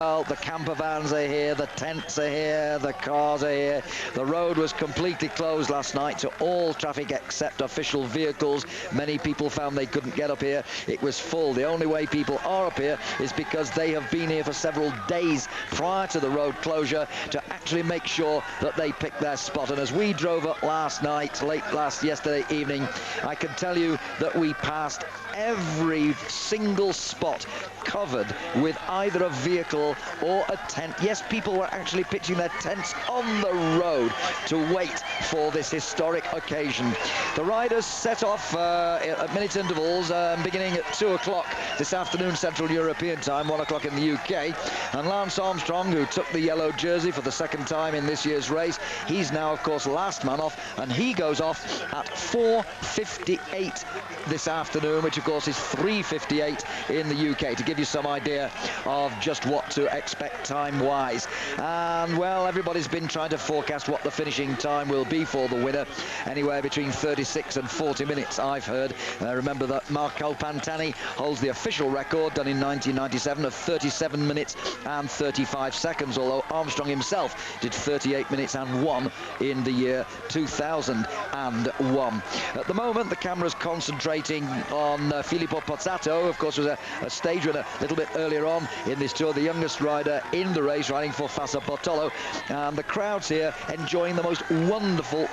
Well, the camper vans are here, the tents are here, the cars are here. The road was completely closed last night to all traffic except official vehicles. Many people found they couldn't get up here. It was full. The only way people are up here is because they have been here for several days prior to the road closure to actually make sure that they pick their spot. And as we drove up last night, yesterday evening, I can tell you that we passed every single spot covered with either a vehicle or a tent. Yes, people were actually pitching their tents on the road to wait for this historic occasion. The riders set off at minute intervals, beginning at 2 o'clock this afternoon Central European time, 1 o'clock in the UK. And Lance Armstrong, who took the yellow jersey for the second time in this year's race, he's now, of course, last man off, and he goes off at 4:58 this afternoon, which, of course, is 3:58 in the UK, to give you some idea of just what to expect time-wise. And, well, everybody's been trying to forecast what the finishing time will be for the winner, anywhere between 36 and 40 minutes, I've heard. Remember that Marco Pantani holds the official record, done in 1997, of 37 minutes and 35 seconds, although Armstrong himself did 38 minutes and 1 in the year 2001. At the moment, the camera's concentrating on Filippo Pozzato, of course, was a stage winner a little bit earlier on in this tour, the youngest rider in the race, riding for Fassa Bortolo. And the crowd's here enjoying the most wonderful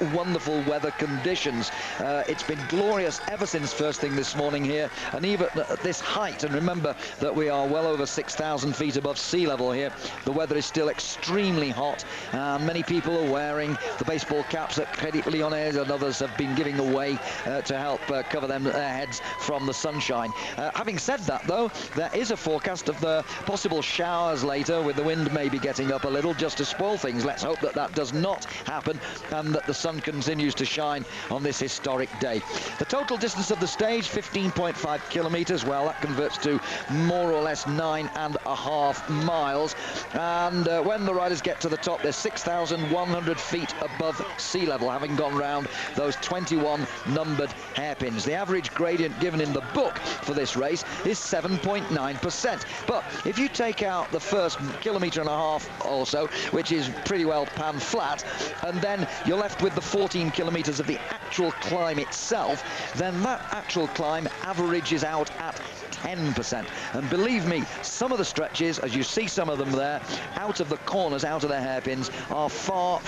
weather conditions. It's been glorious ever since first thing this morning here, and even at this height, and remember that we are well over 6,000 feet above sea level here, the weather is still extremely hot, and many people are wearing the baseball caps that Credit Lyonnais and others have been giving away to help cover their heads from the sunshine. Having said that, though, there is a forecast of the possible showers later, with the wind maybe getting up a little just to spoil things. Let's hope that that does not happen and that the sun continues to shine on this historic day. The total distance of the stage, 15.5 kilometers. Well, that converts to more or less 9.5 miles. And when the riders get to the top, they're 6,100 feet above sea level, having gone round those 21 numbered hairpins. The average gradient given in the book for this race is 7.9%. But if you take out the first kilometre and a half or so, which is pretty well pan flat, and then you're left with the 14 kilometres of the actual climb itself, then that actual climb averages out at 10%. And believe me, some of the stretches, as you see some of them there, out of the corners, out of the hairpins, are far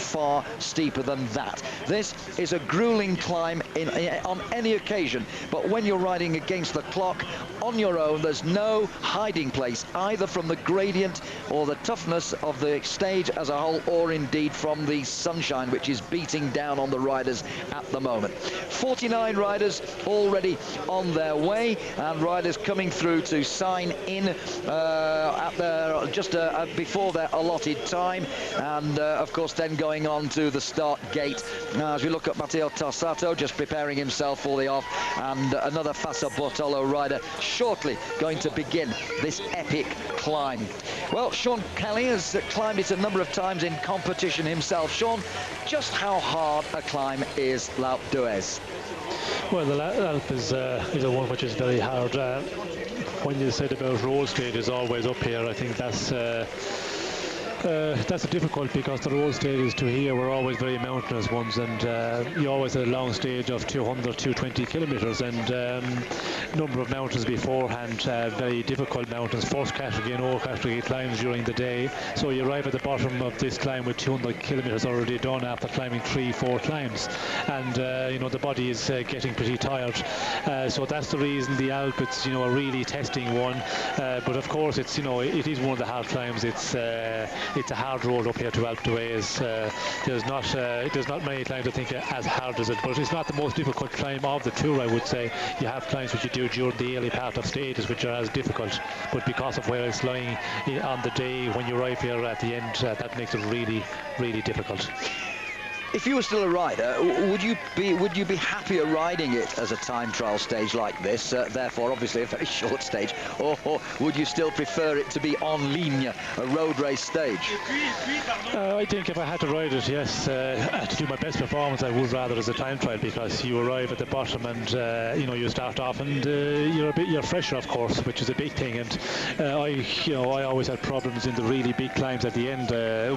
steeper than that. This is a grueling climb on any occasion, but when you're riding against the clock on your own, there's no hiding place, either from the gradient or the toughness of the stage as a whole, or indeed from the sunshine which is beating down on the riders at the moment. 49 riders already on their way, and riders coming through to sign in at their before their allotted time, and of course then going on to the start gate. Now, as we look at Matteo Tossato just preparing himself for the off, and another Fassa Bortolo rider shortly going to begin this epic climb. Well, Sean Kelly has climbed it a number of times in competition himself. Sean, just how hard a climb is L'Alpe d'Huez? Well, the Alpe is a one which is very hard. When you said about road stages always up here, I think that's a difficult, because the road stages to here were always very mountainous ones, and you always had a long stage of 220 kilometers, and number of mountains beforehand, very difficult mountains, first category and all category climbs during the day. So you arrive at the bottom of this climb with 200 kilometers already done after climbing 3-4 climbs, and the body is getting pretty tired. So that's the reason the Alpe, it's a really testing one. But of course, it's it is one of the hard climbs. It's a hard road up here to Alpe d'Huez. There's not many climbs I think as hard as it, but it's not the most difficult climb of the tour, I would say. You have climbs which you do during the early part of stages which are as difficult, but because of where it's lying on the day when you arrive here at the end, that makes it really difficult. If you were still a rider, would you be happier riding it as a time trial stage like this, therefore obviously a very short stage, or would you still prefer it to be en ligne, a road race stage? I think if I had to ride it, yes, to do my best performance, I would rather as a time trial, because you arrive at the bottom and you know, you start off and you're fresher, of course, which is a big thing. And I always had problems in the really big climbs at the end.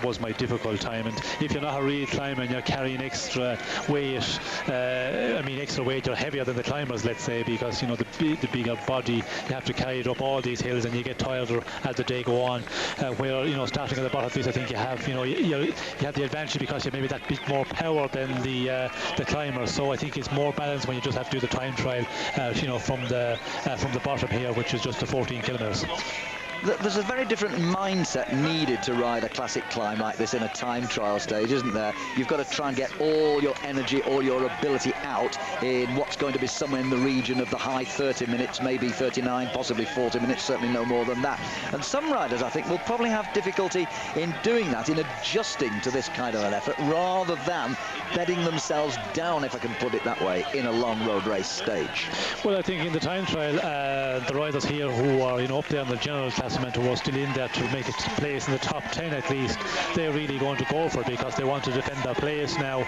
Was my difficult time. And if you're not a real climber and you're carrying extra weight, extra weight, you're heavier than the climbers, let's say, because you know the bigger body, you have to carry it up all these hills, and you get tired as the day go on. Where you know, starting at the bottom of this, I think you have you have the advantage because you have maybe that bit more power than the climbers. So I think it's more balanced when you just have to do the time trial, from the bottom here, which is just the 14 kilometers. There's a very different mindset needed to ride a classic climb like this in a time trial stage, isn't there? You've got to try and get all your energy, all your ability out in what's going to be somewhere in the region of the high 30 minutes, maybe 39, possibly 40 minutes, certainly no more than that. And some riders, I think, will probably have difficulty in doing that, in adjusting to this kind of an effort, rather than bedding themselves down, if I can put it that way, in a long road race stage. Well, I think in the time trial, the riders here who are up there in the general class, who are still in there to make a place in the top 10 at least, they're really going to go for it, because they want to defend their place now.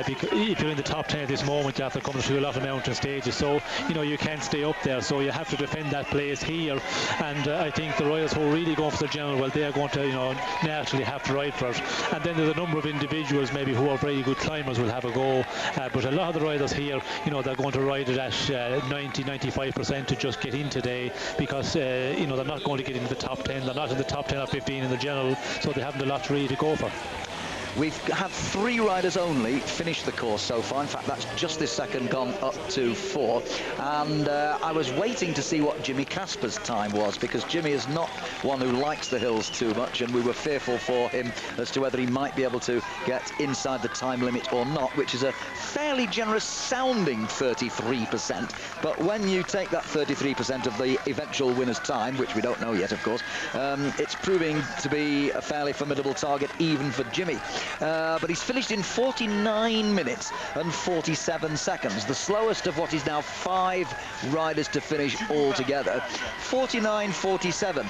Because if you're in the top 10 at this moment, you have to come through a lot of mountain stages, so you can't stay up there, so you have to defend that place here. And I think the riders who are really going for the general, well, they are going to naturally have to ride for it. And then there's a number of individuals maybe who are very good climbers will have a go, but a lot of the riders here, they're going to ride it at 90-95% to just get in today, because they're not going to get into the top 10. They're not in the top 10 or 15 in the general, so they haven't a lot really to go for. We've had 3 riders only finish the course so far. In fact, that's just this second gone up to 4. And I was waiting to see what Jimmy Casper's time was, because Jimmy is not one who likes the hills too much, and we were fearful for him as to whether he might be able to get inside the time limit or not, which is a fairly generous sounding 33%. But when you take that 33% of the eventual winner's time, which we don't know yet, of course, it's proving to be a fairly formidable target even for Jimmy. But he's finished in 49 minutes and 47 seconds, the slowest of what is now 5 riders to finish altogether. 49.47.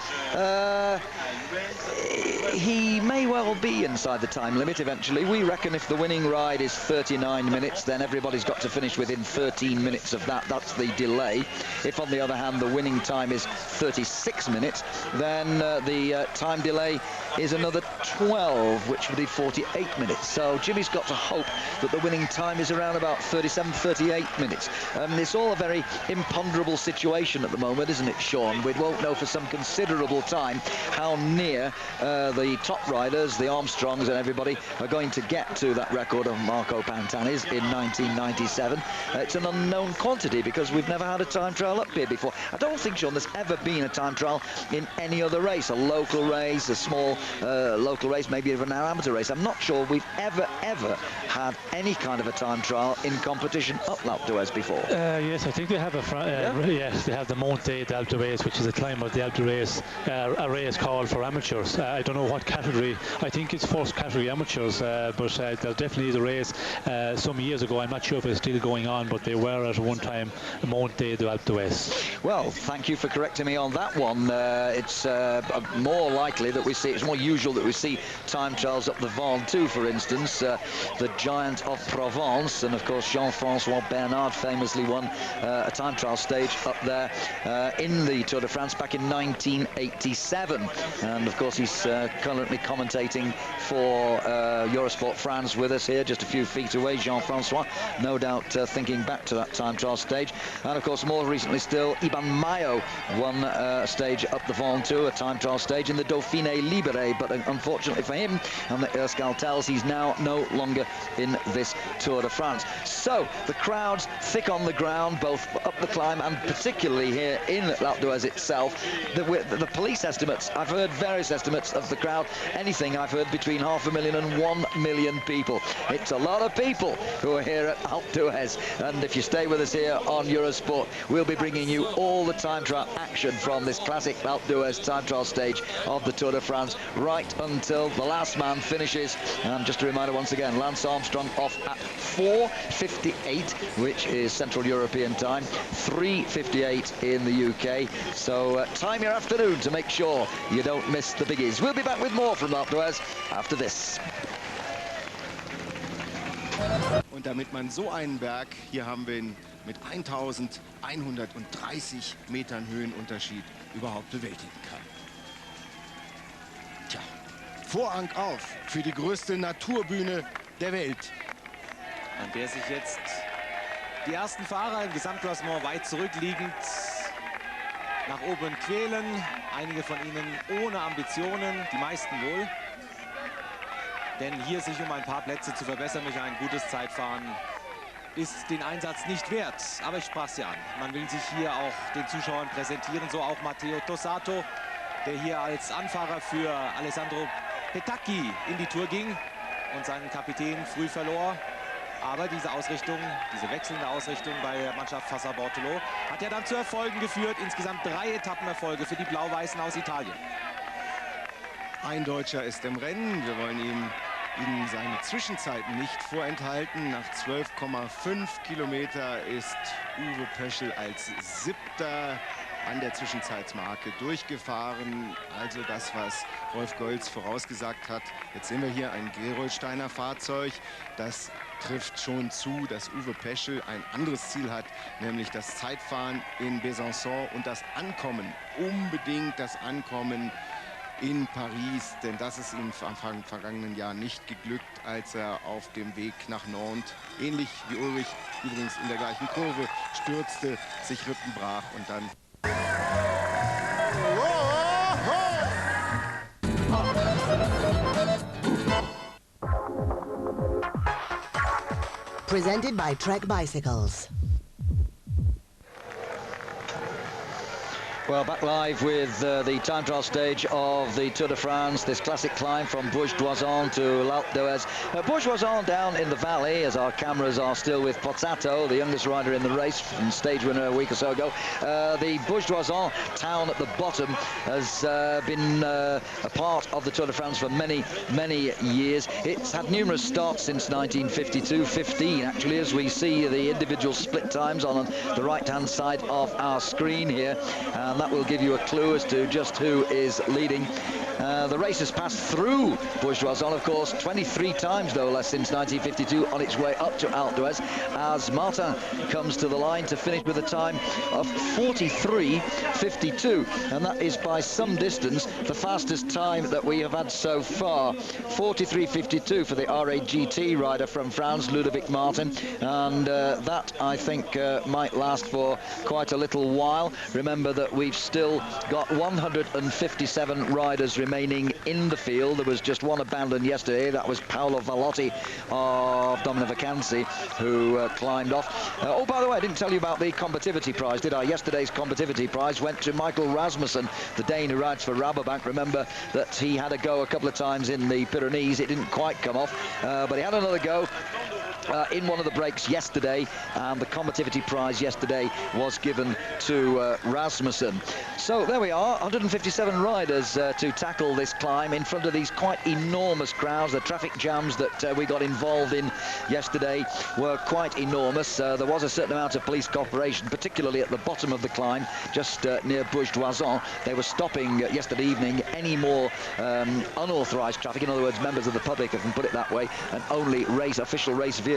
He may well be inside the time limit eventually. We reckon if the winning ride is 39 minutes, then everybody's got to finish within 13 minutes of that. That's the delay. If, on the other hand, the winning time is 36 minutes, then the time delay is another 12, which would be 48 minutes. So Jimmy's got to hope that the winning time is around about 37, 38 minutes. It's all a very imponderable situation at the moment, isn't it, Sean? We won't know for some considerable time how near the top riders, the Armstrongs and everybody, are going to get to that record of Marco Pantani's in 1997. It's an unknown quantity, because we've never had a time trial up here before. I don't think, Sean, there's ever been a time trial in any other race, a local race, a small local race, maybe even an amateur race. I'm not sure we've ever had any kind of a time trial in competition up Alpe d'Huez before. Yes, I think they have yes, they have the Monte d'Alpe d'Huez, which is a climb of the Alpe d'Huez, a race called for amateurs. I don't know what category. I think it's first category amateurs, but there definitely is a race some years ago. I'm not sure if it's still going on, but they were at one time Monte d'Alpe d'Huez. Well, thank you for correcting me on that one. It's more likely that we see, it's more usual that we see time trials up the Ventoux, for instance, the giant of Provence, and of course Jean-Francois Bernard famously won a time trial stage up there in the Tour de France back in 1987, and of course he's currently commentating for Eurosport France with us here, just a few feet away. Jean-Francois, no doubt thinking back to that time trial stage. And of course, more recently still, Iban Mayo won a stage up the Ventoux, a time trial stage in the Dauphiné Libéré, but unfortunately for him, and the Euskaltels, he's now no longer in this Tour de France. So the crowds thick on the ground, both up the climb and particularly here in Alpe d'Huez itself. The police estimates, I've heard various estimates of the crowd, anything I've heard between 500,000 and 1 million people. It's a lot of people who are here at Alpe d'Huez, and if you stay with us here on Eurosport, we'll be bringing you all the time trial action from this classic Alpe d'Huez time trial stage of the Tour de France right until the last man finishes. And just a reminder once again, Lance Armstrong off at 4:58, which is Central European time, 3:58 in the UK. So time your afternoon to make sure you don't miss the biggies. We'll be back with more from Alpe d'Huez after this. Und damit man so einen Berg, hier haben wir ihn mit 1130 Metern Höhenunterschied überhaupt bewältigen kann. Tja, Vorhang auf für die größte Naturbühne der Welt. An der sich jetzt die ersten Fahrer im Gesamtklassement weit zurückliegend nach oben quälen. Einige von ihnen ohne Ambitionen, die meisten wohl. Denn hier sich um ein paar Plätze zu verbessern durch ein gutes Zeitfahren ist den Einsatz nicht wert. Aber ich sprach es ja an. Man will sich hier auch den Zuschauern präsentieren. So auch Matteo Tossato, der hier als Anfahrer für Alessandro Petacchi in die Tour ging und seinen Kapitän früh verlor. Aber diese Ausrichtung, diese wechselnde Ausrichtung bei der Mannschaft Fassa Bortolo hat ja dann zu Erfolgen geführt. Insgesamt 3 Etappenerfolge für die Blau-Weißen aus Italien. Ein Deutscher ist im Rennen. Wir wollen ihm seine Zwischenzeiten nicht vorenthalten. Nach 12,5 Kilometer ist Uwe Pöschl als 7. an der Zwischenzeitsmarke durchgefahren. Also das, was Rolf Golz vorausgesagt hat. Jetzt sehen wir hier ein Gerolsteiner Fahrzeug. Das trifft schon zu, dass Uwe Pöschl ein anderes Ziel hat, nämlich das Zeitfahren in Besançon und das Ankommen, unbedingt das Ankommen in Paris, denn das ist ihm am vergangenen Jahr nicht geglückt, als er auf dem Weg nach Nantes, ähnlich wie Ulrich übrigens in der gleichen Kurve, stürzte, sich Rippen brach und dann... Presented by Trek Bicycles. Well, back live with the time trial stage of the Tour de France, this classic climb from Bourg-d'Oisans to l'Alpe d'Huez. Bourg-d'Oisans down in the valley, as our cameras are still with Pozzato, the youngest rider in the race, and stage winner a week or so ago. The Bourg-d'Oisans town at the bottom has been a part of the Tour de France for many, many years. It's had numerous starts since 1952, 15 actually, as we see the individual split times on the right-hand side of our screen here. And that will give you a clue as to just who is leading. The race has passed through Bourg-d'Oisans, of course, 23 times, no less, since 1952 on its way up to Alpe d'Huez, as Martin comes to the line to finish with a time of 43:52, and that is by some distance the fastest time that we have had so far. 43:52 for the RAGT rider from France, Ludovic Martin, and that, I think, might last for quite a little while. Remember that we've still got 157 riders remaining in the field. There was just one abandoned yesterday. That was Paolo Valotti of Domina Vacanzi, who climbed off. Oh, by the way, I didn't tell you about the Combativity Prize, did I? Yesterday's Combativity Prize went to Michael Rasmussen, the Dane who rides for Rabobank. Remember that he had a go a couple of times in the Pyrenees. It didn't quite come off, but he had another go in one of the breaks yesterday, and the Combativity Prize yesterday was given to Rasmussen. So there we are, 157 riders to tackle this climb in front of these quite enormous crowds. The traffic jams that we got involved in yesterday were quite enormous. There was a certain amount of police cooperation, particularly at the bottom of the climb, just near Bourg-d'Oisans. They were stopping yesterday evening any more unauthorised traffic, in other words, members of the public, if I can put it that way, and only official race vehicles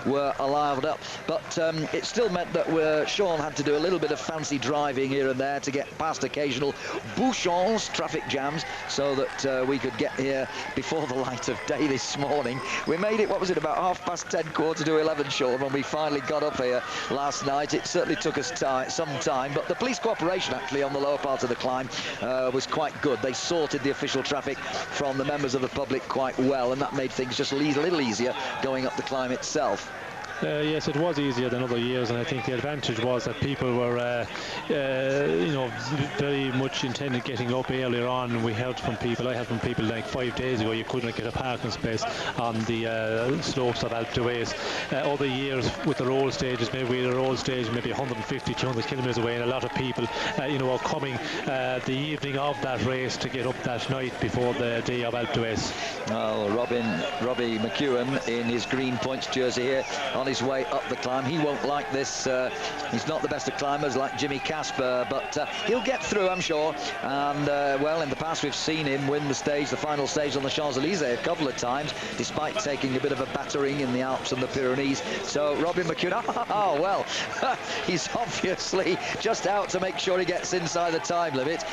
were allowed up. But it still meant that Sean had to do a little bit of fancy driving here and there to get past occasional bouchons, traffic jams, so that we could get here before the light of day this morning. We made it, what was it, about 10:30, 11, Sean, when we finally got up here last night. It certainly took us some time, but the police cooperation actually on the lower part of the climb was quite good. They sorted the official traffic from the members of the public quite well, and that made things just a little easier going up the climb itself. Yes, it was easier than other years, and I think the advantage was that people were, you know, very much intended getting up earlier on. And we heard from people, I heard from people like 5 days ago, you couldn't get a parking space on the slopes of Alpe d'Huez. Other years with the roll stages, maybe we had a roll stage maybe 150, 200 kilometres away, and a lot of people, you know, are coming the evening of that race to get up that night before the day of Alpe d'Huez. Oh, Robbie McEwen in his green points jersey here on his way up the climb. He won't like this. He's not the best of climbers like Jimmy Casper, but he'll get through, I'm sure. And well, in the past we've seen him win the stage, the final stage on the Champs-Élysées a couple of times, despite taking a bit of a battering in the Alps and the Pyrenees. So Robbie McEwen, oh well, he's obviously just out to make sure he gets inside the time limit.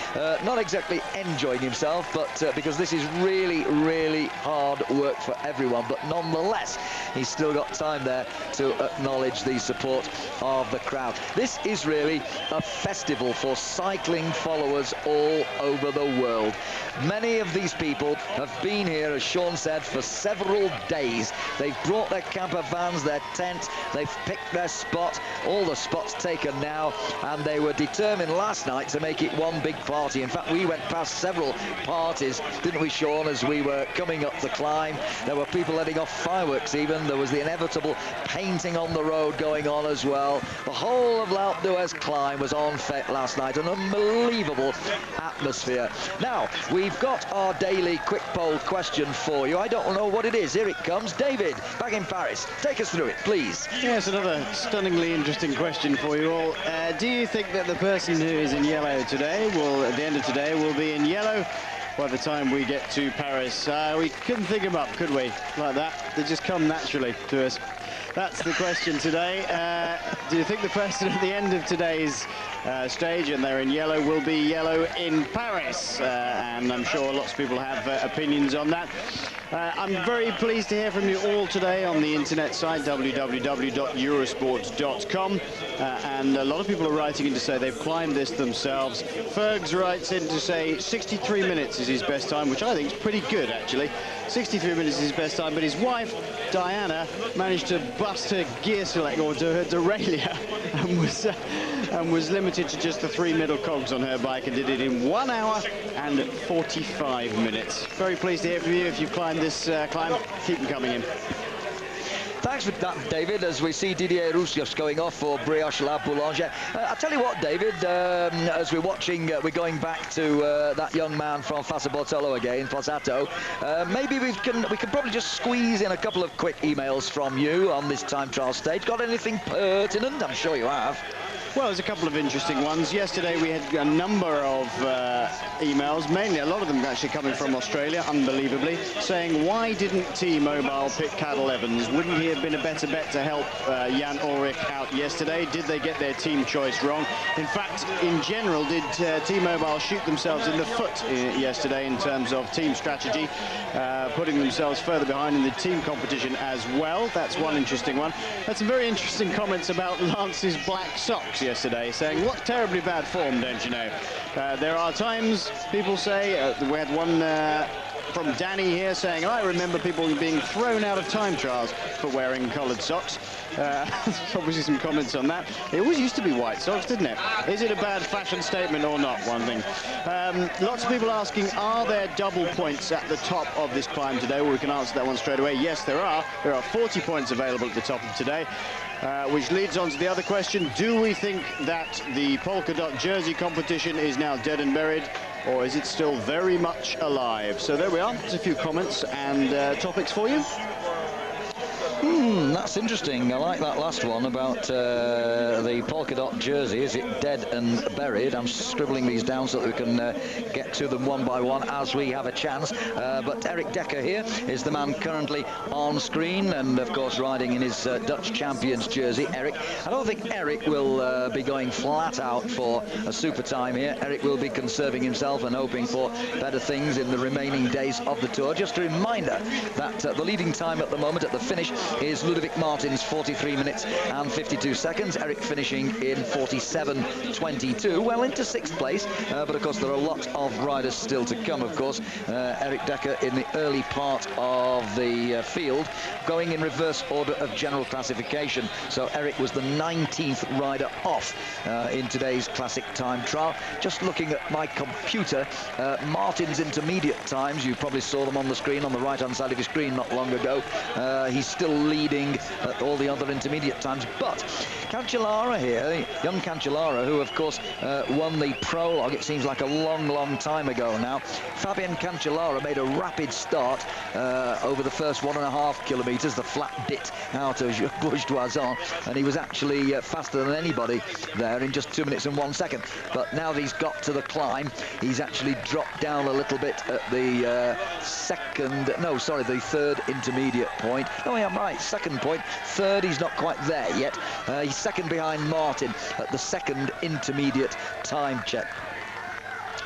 Not exactly enjoying himself, but because this is really, really hard work for everyone. But nonetheless, he's still got time there to acknowledge the support of the crowd. This is really a festival for cycling followers all over the world. Many of these people have been here, as Sean said, for several days. They've brought their camper vans, their tent, they've picked their spot, all the spots taken now, and they were determined last night to make it one big party. In fact, we went past several parties, didn't we, Sean, as we were coming up the climb. There were people letting off fireworks even. There was the inevitable painting on the road going on as well. The whole of Alpe d'Huez climb was on fete last night, an unbelievable atmosphere. Now, we've got our daily quick poll question for you. I don't know what it is. Here it comes. David, back in Paris. Take us through it, please. Yes, another stunningly interesting question for you all. Do you think that the person who is in yellow today will, at the end of today, will be in yellow by the time we get to Paris? We couldn't think them up, could we? Like that. They just come naturally to us. That's the question today. Do you think the person at the end of today's stage, and they're in yellow, will be yellow in Paris? And I'm sure lots of people have opinions on that. I'm very pleased to hear from you all today on the internet site, www.eurosport.com. And a lot of people are writing in to say they've climbed this themselves. Fergs writes in to say 63 minutes is his best time, which I think is pretty good, actually. 63 minutes is his best time, but his wife, Diana, managed to bust her gear select, or her derailleur, and was limited to just the 3 middle cogs on her bike, and did it in 1 hour and 45 minutes. Very pleased to hear from you. If you've climbed this climb, keep them coming in. Thanks for that, David, as we see Didier Rousseff going off for Brioche-la-Boulanger. I'll tell you what, David, as we're watching, we're going back to that young man from Fassa Bortolo again, Pozzato. Maybe we can probably just squeeze in a couple of quick emails from you on this time trial stage. Got anything pertinent? I'm sure you have. Well, there's a couple of interesting ones. Yesterday we had a number of emails, mainly a lot of them actually coming from Australia, unbelievably, saying why didn't T-Mobile pick Cadel Evans? Wouldn't he have been a better bet to help Jan Ullrich out yesterday? Did they get their team choice wrong? In fact, in general, did T-Mobile shoot themselves in the foot yesterday in terms of team strategy, putting themselves further behind in the team competition as well? That's one interesting one. That's some very interesting comments about Lance's black socks yesterday, saying, what terribly bad form, don't you know? There are times, people say, we had one from Danny here saying, I remember people being thrown out of time trials for wearing coloured socks. Obviously some comments on that. It always used to be white socks, didn't it? Is it a bad fashion statement or not, one thing? Lots of people asking, are there double points at the top of this climb today? Well, we can answer that one straight away. Yes, there are. There are 40 points available at the top of today. Which leads on to the other question. Do we think that the polka dot jersey competition is now dead and buried, or is it still very much alive? So there we are. There's a few comments and topics for you. That's interesting. I like that last one about the polka dot jersey. Is it dead and buried? I'm scribbling these down so that we can get to them one by one as we have a chance. But Eric Dekker here is the man currently on screen, and of course riding in his Dutch Champions jersey. Eric, I don't think Eric will be going flat out for a super time here. Eric will be conserving himself and hoping for better things in the remaining days of the tour. Just a reminder that the leading time at the moment at the finish is Ludovic Martins, 43 minutes and 52 seconds. Eric finishing in 47.22, well into sixth place, but of course there are a lot of riders still to come. Of course, Eric Decker in the early part of the field, going in reverse order of general classification. So Eric was the 19th rider off in today's classic time trial. Just looking at my computer, Martin's intermediate times, you probably saw them on the screen, on the right-hand side of your screen not long ago. He's still leading all the other intermediate times, but Cancellara here, young Cancellara, who of course won the prologue, it seems like a long time ago now. Fabian Cancellara made a rapid start over the first 1.5 kilometres, the flat bit out of Bourg-d'Oisans, and he was actually faster than anybody there in just 2 minutes and 1 second. But now that he's got to the climb, he's actually dropped down a little bit at the the third intermediate point. Oh yeah, I'm right, second point. Third, he's not quite there yet. He's second behind Martin at the second intermediate time check.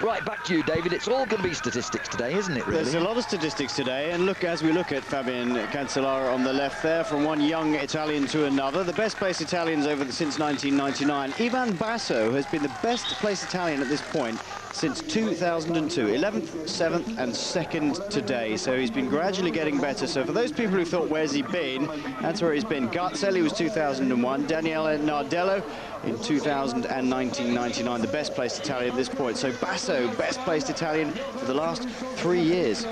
Right, back to you, David. It's all going to be statistics today, isn't it, really? There's a lot of statistics today, and look, as we look at Fabian Cancellara on the left there, from one young Italian to another, the best placed Italians since 1999. Ivan Basso has been the best placed Italian at this point since 2002, 11th, 7th and 2nd today. So he's been gradually getting better. So for those people who thought, where's he been? That's where he's been. Garzelli was 2001, Daniele Nardello in 1999, the best placed Italian at this point. So Basso, best placed Italian for the last 3 years.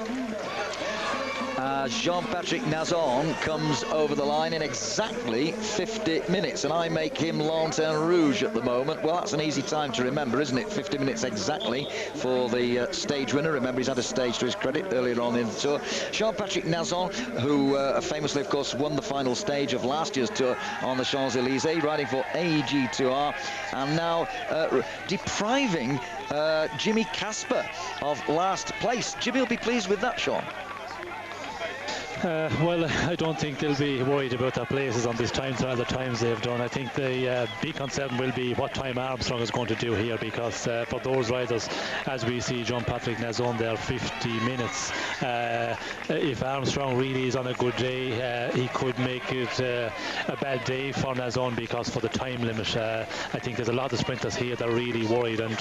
Jean-Patrick Nazon comes over the line in exactly 50 minutes, and I make him Lanterne Rouge at the moment. Well, that's an easy time to remember, isn't it? 50 minutes exactly for the stage winner. Remember, he's had a stage to his credit earlier on in the tour. Jean-Patrick Nazon, who famously, of course, won the final stage of last year's tour on the Champs-Élysées, riding for AG2R, and now depriving Jimmy Casper of last place. Jimmy will be pleased with that, Sean. Well, I don't think they'll be worried about their places on this time trial, the times they've done. I think the big concern will be what time Armstrong is going to do here, because for those riders, as we see Jean-Patrick Nazon there, 50 minutes. If Armstrong really is on a good day, he could make it a bad day for Nazon, because for the time limit, I think there's a lot of sprinters here that are really worried, and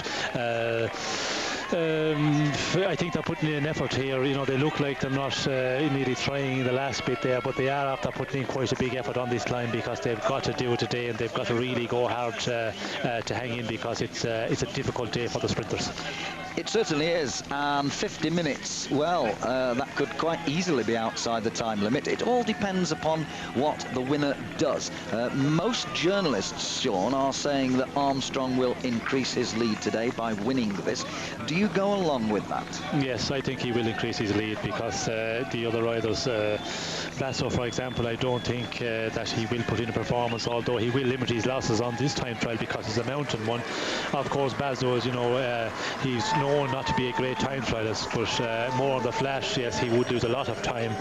I think they're putting in an effort here. You know, they look like they're not really trying in the last bit there, but they are after putting in quite a big effort on this climb, because they've got to do it today, and they've got to really go hard to hang in, because it's a difficult day for the sprinters. It certainly is, and 50 minutes, well, that could quite easily be outside the time limit. It all depends upon what the winner does. Most journalists, Sean, are saying that Armstrong will increase his lead today by winning this. Do you go along with that? Yes, I think he will increase his lead, because the other riders, Basso, for example, I don't think that he will put in a performance, although he will limit his losses on this time trial because it's a mountain one. Of course, Basso, as you know, he's known not to be a great time trialist, but more on the flash, yes, he would lose a lot of time.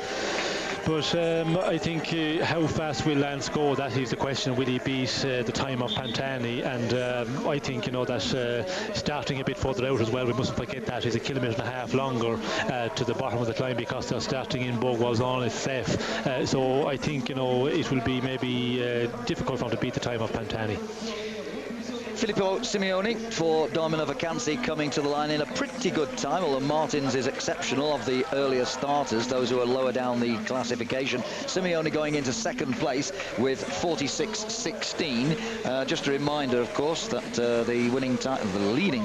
But I think how fast will Lance go, that is the question. Will he beat the time of Pantani? And I think, you know, that starting a bit further out as well, we mustn't forget that he's 1.5 kilometres longer to the bottom of the climb, because they're starting in Bourg-d'Oisans itself. So I think, you know, it will be maybe difficult for him to beat the time of Pantani. Filippo Simeoni for Domino Vacanzi coming to the line in a pretty good time, although Martins is exceptional of the earlier starters, those who are lower down the classification. Simeoni going into second place with 46.16. Just a reminder, of course, that the leading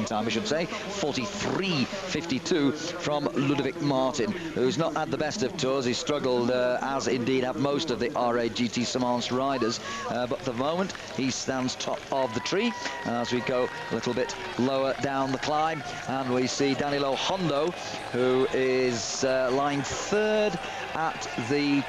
time, I should say, 43.52 from Ludovic Martin, who's not had the best of tours. He's struggled, as indeed have most of the RAGT Semence riders, but at the moment he stands top of the tree. As we go a little bit lower down the climb, and we see Danilo Hondo, who is lying third at the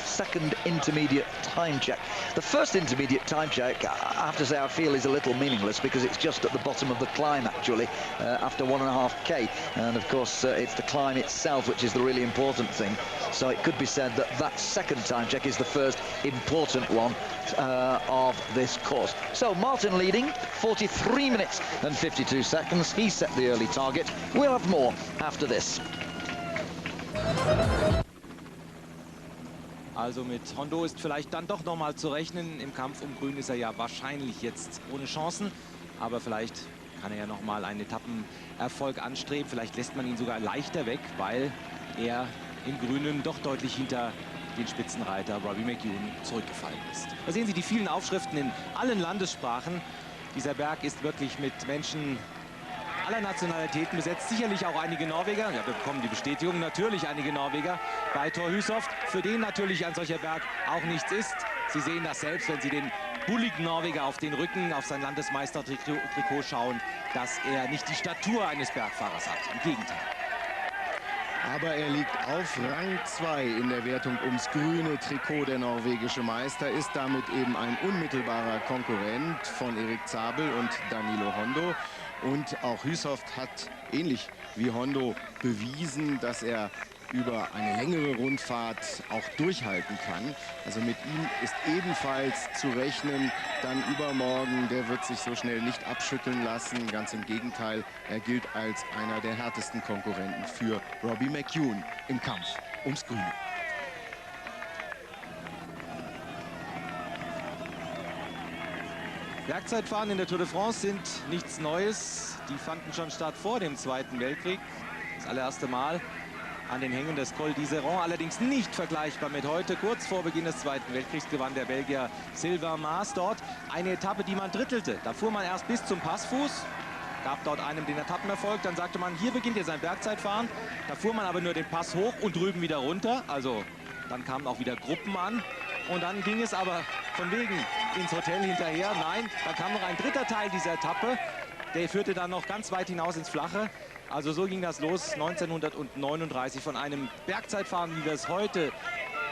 second intermediate time check. The first intermediate time check, I have to say, I feel is a little meaningless, because it's just at the bottom of the climb, actually, after 1.5k, and of course it's the climb itself which is the really important thing. So it could be said that that second time check is the first important one of this course. So Martin leading, 43 minutes and 52 seconds. He set the early target. We'll have more after this. Also mit Hondo ist vielleicht dann doch noch mal zu rechnen. Im Kampf um Grün ist er ja wahrscheinlich jetzt ohne Chancen. Aber vielleicht kann er ja noch mal einen Etappenerfolg anstreben. Vielleicht lässt man ihn sogar leichter weg, weil er im Grünen doch deutlich hinter den Spitzenreiter Robbie McEwen zurückgefallen ist. Da sehen Sie die vielen Aufschriften in allen Landessprachen. Dieser Berg ist wirklich mit Menschen aller Nationalitäten besetzt. Sicherlich auch einige Norweger. Ja, wir bekommen die Bestätigung. Natürlich einige Norweger bei Thor Hushovd, für den natürlich ein solcher Berg auch nichts ist. Sie sehen das selbst, wenn Sie den bulligen Norweger auf den Rücken, auf sein Landesmeistertrikot schauen, dass er nicht die Statur eines Bergfahrers hat. Im Gegenteil. Aber er liegt auf Rang 2 in der Wertung ums grüne Trikot. Der norwegische Meister ist damit eben ein unmittelbarer Konkurrent von Erik Zabel und Danilo Hondo. Und auch Hushovd hat, ähnlich wie Hondo, bewiesen, dass er über eine längere Rundfahrt auch durchhalten kann. Also mit ihm ist ebenfalls zu rechnen. Dann übermorgen, der wird sich so schnell nicht abschütteln lassen. Ganz im Gegenteil, er gilt als einer der härtesten Konkurrenten für Robbie McEwen im Kampf ums Grüne. Bergzeitfahren in der Tour de France sind nichts Neues. Die fanden schon statt vor dem Zweiten Weltkrieg. Das allererste Mal an den Hängen des Col d'Iseran, allerdings nicht vergleichbar mit heute. Kurz vor Beginn des Zweiten Weltkriegs gewann der Belgier Sylvain Maas dort eine Etappe, die man drittelte. Da fuhr man erst bis zum Passfuß, gab dort einem den Etappenerfolg. Dann sagte man, hier beginnt jetzt ein Bergzeitfahren. Da fuhr man aber nur den Pass hoch und drüben wieder runter. Also dann kamen auch wieder Gruppen an. Und dann ging es aber von wegen ins Hotel hinterher. Nein, da kam noch ein dritter Teil dieser Etappe. Der führte dann noch ganz weit hinaus ins Flache. Also so ging das los 1939 von einem Bergzeitfahren, wie wir es heute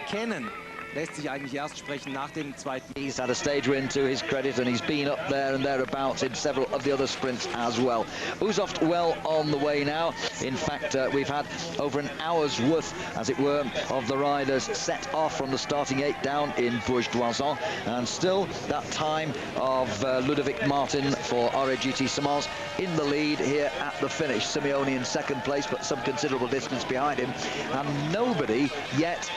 kennen. Lässt sich eigentlich erst sprechen nach dem Zweiten. He's had a stage win to his credit and he's been up there and thereabouts in several of the other sprints as well. Hushovd well on the way now. In fact, we've had over an hour's worth, as it were, of the riders set off from the starting 8 down in Bourg-d'Oisans, and still that time of Ludovic Martin for RAGT Semence in the lead here at the finish. Simeone in second place, but some considerable distance behind him, and nobody yet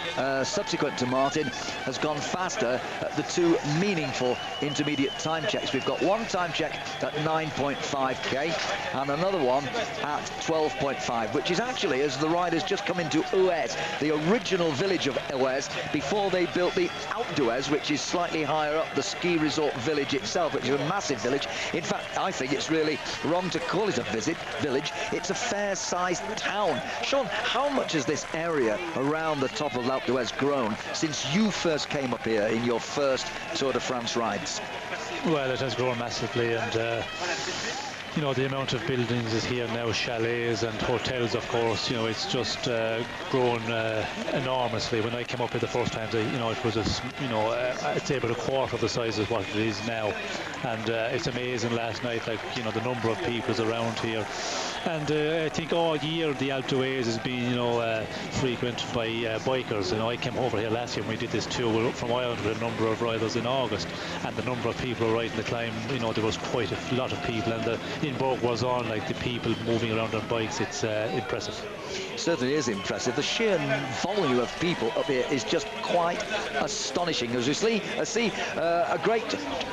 subsequent to Martin has gone faster at the two meaningful intermediate time checks. We've got one time check at 9.5k and another one at 12.5, which is actually as the riders just come into Uez, the original village of Uez, before they built the Alpe d'Huez, which is slightly higher up, the ski resort village itself, which is a massive village. In fact, I think it's really wrong to call it a village. It's a fair-sized town. Sean, how much has this area around the top of Alpe d'Huez grown since you first came up here in your first Tour de France rides? Well, it has grown massively, and you know, the amount of buildings is here now, chalets and hotels, of course. You know, it's just grown enormously. When I came up here the first time, you know, it was it's about a quarter of the size of what it is now, and it's amazing. Last night, like, you know, the number of people's around here, and I think all year the Alpe d'Huez has been, you know, frequented by bikers. You know, I came over here last year when we did this tour from Ireland with a number of riders in August, and the number of people riding the climb, you know, there was quite a lot of people, and in Bourg-d'Oisans, like the people moving around on bikes, it's impressive. Certainly is impressive. The sheer volume of people up here is just quite astonishing. As you see, a great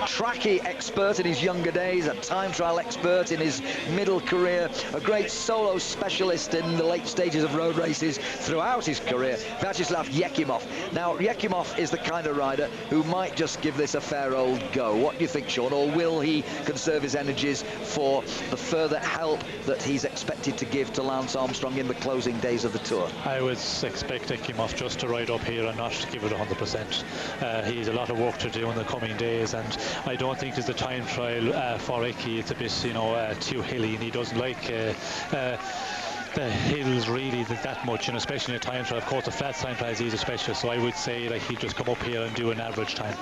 trackie expert in his younger days, a time trial expert in his middle career, a great solo specialist in the late stages of road races throughout his career, Vyacheslav Yekimov. Now, Yekimov is the kind of rider who might just give this a fair old go. What do you think, Sean? Or will he conserve his energies for the further help that he's expected to give to Lance Armstrong in the closing days of the Tour? I would expect Yekimov just to ride up here and not give it 100%. He's a lot of work to do in the coming days, and I don't think there's a time trial for Eki. It's a bit, you know, too hilly, and he doesn't like the hills really that much, and especially in a time trial. Of course, the flat time trials he's a specialist, so I would say like he'd just come up here and do an average time.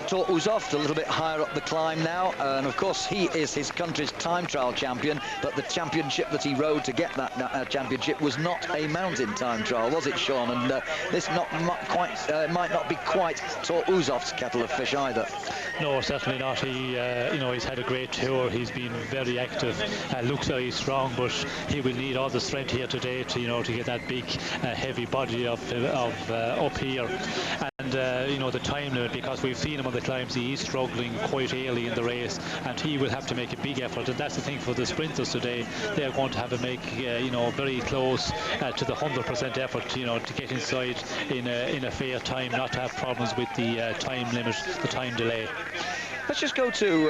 Tor Uzov, a little bit higher up the climb now, and of course he is his country's time trial champion, but the championship that he rode to get that championship was not a mountain time trial, was it, Sean? And this might not be quite Tor Uzov's kettle of fish either. No, certainly not. He, he's had a great tour. He's been very active. Looks very strong, but he will need all the strength here today to, to get that big, heavy body up here. And the time limit, because we've seen him on the climbs, he is struggling quite early in the race, and he will have to make a big effort. And that's the thing for the sprinters today. They are going to have to make, very close to the 100% effort, to get inside in a fair time, not to have problems with the time limit, the time delay. Let's just go to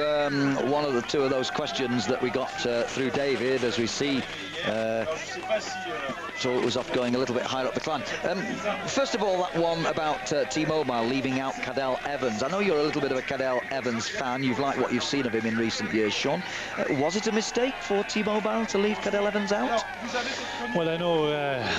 one of the two of those questions that we got through David, as we see so it was off going a little bit higher up the climb. First of all, that one about T-Mobile leaving out Cadel Evans. I know you're a little bit of a Cadel Evans fan. You've liked what you've seen of him in recent years, Sean. Was it a mistake for T-Mobile to leave Cadel Evans out? Well, I know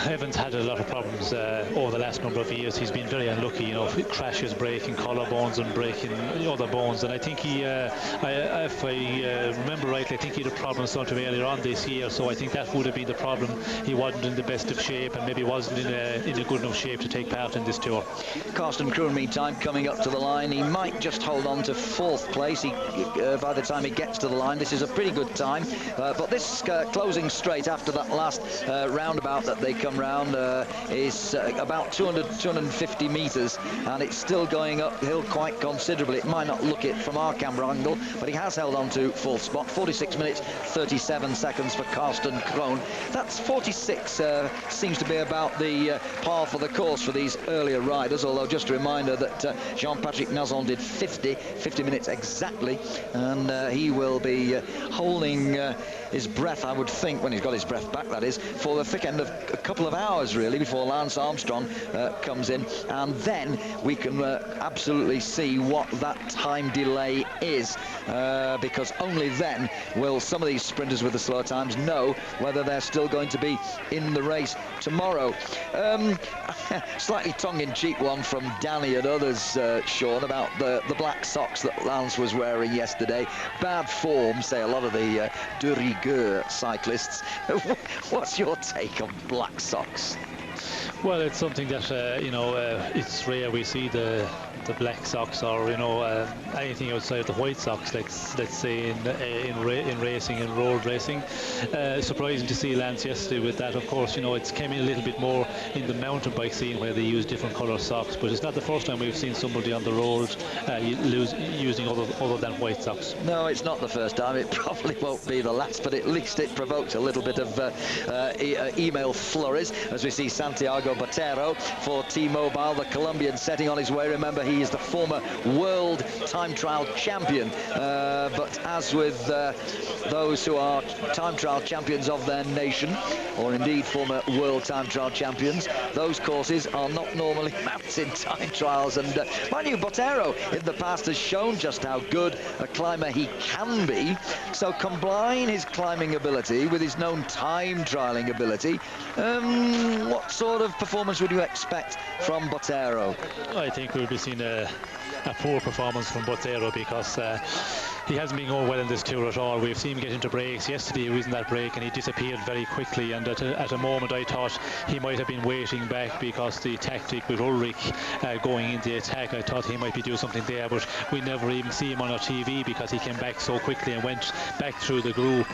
Evans had a lot of problems over the last number of years. He's been very unlucky, crashes, breaking collarbones and breaking other bones. And I think he, if I remember rightly, I think he had a problem starting earlier on this year. So I think that would have been the problem. He wasn't in the best of shape, and maybe wasn't in a good enough shape to take part in this tour. Karsten Kroon, meantime, coming up to the line. He might just hold on to 4th place. By the time he gets to the line, this is a pretty good time. But this closing straight after that last roundabout that they come round is about 250 metres, and it's still going uphill quite considerably. It might not look it from our camera angle, but he has held on to 4th spot. 46 minutes 37 seconds for Karsten Kroon. That's 46 seems to be about the par for the course for these earlier riders, although just a reminder that Jean-Patrick Nazon did 50 minutes exactly, and he will be holding his breath, I would think, when he's got his breath back, that is, for the thick end of a couple of hours, really, before Lance Armstrong comes in, and then we can absolutely see what that time delay is, because only then will some of these sprinters with the slower times know whether they're still going to be in the race tomorrow. Slightly tongue-in-cheek one from Danny and others, Sean, about the black socks that Lance was wearing yesterday. Bad form, say a lot of the de rigueur cyclists. What's your take on black socks? Well, it's something that it's rare we see the black socks, or anything outside the white socks. Let's say in racing and road racing. Surprising to see Lance yesterday with that. Of course, it's came in a little bit more in the mountain bike scene where they use different colour socks, but it's not the first time we've seen somebody on the road using other than white socks. No, it's not the first time. It probably won't be the last, but at least it provoked a little bit of email flurries as we see Santiago Botero for T-Mobile, the Colombian, setting on his way. Remember, he is the former world time trial champion, but as with those who are time trial champions of their nation, or indeed former world time trial champions, those courses are not normally mountain time trials. And mind you, Botero in the past has shown just how good a climber he can be, so combine his climbing ability with his known time trialing ability. What sort of performance would you expect from Botero? I think we'll be seeing a poor performance from Botero, because he hasn't been going well in this tour at all. We've seen him get into breaks. Yesterday he was in that break and he disappeared very quickly, and at a moment I thought he might have been waiting back, because the tactic with Ulrich going into the attack, I thought he might be doing something there, but we never even see him on our TV because he came back so quickly and went back through the group.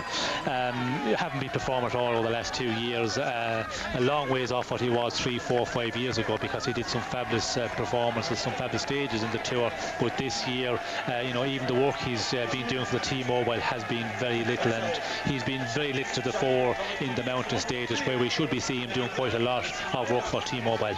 Haven't been performing at all over the last 2 years, a long ways off what he was 3, 4, 5 years ago, because he did some fabulous performances, some fabulous stages in the tour, but this year, even the work he's been doing for the T-Mobile has been very little, and he's been very little to the fore in the mountain stages, where we should be seeing him doing quite a lot of work for T-Mobile.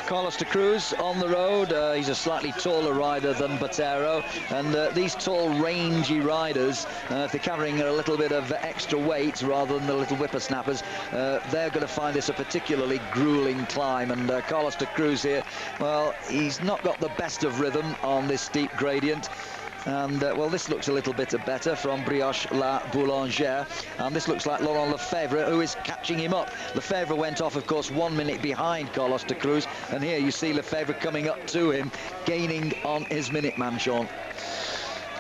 Carlos de Cruz on the road. He's a slightly taller rider than Botero, and these tall, rangy riders, if they're carrying a little bit of extra weight rather than the little whippersnappers, they're going to find this a particularly grueling climb. And Carlos de Cruz here, well, he's not got the best of rhythm on this steep gradient. And, well, this looks a little bit better from Brioche La Boulangère. And this looks like Laurent Lefebvre, who is catching him up. Lefebvre went off, of course, 1 minute behind Carlos de Cruz. And here you see Lefebvre coming up to him, gaining on his minute man, Sean.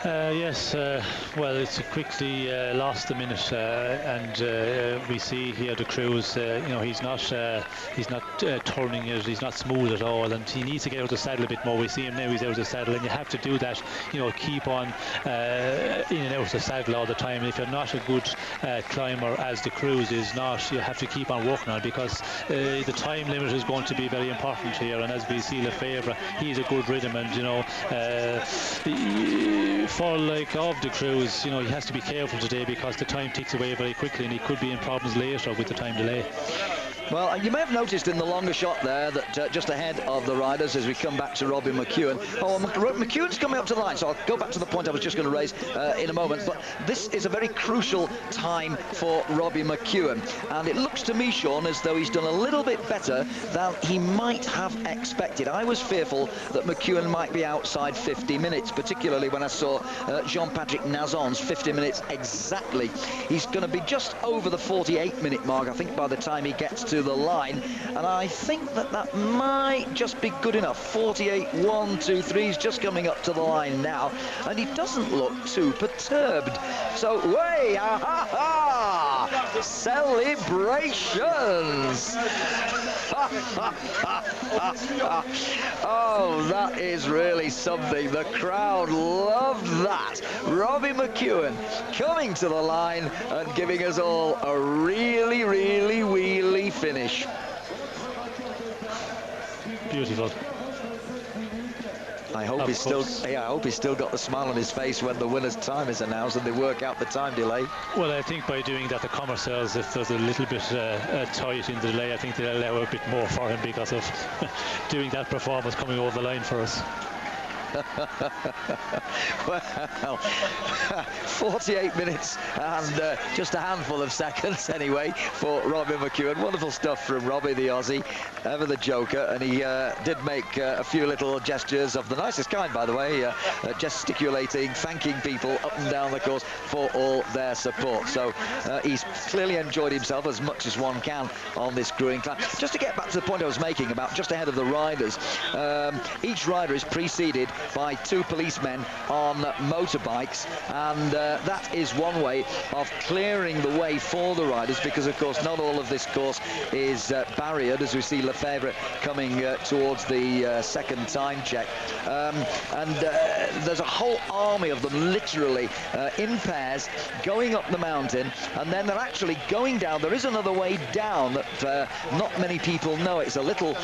Yes, well, it's quickly lost a minute, and we see here de Cruz. You know, he's not turning it. He's not smooth at all, and he needs to get out of the saddle a bit more. We see him now; he's out of the saddle, and you have to do that. You know, keep on in and out of the saddle all the time. If you're not a good climber, as de Cruz is not, you have to keep on working on it, because the time limit is going to be very important here. And as we see Lefebvre, he's a good rhythm, and you know. For like of de Cruz, you know, he has to be careful today, because the time ticks away very quickly and he could be in problems later with the time delay. Well, you may have noticed in the longer shot there that just ahead of the riders, as we come back to Robbie McEwen. Oh, McEwen's coming up to the line, so I'll go back to the point I was just going to raise in a moment. But this is a very crucial time for Robbie McEwen. And it looks to me, Sean, as though he's done a little bit better than he might have expected. I was fearful that McEwen might be outside 50 minutes, particularly when I saw Jean-Patrick Nazon's 50 minutes exactly. He's going to be just over the 48-minute mark, I think, by the time he gets to the line, and I think that might just be good enough. 48, 1, 2, 3. He's just coming up to the line now, and he doesn't look too perturbed. So, way, celebrations! Oh, that is really something. The crowd loved that. Robbie McEwen coming to the line and giving us all a really, really wheelie finish. Beautiful. I hope he's still got the smile on his face when the winner's time is announced and they work out the time delay. Well, I think by doing that, the commercials, if there's a little bit tight in the delay, I think they'll allow a bit more for him because of doing that performance coming over the line for us. Well, 48 minutes and just a handful of seconds anyway for Robbie McEwen. Wonderful stuff from Robbie the Aussie, ever the joker, and he did make a few little gestures of the nicest kind, by the way, gesticulating, thanking people up and down the course for all their support. So he's clearly enjoyed himself as much as one can on this grueling climb. Just to get back to the point I was making about just ahead of the riders, each rider is preceded by 2 policemen on motorbikes, and that is one way of clearing the way for the riders, because of course not all of this course is barriered, as we see Lefebvre coming towards the second time check, and there's a whole army of them literally in pairs going up the mountain, and then they're actually going down. There is another way down that not many people know. It's a little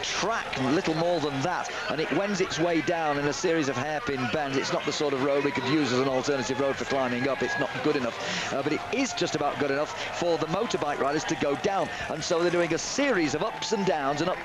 track, little more than that, and it wends its way down in a series of hairpin bends. It's not the sort of road we could use as an alternative road for climbing up. It's not good enough, but it is just about good enough for the motorbike riders to go down, and so they're doing a series of ups and downs, a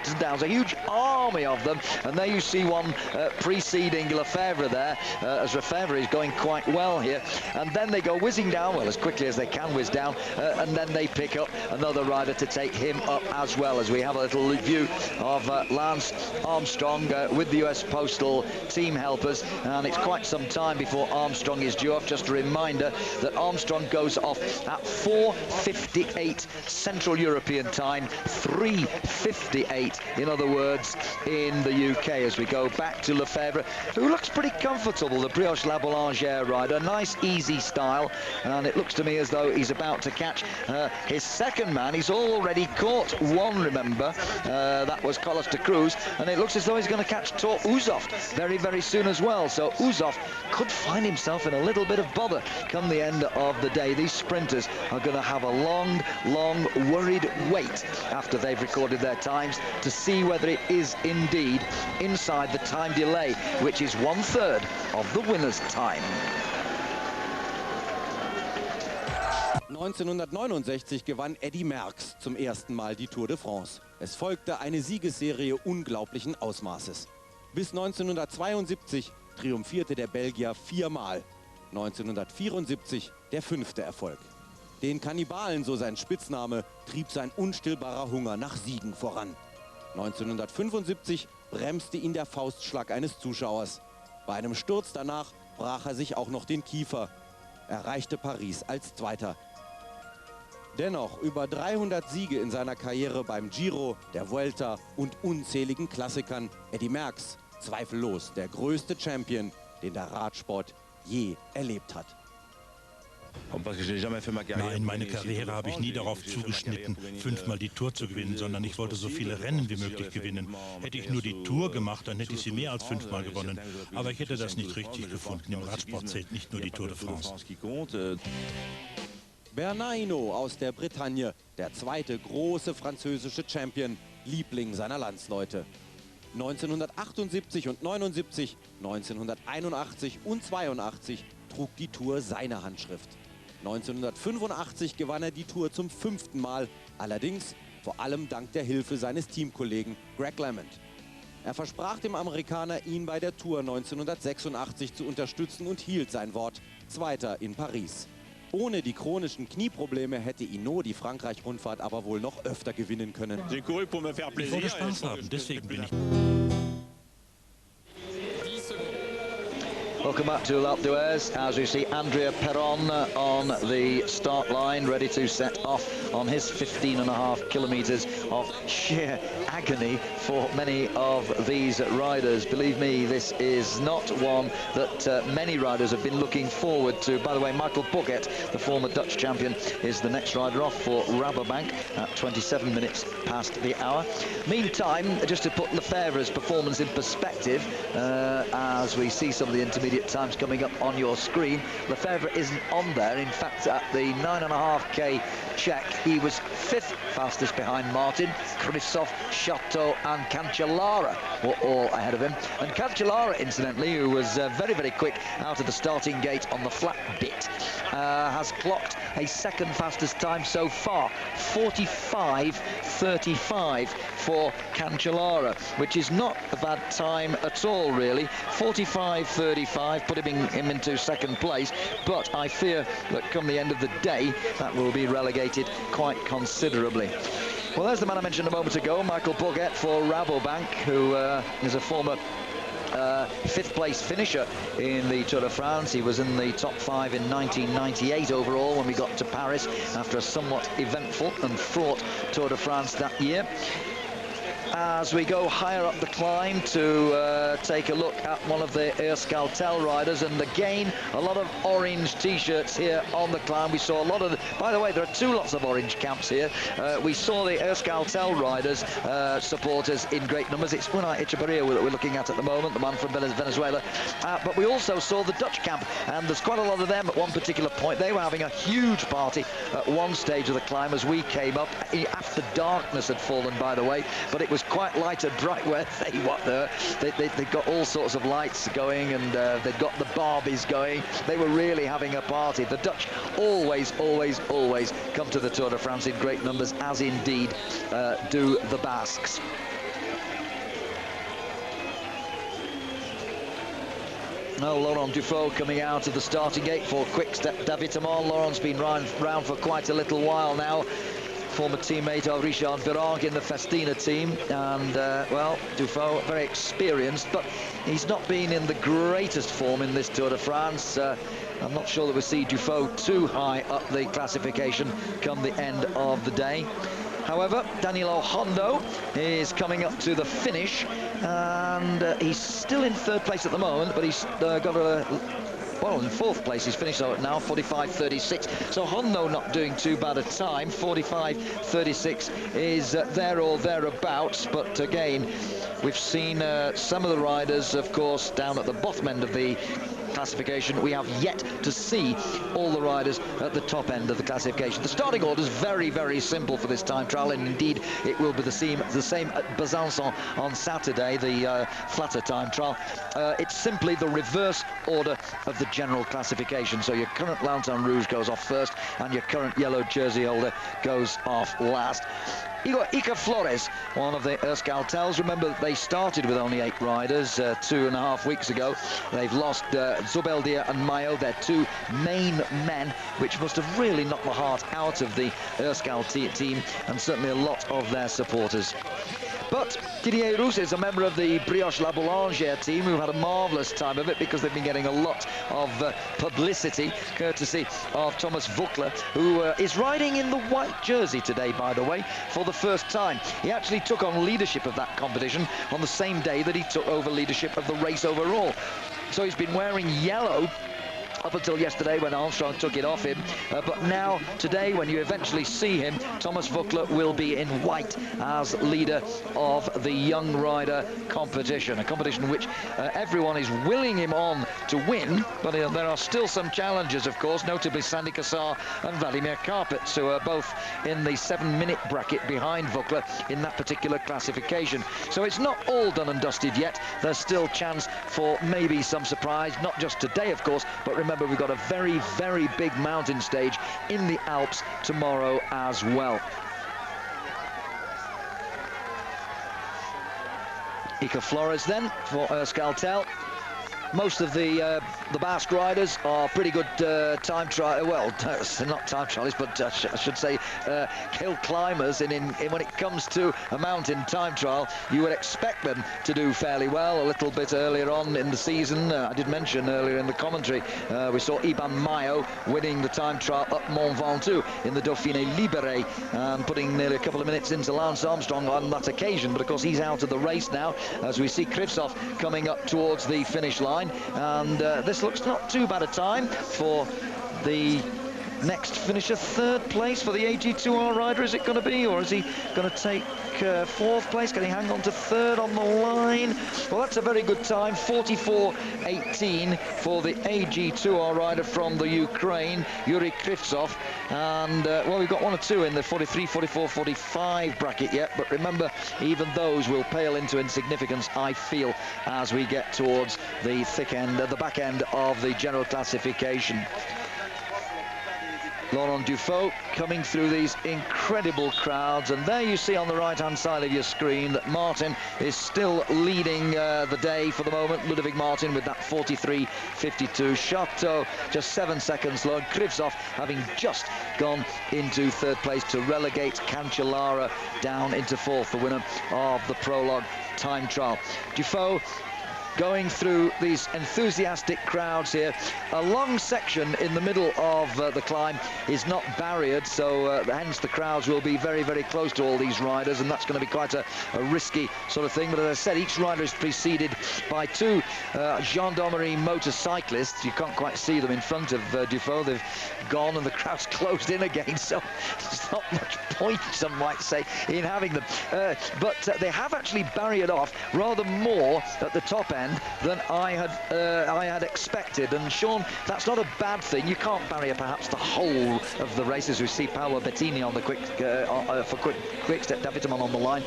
huge army of them. And there you see one preceding Lefebvre there, as Lefebvre is going quite well here, and then they go whizzing down, well, as quickly as they can whiz down, and then they pick up another rider to take him up as well, as we have a little view of Lance Armstrong with the US Postal team helpers, and it's quite some time before Armstrong is due off. Just a reminder that Armstrong goes off at 4:58 Central European time, 3:58 in other words in the UK, as we go back to Lefebvre, who looks pretty comfortable, the Brioche La Boulangère rider. Nice easy style, and it looks to me as though he's about to catch his second man. He's already caught one, remember, that was Carlos de Cruz, and it looks as though he's going to catch Tor Uzov very, very soon as well. So Uzov could find himself in a little bit of bother come the end of the day. These sprinters are going to have a long, long, worried wait after they've recorded their times to see whether it is indeed inside the time delay, which is 1/3 of the winner's time. 1969 gewann Eddy Merckx zum ersten Mal die Tour de France. Es folgte eine Siegesserie unglaublichen Ausmaßes. Bis 1972 triumphierte der Belgier 4-mal. 1974 der 5. Erfolg. Den Kannibalen, so sein Spitzname, trieb sein unstillbarer Hunger nach Siegen voran. 1975 bremste ihn der Faustschlag eines Zuschauers. Bei einem Sturz danach brach er sich auch noch den Kiefer. Erreichte Paris als Zweiter. Dennoch über 300 Siege in seiner Karriere beim Giro, der Vuelta und unzähligen Klassikern. Eddy Merckx, zweifellos der größte Champion, den der Radsport je erlebt hat. Nein, meine Karriere habe ich nie darauf zugeschnitten, 5-mal die Tour zu gewinnen, sondern ich wollte so viele Rennen wie möglich gewinnen. Hätte ich nur die Tour gemacht, dann hätte ich sie mehr als 5-mal gewonnen. Aber ich hätte das nicht richtig gefunden. Im Radsport zählt nicht nur die Tour de France. Bernard Hinault aus der Bretagne, der zweite große französische Champion, Liebling seiner Landsleute. 1978 und 79, 1981 und 82 trug die Tour seine Handschrift. 1985 gewann er die Tour zum 5. Mal, allerdings vor allem dank der Hilfe seines Teamkollegen Greg LeMond. Er versprach dem Amerikaner, ihn bei der Tour 1986 zu unterstützen und hielt sein Wort, Zweiter in Paris. Ohne die chronischen Knieprobleme hätte Hinault die Frankreich-Rundfahrt aber wohl noch öfter gewinnen können. Ich wollte Spaß haben, deswegen bin ich... Welcome back to Alpe as we see Andrea Perron on the start line, ready to set off on his 15.5 kilometers of sheer agony for many of these riders. Believe me, this is not one that many riders have been looking forward to. By the way, Michael Bourg-d'Oisans, the former Dutch champion, is the next rider off for Rabobank at 27 minutes past the hour. Meantime, just to put Lefebvre's performance in perspective, as we see some of the intermediate times coming up on your screen, Lefebvre isn't on there. In fact, at the 9.5k check, he was 5th fastest behind Martin. Christophe, Chateau and Cancellara were all ahead of him. And Cancellara, incidentally, who was very, very quick out of the starting gate on the flat bit, has clocked a second fastest time so far, 45.35 for Cancellara, which is not a bad time at all, really. 45.35, putting him into second place, but I fear that come the end of the day, that will be relegated quite considerably. Well, there's the man I mentioned a moment ago, Michael Bourg-d'Oisans for Rabobank, who is a former 5th place finisher in the Tour de France. He was in the top 5 in 1998 overall when we got to Paris after a somewhat eventful and fraught Tour de France that year. As we go higher up the climb to take a look at one of the Euskaltel riders, and again a lot of orange t-shirts here on the climb. We saw a lot of by the way, there are 2 lots of orange caps here. We saw the Euskaltel riders supporters in great numbers. It's Unai Echeverria that we're looking at the moment, the man from Venezuela, but we also saw the Dutch camp, and there's quite a lot of them at one particular point. They were having a huge party at one stage of the climb as we came up, after darkness had fallen, by the way, but it was quite light and bright where they were. They've got all sorts of lights going, and they've got the Barbies going. They were really having a party. The Dutch always come to the Tour de France in great numbers, as indeed do the Basques. Now Laurent Dufaux coming out of the starting gate for Quick Step d'Avitement. Laurent's been round for quite a little while now. Former teammate of Richard Virenque in the Festina team, and well, Dufaux very experienced, but he's not been in the greatest form in this Tour de France. I'm not sure that we'll see Dufaux too high up the classification come the end of the day. However, Danilo Hondo is coming up to the finish, and he's still in 3rd place at the moment, but he's got a well, in 4th place, he's finished now, 45.36. So Hondo not doing too bad a time. 45.36 is there or thereabouts. But again, we've seen some of the riders, of course, down at the bottom end of the classification. We have yet to see all the riders at the top end of the classification. The starting order is very, very simple for this time trial, and indeed it will be the same at Besançon on Saturday, the flatter time trial. It's simply the reverse order of the general classification. So your current Lanterne Rouge goes off first, and your current yellow jersey holder goes off last. Iker Flores, one of the Euskaltels. Remember, they started with only 8 riders 2.5 weeks ago. They've lost Zubeldia and Mayo, their 2 main men, which must have really knocked the heart out of the Euskal team, and certainly a lot of their supporters. But Didier Roux is a member of the Brioche La Boulangère team who had a marvellous time of it because they've been getting a lot of publicity courtesy of Thomas Vuckler, who is riding in the white jersey today, by the way, for the first time. He actually took on leadership of that competition on the same day that he took over leadership of the race overall. So he's been wearing yellow up until yesterday when Armstrong took it off him, but now today when you eventually see him, Thomas Vuckler will be in white as leader of the young rider competition, a competition which everyone is willing him on to win, but there are still some challenges, of course, notably Sandy Cassar and Vladimir Karpets, who are both in the 7-minute bracket behind Vuckler in that particular classification. So it's not all done and dusted yet. There's still chance for maybe some surprise, not just today, of course, but remember we've got a very, very big mountain stage in the Alps tomorrow as well. Iker Flores then for Euskaltel. Most of the Basque riders are pretty good time trial. Well, not time trialists, but I should say hill climbers. And when it comes to a mountain time trial, you would expect them to do fairly well. A little bit earlier on in the season, I did mention earlier in the commentary, we saw Iban Mayo winning the time trial up Mont Ventoux in the Dauphiné Libéré, and putting nearly a couple of minutes into Lance Armstrong on that occasion. But of course, he's out of the race now, as we see Krivtsov coming up towards the finish line. And this looks not too bad a time for the next finisher. Third place for the AG2R rider, is it going to be, or is he going to take fourth place? Can he hang on to third on the line? Well, that's a very good time, 44.18 for the AG2R rider from the Ukraine, Yuri Krivtsov. And well, we've got one or two in the 43, 44, 45 bracket yet, but remember, even those will pale into insignificance, I feel, as we get towards the thick end, the back end of the general classification. Laurent Dufaux coming through these incredible crowds, and there you see on the right-hand side of your screen that Martin is still leading the day for the moment. Ludovic Martin with that 43.52. Chateau just 7 seconds slow. Krivtsov having just gone into third place to relegate Cancellara down into fourth, the winner of the prologue time trial. Dufaux going through these enthusiastic crowds here. A long section in the middle of the climb is not barriered, so hence the crowds will be very, very close to all these riders, and that's going to be quite a risky sort of thing. But as I said, each rider is preceded by two gendarmerie motorcyclists. You can't quite see them in front of Dufaux. They've gone and the crowd's closed in again, so there's not much point, some might say, in having them. But they have actually barriered off rather more at the top end than I had expected. And Sean, that's not a bad thing. You can't barrier perhaps the whole of the races. We see Paolo Bettini on the quick step, Davitamon on the line,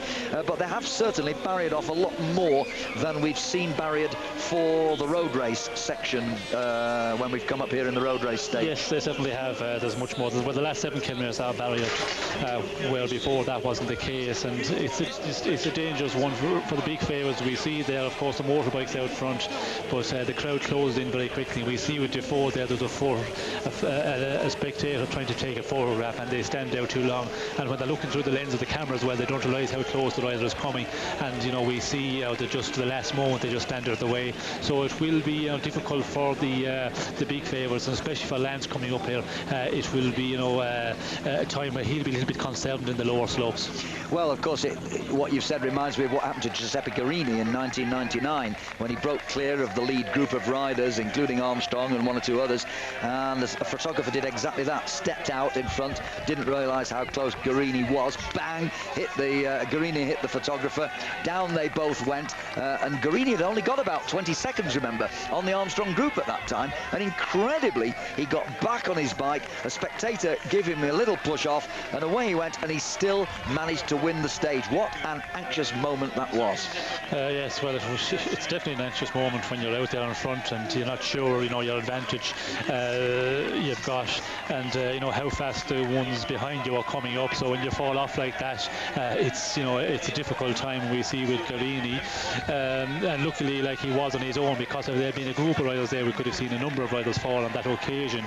but they have certainly barriered off a lot more than we've seen barriered for the road race section when we've come up here in the road race stage. Yes, they certainly have. There's much more. Well, the last 7 kilometres are barriered, where before that wasn't the case, and it's a dangerous one for the big favourites. We see there, of course, the motorbikes out front, but the crowd closed in very quickly. We see with Dufaux there, there's a spectator trying to take a photograph, and they stand out too long, and when they're looking through the lens of the camera as well, they don't realise how close the rider is coming, and you know, we see that just the last moment they just stand out of the way. So it will be difficult for the big favourites, and especially for Lance coming up here. It will be, you know, a time where he'll be a little bit conservative in the lower slopes. Well, of course, what you've said reminds me of what happened to Giuseppe Guerini in 1999, when he broke clear of the lead group of riders, including Armstrong and one or two others, and a photographer did exactly that, stepped out in front, didn't realise how close Guerini was, bang, Guerini hit the photographer, down they both went, and Guerini had only got about 20 seconds, remember, on the Armstrong group at that time, and incredibly, he got back on his bike, a spectator gave him a little push off, and away he went, and he still managed to win the stage. What an anxious moment that was. Yes, well, it's definitely an anxious moment when you're out there in front and you're not sure, you know, your advantage you've got, and you know how fast the ones behind you are coming up. So when you fall off like that, it's, you know, it's a difficult time we see with Guarini, and luckily, like, he was on his own, because if there had been a group of riders there, we could have seen a number of riders fall on that occasion.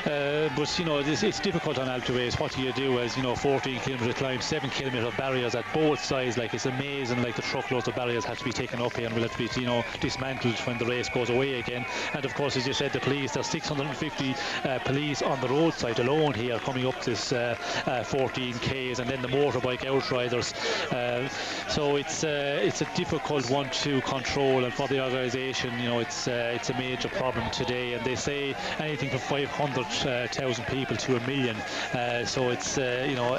But you know, it's difficult on Alpe d'Huez. What do you do as, you know, 14-kilometre climb, 7-kilometre barriers at both sides? Like, it's amazing, like the truckloads of barriers have to be taken up here and will have to be, you know, dismantled when the race goes away again. And of course, as you said, the police, there's 650 police on the roadside alone here coming up this 14Ks, and then the motorbike outriders. So it's a difficult one to control, and for the organisation, you know, it's a major problem today. And they say anything from 500,000 people to 1 million. So it's you know,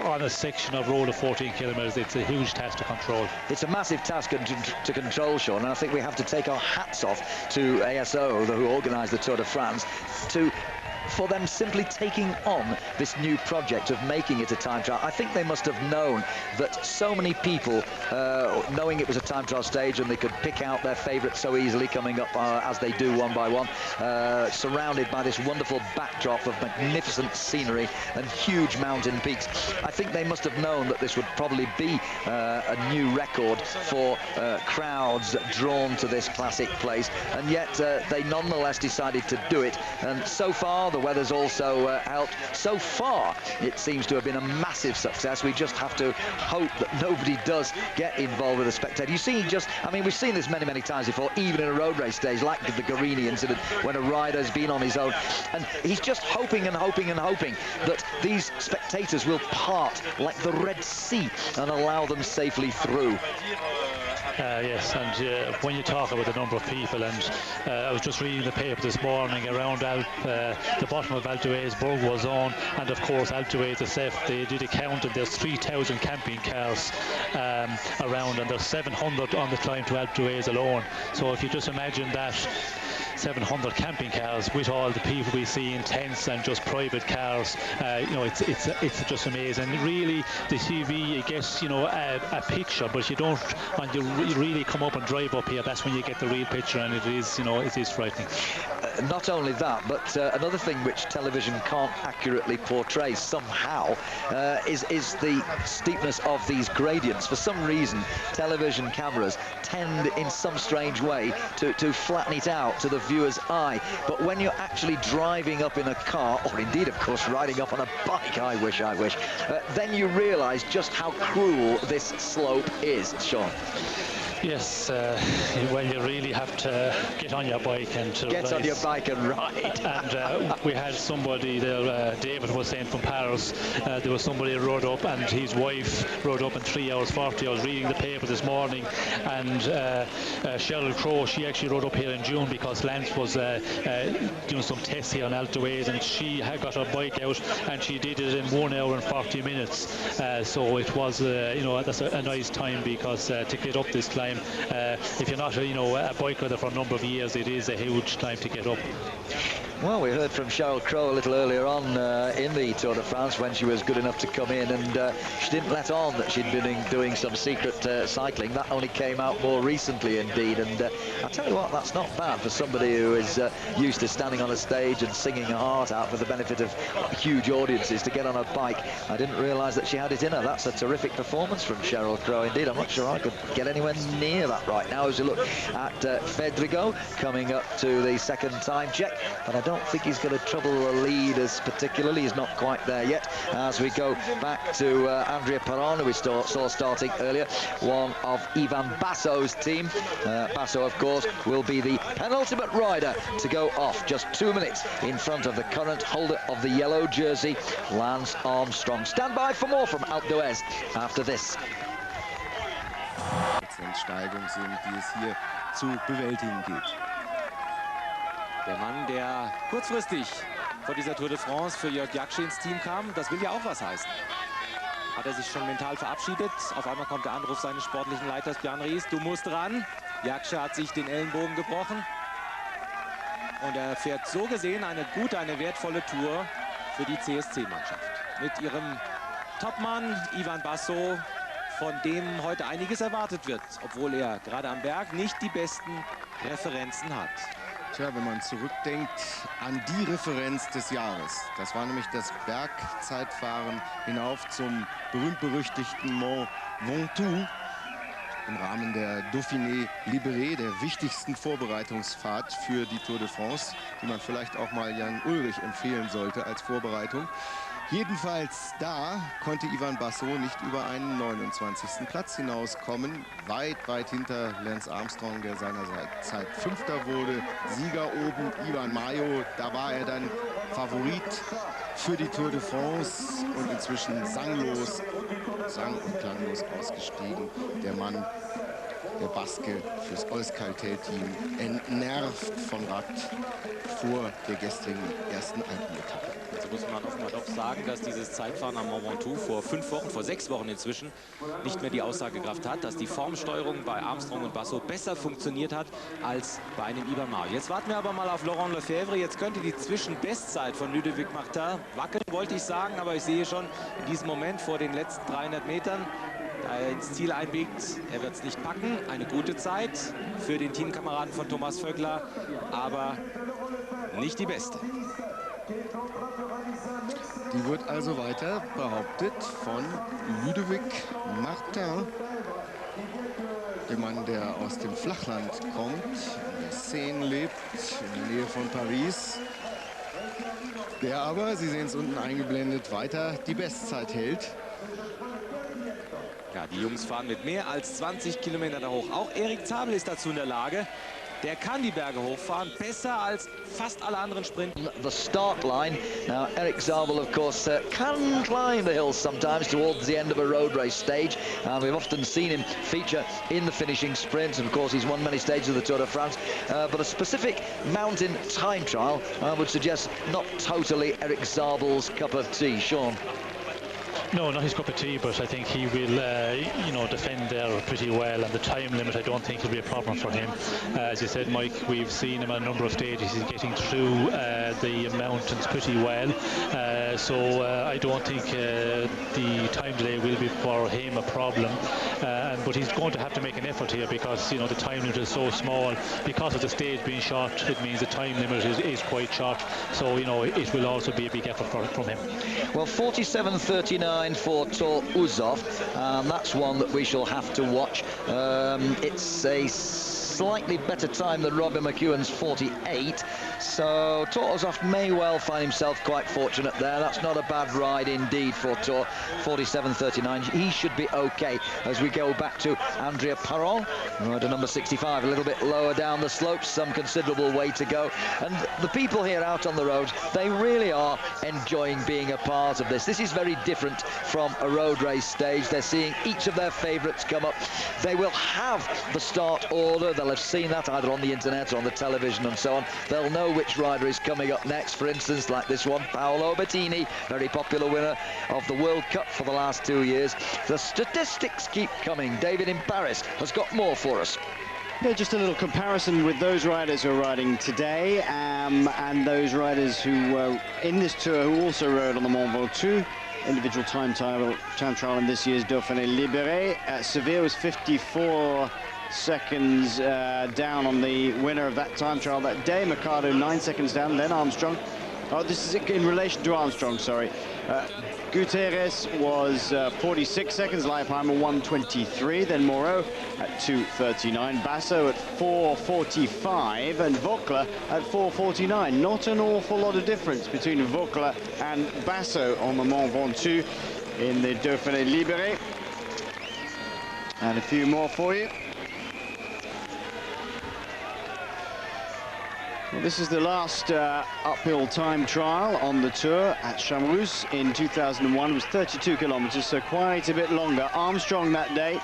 on a section of road of 14 kilometres, it's a huge task to control. It's a massive task to control, Sean, and I think we have to take our hats off to ASO, who organised the Tour de France, for them simply taking on this new project of making it a time trial. I think they must have known that so many people, knowing it was a time trial stage and they could pick out their favourites so easily coming up as they do one by one, surrounded by this wonderful backdrop of magnificent scenery and huge mountain peaks. I think they must have known that this would probably be a new record for crowds drawn to this classic place, and yet they nonetheless decided to do it. And so far, the weather's also helped. So far, it seems to have been a massive success. We just have to hope that nobody does get involved with the spectator. You see, I mean, we've seen this many, many times before, even in a road race stage, like the Guarini incident, when a rider's been on his own, and he's just hoping and hoping and hoping that these spectators will part like the Red Sea and allow them safely through. Yes, and when you talk about the number of people, and I was just reading the paper this morning around the bottom of Alpe d'Huez, Bourg-d'Oisans, and of course Alpe d'Huez itself, they did a count, and there's 3,000 camping cars around, and there's 700 on the climb to Alpe d'Huez alone. So if you just imagine that, 700 camping cars with all the people we see in tents and just private cars, you know, it's just amazing. Really, the TV, you get, you know, a picture, but you don't, and you really come up and drive up here, that's when you get the real picture, and it is, you know, it is frightening. Not only that, but another thing which television can't accurately portray somehow is the steepness of these gradients. For some reason, television cameras tend in some strange way to flatten it out to the viewer's eye. But when you're actually driving up in a car, or indeed, of course, riding up on a bike, I wish, then you realise just how cruel this slope is, Sean. Yes, well, you really have to get on your bike and to get on your bike and ride. And we had somebody there, David was saying from Paris, there was somebody who rode up, and his wife rode up in 3 hours 40. I was reading the paper this morning, and Sheryl Crow, she actually rode up here in June because Lance was doing some tests here on Alpe d'Huez, and she had got her bike out and she did it in 1 hour and 40 minutes. So it was, you know, that's a nice time, because to get up this climb, if you're not, you know, a bike rider for a number of years, it is a huge climb to get up. Well, we heard from Sheryl Crow a little earlier on in the Tour de France when she was good enough to come in, and she didn't let on that she'd been doing some secret cycling. That only came out more recently, indeed, and I'll tell you what, that's not bad for somebody who is used to standing on a stage and singing her heart out for the benefit of huge audiences, to get on a bike. I didn't realise that she had it in her. That's a terrific performance from Sheryl Crow, indeed. I'm not sure I could get anywhere near that right now as you look at Fedrigo coming up to the second time check, but I don't think he's going to trouble the leaders particularly. He's not quite there yet. As we go back to Andrea Perron, who we saw starting earlier, one of Ivan Basso's team. Basso, of course, will be the penultimate rider to go off, just 2 minutes in front of the current holder of the yellow jersey, Lance Armstrong. Stand by for more from Alpe d'Huez after this. Prozentsteigerung sind, die es hier zu bewältigen gilt. Der Mann, der kurzfristig vor dieser Tour de France für Jörg Jaksch ins Team kam, das will ja auch was heißen. Hat er sich schon mental verabschiedet? Auf einmal kommt der Anruf seines sportlichen Leiters Björn Ries, du musst ran. Jaksch hat sich den Ellenbogen gebrochen. Und er fährt so gesehen eine gute, eine wertvolle Tour für die CSC-Mannschaft. Mit ihrem Topmann Ivan Basso von dem heute einiges erwartet wird, obwohl er gerade am Berg nicht die besten Referenzen hat. Tja, wenn man zurückdenkt an die Referenz des Jahres, das war nämlich das Bergzeitfahren hinauf zum berühmt-berüchtigten Mont Ventoux im Rahmen der Dauphiné Libéré, der wichtigsten Vorbereitungsfahrt für die Tour de France, die man vielleicht auch mal Jan Ullrich empfehlen sollte als Vorbereitung. Jedenfalls da konnte Ivan Basso nicht über einen 29. Platz hinauskommen. Weit, weit hinter Lance Armstrong, der seinerzeit Fünfter wurde. Sieger oben Ivan Mayo, da war er dann Favorit für die Tour de France und inzwischen sang- und klanglos ausgestiegen. Der Mann, der Baske fürs Euskaltel-Team, entnervt von Rad vor der gestrigen ersten Alpenetappe. Also muss man offenbar doch sagen, dass dieses Zeitfahren am Mont Ventoux vor 5 Wochen, vor 6 Wochen inzwischen, nicht mehr die Aussagekraft hat, dass die Formsteuerung bei Armstrong und Basso besser funktioniert hat als bei einem Ivan Mayo. Jetzt warten wir aber mal auf Laurent Lefebvre. Jetzt könnte die Zwischenbestzeit von Ludovic Martin wackeln, wollte ich sagen, aber ich sehe schon in diesem Moment vor den letzten 300 Metern, da er ins Ziel einbiegt, er wird es nicht packen. Eine gute Zeit für den Teamkameraden von Thomas Vöckler, aber nicht die beste. Die wird also weiter behauptet von Ludovic Martin, der Mann, der aus dem Flachland kommt, in der Seine lebt, in der Nähe von Paris, der aber, Sie sehen es unten eingeblendet, weiter die Bestzeit hält. Ja, die Jungs fahren mit mehr als 20 Kilometer da hoch. Auch Erik Zabel ist dazu in der Lage. Der kann die Berge hochfahren, besser als fast alle anderen Sprinter. The start line. Now, Erik Zabel, of course, can climb the hills sometimes towards the end of a road race stage. And we've often seen him feature in the finishing sprint. And, of course, he's won many stages of the Tour de France. But a specific mountain time trial, I would suggest, not totally Erik Zabel's cup of tea. Sean? No, not his cup of tea, but I think he will, you know, defend there pretty well. And the time limit, I don't think will be a problem for him. As you said, Mike, we've seen him on a number of stages. He's getting through the mountains pretty well. So I don't think the time delay will be for him a problem. But he's going to have to make an effort here because, you know, the time limit is so small. Because of the stage being short, it means the time limit is quite short. So, you know, it will also be a big effort from him. Well, 47.39 for Tor Uzov, and that's one that we shall have to watch. It's a slightly better time than Robin McEwen's 48, so Tor Uzov may well find himself quite fortunate there. That's not a bad ride indeed for Tor. 47.39, he should be okay as we go back to Andrea Parol, rider number 65, a little bit lower down the slopes, some considerable way to go. And the people here out on the road, they really are enjoying being a part of this. This is very different from a road race stage. They're seeing each of their favourites come up. They will have the start order. They'll have seen that either on the internet or on the television and so on. They'll know which rider is coming up next. For instance, like this one, Paolo Bettini, very popular winner of the World Cup for the last 2 years. The statistics keep coming. David in Paris has got more for us. Yeah, just a little comparison with those riders who are riding today and those riders who were in this tour who also rode on the Mont Ventoux. Individual time trial in this year's Dauphiné Libéré. Sevilla was 54 seconds down on the winner of that time trial that day. Mercado 9 seconds down, then Armstrong. Oh, this is in relation to Armstrong, sorry. Gutierrez was 46 seconds, Leipheimer 1:23, then Moreau at 2:39, Basso at 4:45, and Vöckler at 4:49. Not an awful lot of difference between Vöckler and Basso on the Mont Ventoux in the Dauphiné Libéré. And a few more for you. Well, this is the last uphill time trial on the tour at Chamrus in 2001. It was 32 kilometers, so quite a bit longer. Armstrong that day.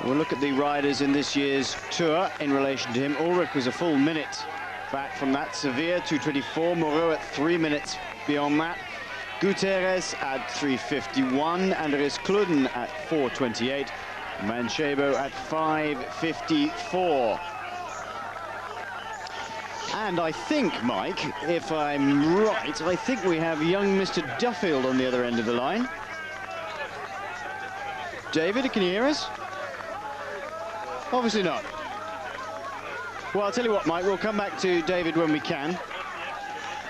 We'll look at the riders in this year's tour in relation to him. Ulrich was a full minute back from that. Sevilla 2:24, Moreau at 3 minutes beyond that. Gutierrez at 3:51, Andreas Kluden at 4:28, Manchebo at 5:54. And I think, Mike, if I'm right, I think we have young Mr. Duffield on the other end of the line. David, can you hear us? Obviously not. Well, I'll tell you what, Mike, we'll come back to David when we can.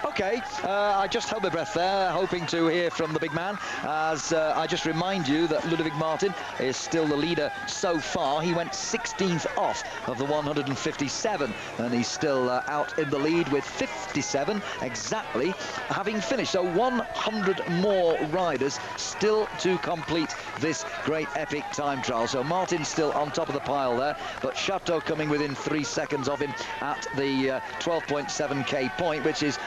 Okay, I just held my breath there, hoping to hear from the big man, as I just remind you that Ludovic Martin is still the leader so far. He went 16th off of the 157, and he's still out in the lead with 57 exactly, having finished. So 100 more riders still to complete this great epic time trial. So Martin's still on top of the pile there, but Chateau coming within 3 seconds of him at the 12.7k point, which is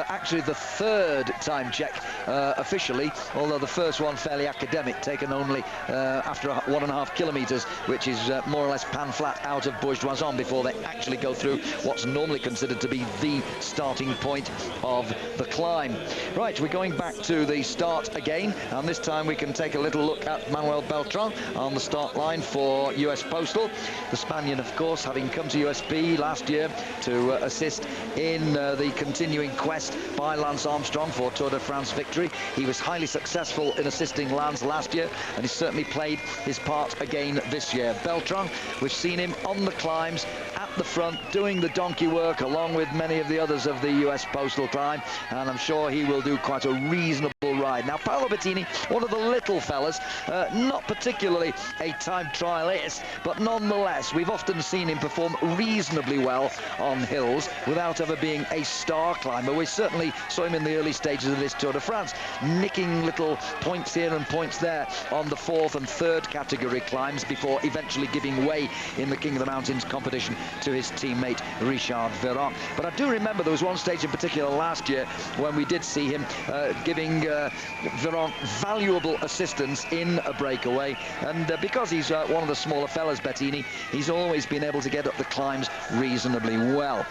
actually the third time check officially, although the first one fairly academic, taken only after 1.5 kilometres, which is more or less pan flat out of Bourg-d'Oisans before they actually go through what's normally considered to be the starting point of the climb. Right, we're going back to the start again, and this time we can take a little look at Manuel Beltran on the start line for US Postal. The Spaniard, of course, having come to USP last year to assist in the continuing quest by Lance Armstrong for Tour de France victory. He was highly successful in assisting Lance last year, and he's certainly played his part again this year. Beltran, we've seen him on the climbs at the front doing the donkey work along with many of the others of the US Postal climb, and I'm sure he will do quite a reasonable ride. Now, Paolo Bettini, one of the little fellas, not particularly a time trialist, but nonetheless we've often seen him perform reasonably well on hills without ever being a star climber. We certainly saw him in the early stages of this Tour de France, nicking little points here and points there on the 4th and 3rd category climbs before eventually giving way in the King of the Mountains competition to his teammate Richard Veron. But I do remember there was one stage in particular last year when we did see him giving Veron valuable assistance in a breakaway, and because he's one of the smaller fellas, Bettini, he's always been able to get up the climbs reasonably well.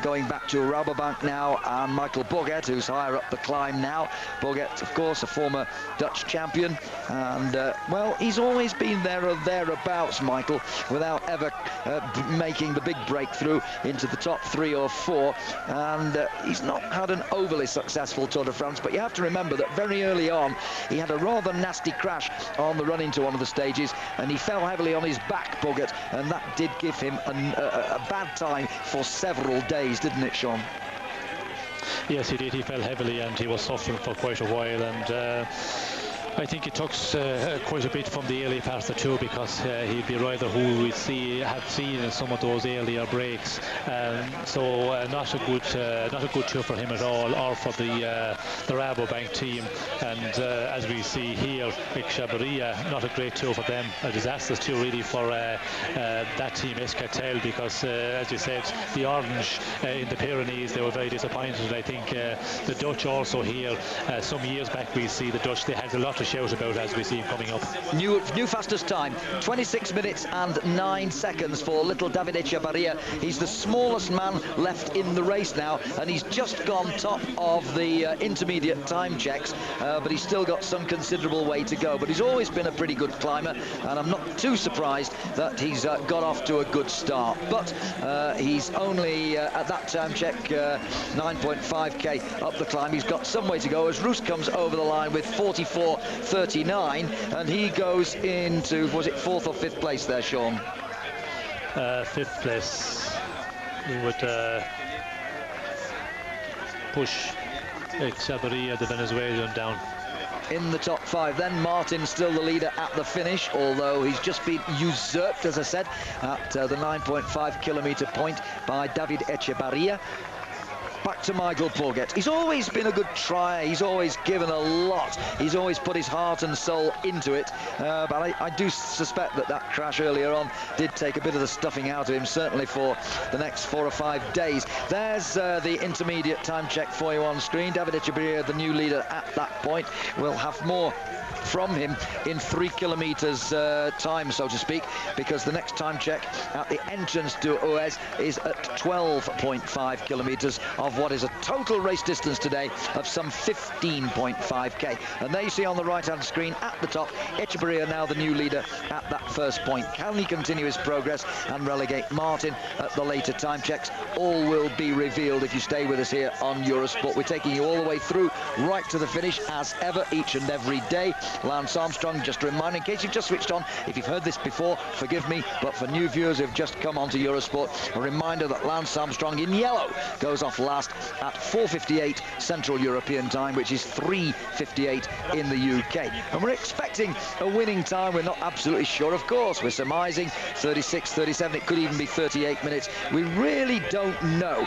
Going back to Rabobank now, and Michael Bourget, who's higher up the climb now. Bourget, of course, a former Dutch champion, and well, he's always been there or thereabouts, Michael, without ever making the big breakthrough into the top 3 or 4, and he's not had an overly successful Tour de France. But you have to remember that very early on he had a rather nasty crash on the run into one of the stages, and he fell heavily on his back, Bourget, and that did give him a bad time for several days, didn't it, Sean? Yes, he did. He fell heavily and he was suffering for quite a while, and I think it took quite a bit from the early parts of the tour, because he'd be a rider who we have seen in some of those earlier breaks. So not a good tour for him at all, or for the Rabobank team. And as we see here, Chabaria, not a great tour for them. A disastrous tour really for that team, Escatel, because as you said, the orange in the Pyrenees, they were very disappointed. I think the Dutch also here, some years back we see the Dutch, they had a lot to shout about as we see him coming up. New fastest time, 26 minutes and 9 seconds for little David Echevarria. He's the smallest man left in the race now, and he's just gone top of the intermediate time checks, but he's still got some considerable way to go. But he's always been a pretty good climber, and I'm not too surprised that he's got off to a good start. But he's only at that time check 9.5k up the climb. He's got some way to go as Roos comes over the line with 44.39, and he goes into, was it 4th or 5th place there, Sean? 5th place. He would push Chabaria, the Venezuelan, down. In the top 5 then, Martin still the leader at the finish, although he's just been usurped, as I said, at the 9.5 kilometre point by David Echevarria. Back to Michael Bourget. He's always been a good tryer. He's always given a lot. He's always put his heart and soul into it. But I do suspect that crash earlier on did take a bit of the stuffing out of him, certainly for the next 4 or 5 days. There's the intermediate time check for you on screen. David Echevarria, the new leader at that point. We'll have more from him in 3 kilometres time, so to speak, because the next time check at the entrance to Oez is at 12.5 kilometres of what is a total race distance today of some 15.5k. And there you see on the right hand screen at the top, Echevarria now the new leader at that first point. Can he continue his progress and relegate Martin at the later time checks? All will be revealed if you stay with us here on Eurosport. We're taking you all the way through right to the finish as ever, each and every day. Lance Armstrong, just a reminder, in case you've just switched on, if you've heard this before, forgive me, but for new viewers who've just come onto Eurosport, a reminder that Lance Armstrong in yellow goes off last at 4:58 Central European time, which is 3:58 in the UK. And we're expecting a winning time. We're not absolutely sure, of course. We're surmising 36, 37. It could even be 38 minutes. We really don't know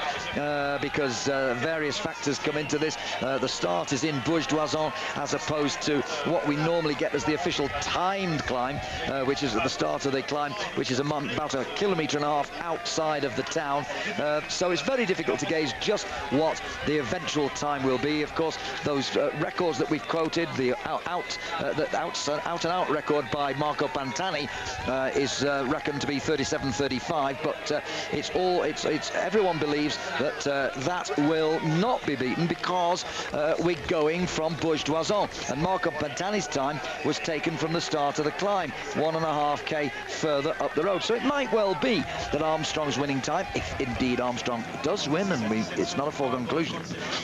because various factors come into this. The start is in Bourg-d'Oisans as opposed to what we normally get as the official timed climb, which is at the start of the climb, which is about 1.5 kilometres outside of the town. So it's very difficult to gauge just what the eventual time will be. Of course, those records that we've quoted, the out-and-out record by Marco Pantani is reckoned to be 37:35, but everyone believes that that will not be beaten because we're going from Bourg-d'Oisans, and Marco Pantani's time was taken from the start of the climb, 1.5k further up the road. So it might well be that Armstrong's winning time, if indeed Armstrong does win, and it's not a foregone conclusion,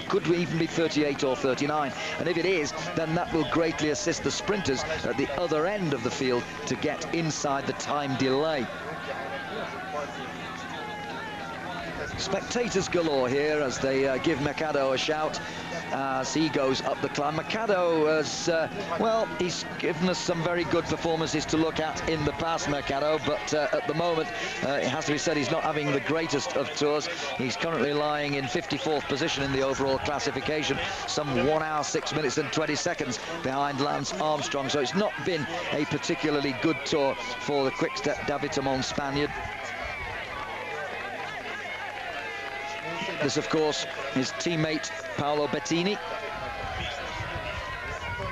could even be 38 or 39. And if it is, then that will greatly assist the sprinters at the other end of the field to get inside the time delay. Spectators galore here as they give Mercado a shout as he goes up the climb. Mercado has, well, he's given us some very good performances to look at in the past, Mercado, but at the moment, it has to be said, he's not having the greatest of tours. He's currently lying in 54th position in the overall classification, some 1 hour, 6 minutes and 20 seconds behind Lance Armstrong. So it's not been a particularly good tour for the quick-step Davitamon Spaniard. This, of course, his teammate Paolo Bettini.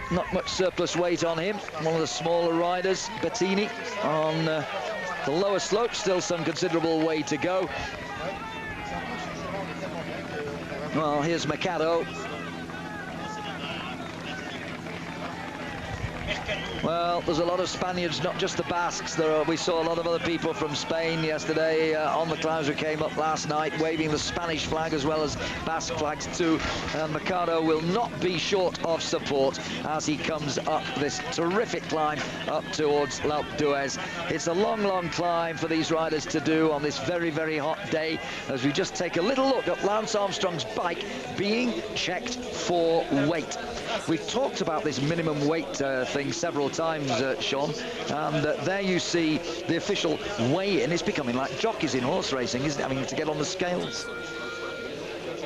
Not much surplus weight on him. One of the smaller riders, Bettini, on the lower slope. Still some considerable way to go. Well, here's Mercado. Well, there's a lot of Spaniards, not just the Basques. We saw a lot of other people from Spain yesterday on the climbs who came up last night, waving the Spanish flag as well as Basque flags too. And Mercado will not be short of support as he comes up this terrific climb up towards Alpe d'Huez. It's a long, long climb for these riders to do on this very, very hot day, as we just take a little look at Lance Armstrong's bike being checked for weight. We've talked about this minimum weight thing several times, Sean, and there you see the official weigh-in. It's becoming like jockeys in horse racing, isn't it? Having to get on the scales.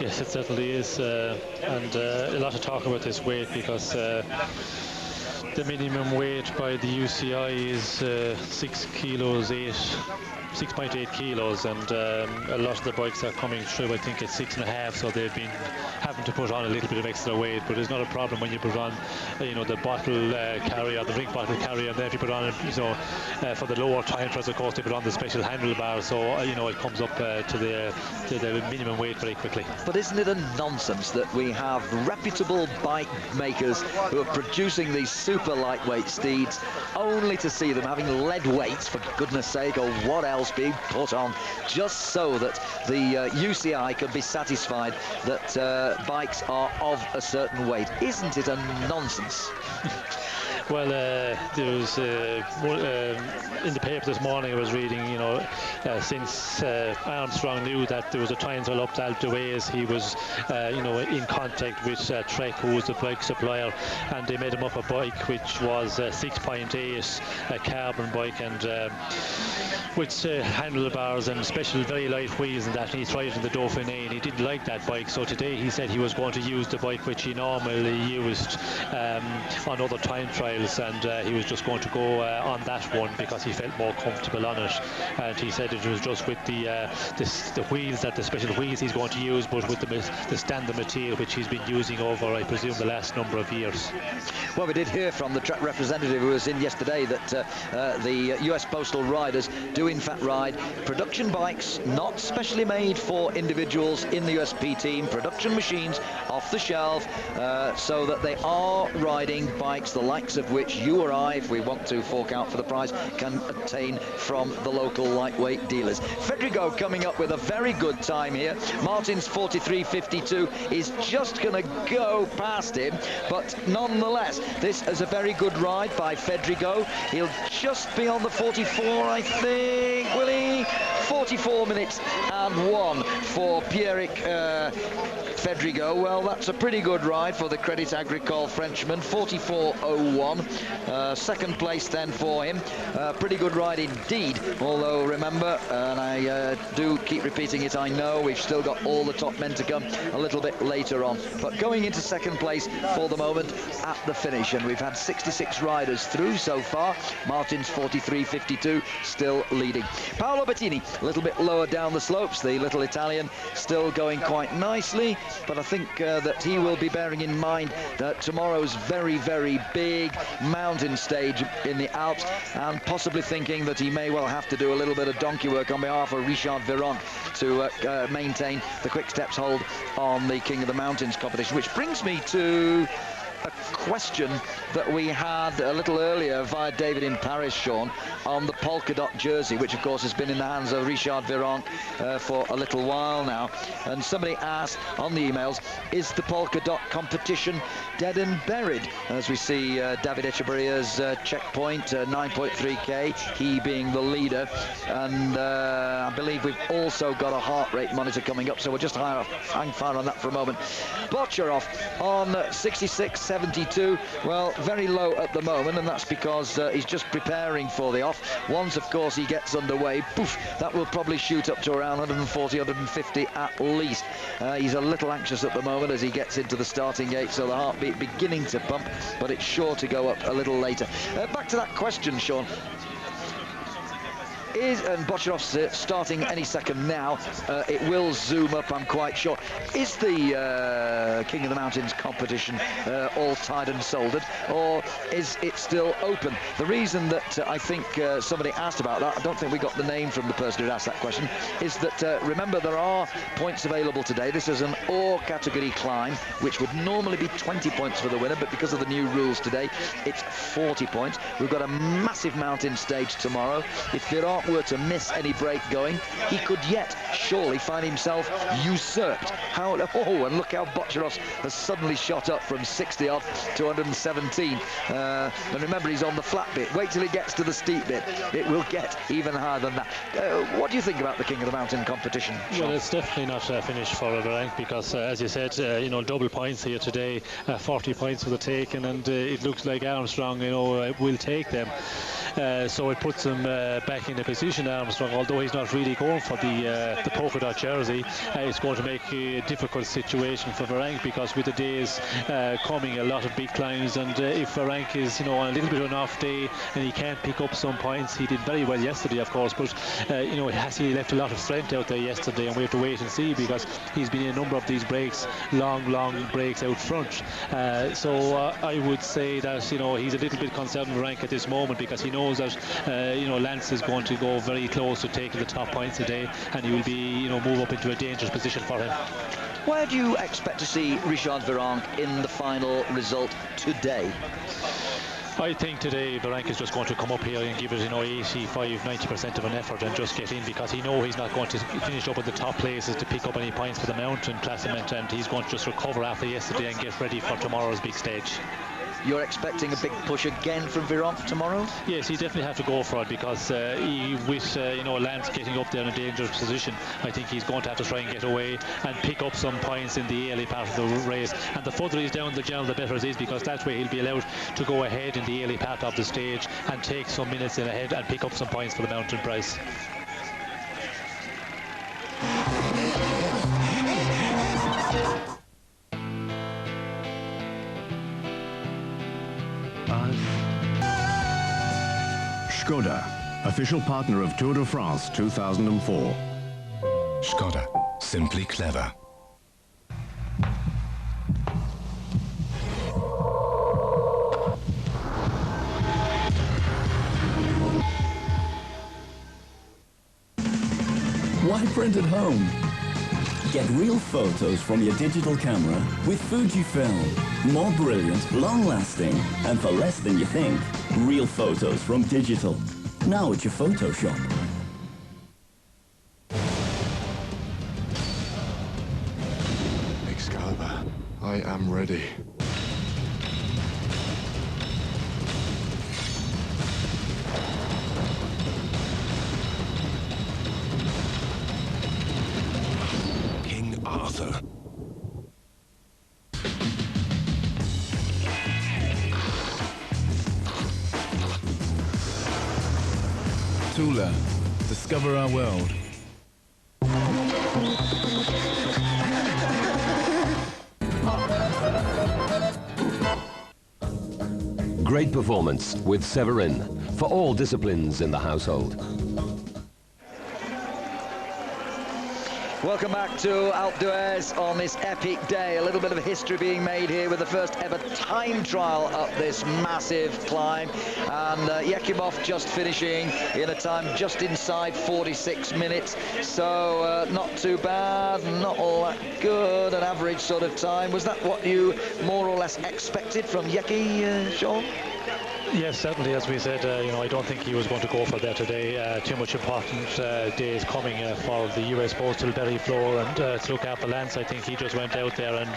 Yes, it certainly is, and a lot of talk about this weight because the minimum weight by the UCI is 6.8 kilos, and a lot of the bikes are coming through, I think it's 6.5, so they've been having to put on a little bit of extra weight, but it's not a problem when you put on, you know, the bottle carrier, the drink bottle carrier, and then if you put on it, so for the lower time trials, of course, they put on the special handlebar, so you know, it comes up to the minimum weight very quickly. But isn't it a nonsense that we have reputable bike makers who are producing these super lightweight steeds, only to see them having lead weights, for goodness sake, or what else being put on, just so that the UCI can be satisfied that bikes are of a certain weight? Isn't it a nonsense? Well, there was in the paper this morning I was reading, you know, since Armstrong knew that there was a time trial up to Alpe d'Huez, he was, you know, in contact with Trek, who was the bike supplier, and they made him up a bike which was 6.8, a carbon bike, and with handlebars and special very light wheels and that, and he tried it in the Dauphiné and he didn't like that bike, so today he said he was going to use the bike which he normally used on other time trials, and he was just going to go on that one because he felt more comfortable on it, and he said it was just with the wheels, that the special wheels he's going to use, but with the standard material which he's been using over, I presume, the last number of years. Well, we did hear from the track representative who was in yesterday that the US Postal riders do in fact ride production bikes, not specially made for individuals in the USP team, production machines off the shelf, so that they are riding bikes the likes of of which you or I, if we want to fork out for the prize, can obtain from the local lightweight dealers. Fedrigo coming up with a very good time here. Martin's 43.52 is just going to go past him, but nonetheless, this is a very good ride by Fedrigo. He'll just be on the 44, I think, will he? 44 minutes and 1 for Pierrick Fedrigo. Well, that's a pretty good ride for the Crédit Agricole Frenchman, 44.01. Second place then for him. Pretty good ride indeed, although remember, and I do keep repeating it, I know we've still got all the top men to come a little bit later on, but going into second place for the moment at the finish, and we've had 66 riders through so far. Martin's 43.52 still leading. Paolo Bettini a little bit lower down the slopes, the little Italian, still going quite nicely, but I think that he will be bearing in mind that tomorrow's very, very big mountain stage in the Alps, and possibly thinking that he may well have to do a little bit of donkey work on behalf of Richard Virenque to maintain the quick steps hold on the King of the Mountains competition, which brings me to a question that we had a little earlier via David in Paris, Sean, on the polka dot jersey, which of course has been in the hands of Richard Virenque for a little while now. And somebody asked on the emails, is the polka dot competition dead and buried? As we see David Echeverria's checkpoint, 9.3k, he being the leader. And I believe we've also got a heart rate monitor coming up, so we'll just hang fire on that for a moment. Bocharov on 66.72. Well, very low at the moment, and that's because he's just preparing for the off. Once, of course, he gets underway, poof, that will probably shoot up to around 140, 150 at least. He's a little anxious at the moment as he gets into the starting gate, so the heartbeat beginning to pump, but it's sure to go up a little later. Back to that question, Sean. And Bocharov's starting any second now. It will zoom up, I'm quite sure. Is the King of the Mountains competition all tied and soldered, or is it still open? The reason that I think somebody asked about that, I don't think we got the name from the person who asked that question, is that remember, there are points available today. This is an Or category climb, which would normally be 20 points for the winner, but because of the new rules today, it's 40 points. We've got a massive mountain stage tomorrow. If Virenque were to miss any break going, he could yet surely find himself usurped. And look how Bocharov has suddenly shot up from 60 odd to 117. And remember, he's on the flat bit. Wait till he gets to the steep bit. It will get even higher than that. What do you think about the King of the Mountain competition, Sean? Well, it's definitely not finished for Virenque, because as you said, double points here today, 40 points for the taking, and it looks like Armstrong, will take them. So it puts him back in the position, Armstrong, although he's not really going for the polka dot jersey. It's going to make a difficult situation for Virenque, because with the days coming, a lot of big climbs, and if Virenque is on a little bit of an off day and he can't pick up some points, he did very well yesterday, of course, but he left a lot of strength out there yesterday, and we have to wait and see, because he's been in a number of these breaks, long breaks out front. So I would say that he's a little bit concerned with Virenque at this moment, because he knows that Lance is going to go very close to taking the top points today, and he will be move up into a dangerous position for him. Where do you expect to see Richard Virenque in the final result today? I think today Virenque is just going to come up here and give it 85-90% of an effort and just get in, because he knows he's not going to finish up at the top places to pick up any points for the mountain classement, and he's going to just recover after yesterday and get ready for tomorrow's big stage. You're expecting a big push again from Virenque tomorrow? Yes, he definitely have to go for it, because with Lance getting up there in a dangerous position, I think he's going to have to try and get away and pick up some points in the early part of the race. And the further he's down the journal, the better it is, because that way he'll be allowed to go ahead in the early part of the stage and take some minutes in ahead and pick up some points for the mountain prize. Skoda, official partner of Tour de France 2004. Skoda, simply clever. Why print at home? Get real photos from your digital camera with Fujifilm. More brilliant, long-lasting, and for less than you think. Real photos from digital. Now at your photo shop. Excalibur, I am ready. King Arthur. Tula, discover our world. Great performance with Severin for all disciplines in the household. Welcome back to Alpe d'Huez on this epic day. A little bit of history being made here with the first ever time trial up this massive climb. And Yakimov just finishing in a time just inside 46 minutes. So not too bad, not all that good, an average sort of time. Was that what you more or less expected from Yeki, Sean? Yes, certainly, as we said, I don't think he was going to go for that today. Too much important days coming for the US Postal Berry floor and to look after Lance. I think he just went out there and,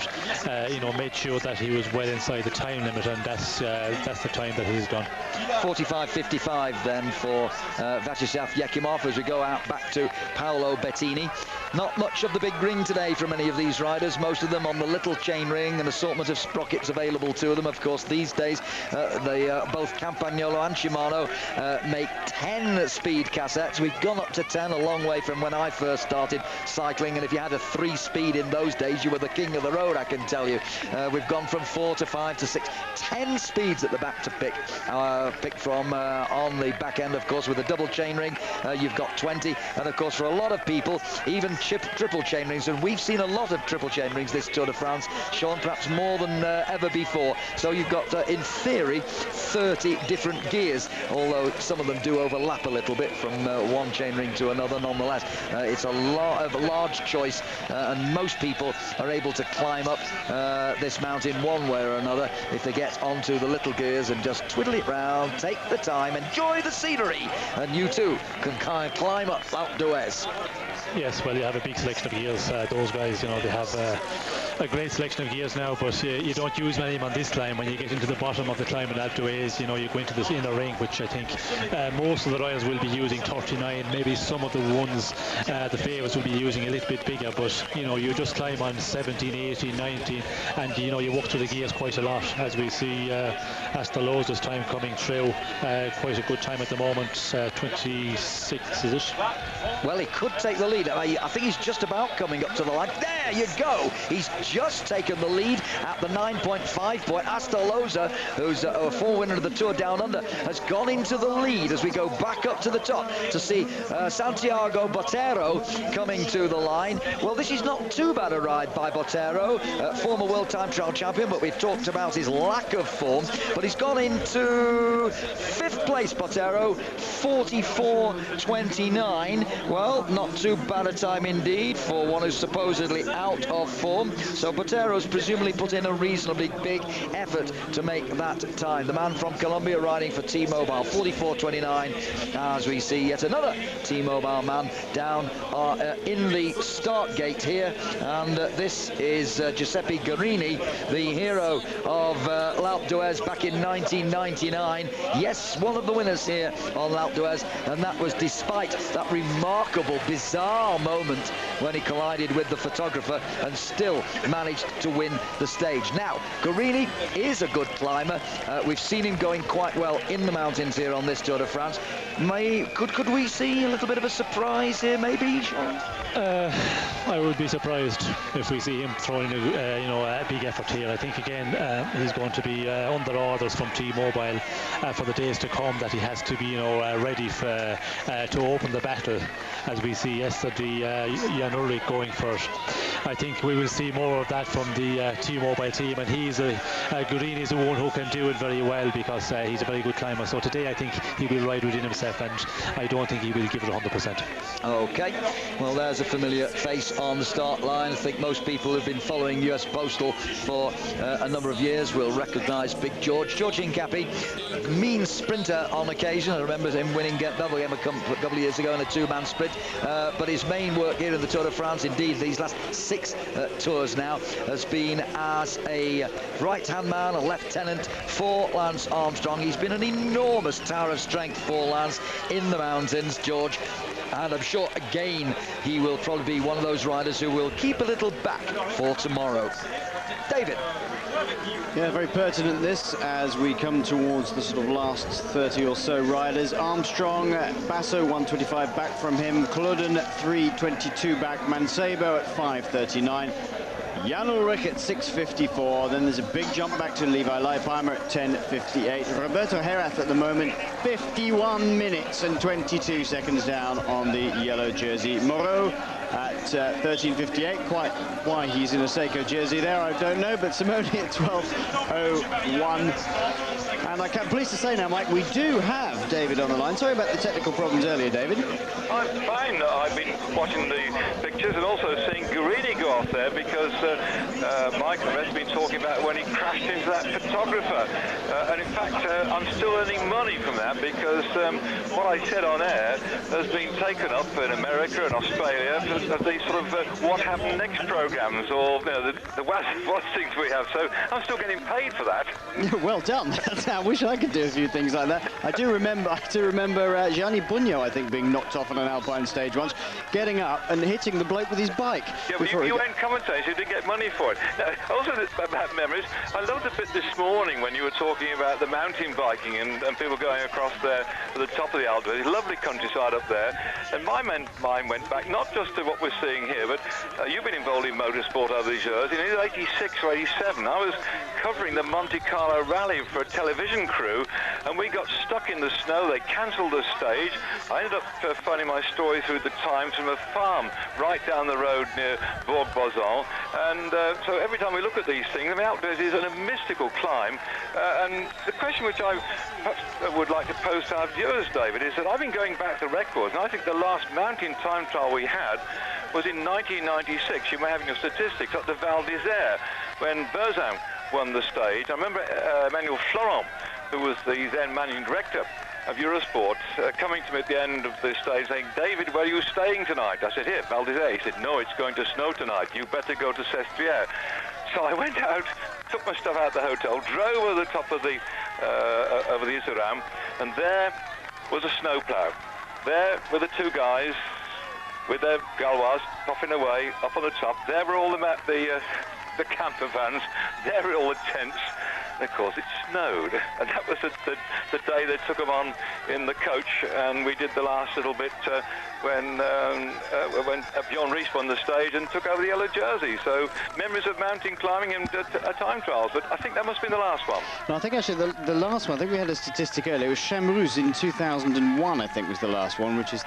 made sure that he was well inside the time limit, and that's the time that he's done. 45.55 then for Vyacheslav Yakimov as we go out back to Paolo Bettini. Not much of the big ring today from any of these riders, most of them on the little chain ring, an assortment of sprockets available to them. Of course, these days, both Campagnolo and Shimano make 10 speed cassettes. We've gone up to 10, a long way from when I first started cycling, and if you had a 3-speed in those days, you were the king of the road, I can tell you. We've gone from 4 to 5 to 6, 10 speeds at the back to pick from on the back end. Of course, with a double chain ring, you've got 20, and of course for a lot of people, even triple chain rings, and we've seen a lot of triple chain rings this Tour de France, Sean, perhaps more than ever before. So you've got in theory 30 different gears, although some of them do overlap a little bit from one chain ring to another. Nonetheless, it's a large choice, and most people are able to climb up this mountain one way or another if they get onto the little gears and just twiddle it round, take the time, enjoy the scenery, and you too can kind of climb up Alpe d'Huez. Yes, well, you have a big selection of gears. Those guys, they have a great selection of gears now, but you don't use many of them on this climb. When you get into the bottom of the climb in Alpe d'Huez, you go into this inner ring, which I think most of the riders will be using 39. Maybe some of the ones, the favourites, will be using a little bit bigger, but you just climb on 17, 18, 19, and you walk through the gears quite a lot, as we see Astaloza's time coming through. Quite a good time at the moment, 26, is it? Well, he could take the lead. I think he's just about coming up to the line. There you go. He's just taken the lead at the 9.5 point. Astaloza, who's a former winner of the Tour Down Under, has gone into the lead as we go back up to the top to see Santiago Botero coming to the line. Well, this is not too bad a ride by Botero, former world time trial champion, but we've talked about his lack of form. But he's gone into 5th place, Botero, 44.29. Well, not too bad a time indeed for one who's supposedly out of form. So Botero's presumably put in a reasonably big effort to make that time. The man from Colombia riding for T-Mobile, 44.29, as we see yet another T-Mobile man down in the start gate here. And this is Giuseppe Guerini, the hero of L'Alpe d'Huez back in 1999. Yes, one of the winners here on L'Alpe d'Huez, and that was despite that remarkable, bizarre moment when he collided with the photographer and still managed to win the stage. Now, Guerini is a good climber. We've seen him going quite well in the mountains here on this Tour de France. Could we see a little bit of a surprise here, maybe, Sean? I would be surprised if we see him throwing a big effort here. I think again he's going to be under orders from T-Mobile for the days to come, that he has to be ready to open the battle, as we see yesterday Jan Ullrich going first. I think we will see more of that from the T-Mobile team, and Guerini is the one who can do it very well, because he's a very good climber. So today I think he will ride within himself. ISF, and I don't think he will give it 100%. Okay, well, there's a familiar face on the start line. I think most people who've been following US Postal for a number of years will recognise Big George. George Hincapie, mean sprinter on occasion. I remember him winning Bevel Game a couple of years ago in a two-man sprint. But his main work here in the Tour de France, indeed these last 6 tours now, has been as a right-hand man, a lieutenant for Lance Armstrong. He's been an enormous tower of strength for Lance in the mountains, George. And I'm sure, again, he will probably be one of those riders who will keep a little back for tomorrow. David. Yeah, very pertinent this as we come towards the sort of last 30 or so riders. Armstrong, Basso 125 back from him, Kluden 322 back, Mancebo at 539. Jan Ullrich at 6:54. Then there's a big jump back to Levi Leipheimer at 10:58. Roberto Herath at the moment 51 minutes and 22 seconds down on the yellow jersey. Moreau at 13:58. Quite why he's in a Seiko jersey there, I don't know, but Simone at 12:01. And I'm pleased to say now, Mike, we do have David on the line. Sorry about the technical problems earlier, David. I'm fine. I've been watching the pictures and also seeing Guarini go off there because Mike and the rest have been talking about when he crashed into that photographer. And in fact, I'm still earning money from that because what I said on air has been taken up in America and Australia for these sort of what happened next programs, or the what things we have. So I'm still getting paid for that. Well done. I wish I could do a few things like that. I do remember Gianni Bugno, I think, being knocked off on an Alpine stage once, getting up and hitting the bloke with his bike. Yeah, but you weren't commentating, you didn't get money for it. Now, also about memories, I loved a bit this morning when you were talking about the mountain biking and people going across there to the top of the Alpe. Lovely countryside up there. And my mind went back not just to what we're seeing here, but you've been involved in motorsport over these years. In 86 or 87, I was covering the Monte Carlo Rally for a television crew, and we got stuck in the snow. They cancelled the stage. I ended up finding my story through the Times from a farm right down the road near Bourg-d'Oisans. And so every time we look at these things, I mean, Alpe is a mystical climb. And the question which I would like to pose to our viewers, David, is that I've been going back to records, and I think the last mountain time trial we had was in 1996. You may have your statistics up to Val d'Isère when Berzin won the stage. I remember Emmanuel Florent, who was the then managing director of Eurosport, coming to me at the end of the stage saying, "David, where are you staying tonight?" I said, "Here, Val d'Isère." He said, "No, it's going to snow tonight. You better go to Sestriere." So I went out, took my stuff out of the hotel, drove over the top of the over the Isaram, and there was a snowplow. There were the two guys with their galwas puffing away up on the top. There were all the camper vans. There were all the tents. And of course, it snowed, and that was the day they took them on in the coach, and we did the last little bit when Bjorn Ries won the stage and took over the yellow jersey. So memories of mountain climbing and time trials, but I think that must have been the last one. No, I think actually the last one, I think we had a statistic earlier, it was Chamruz in 2001, I think was the last one, which was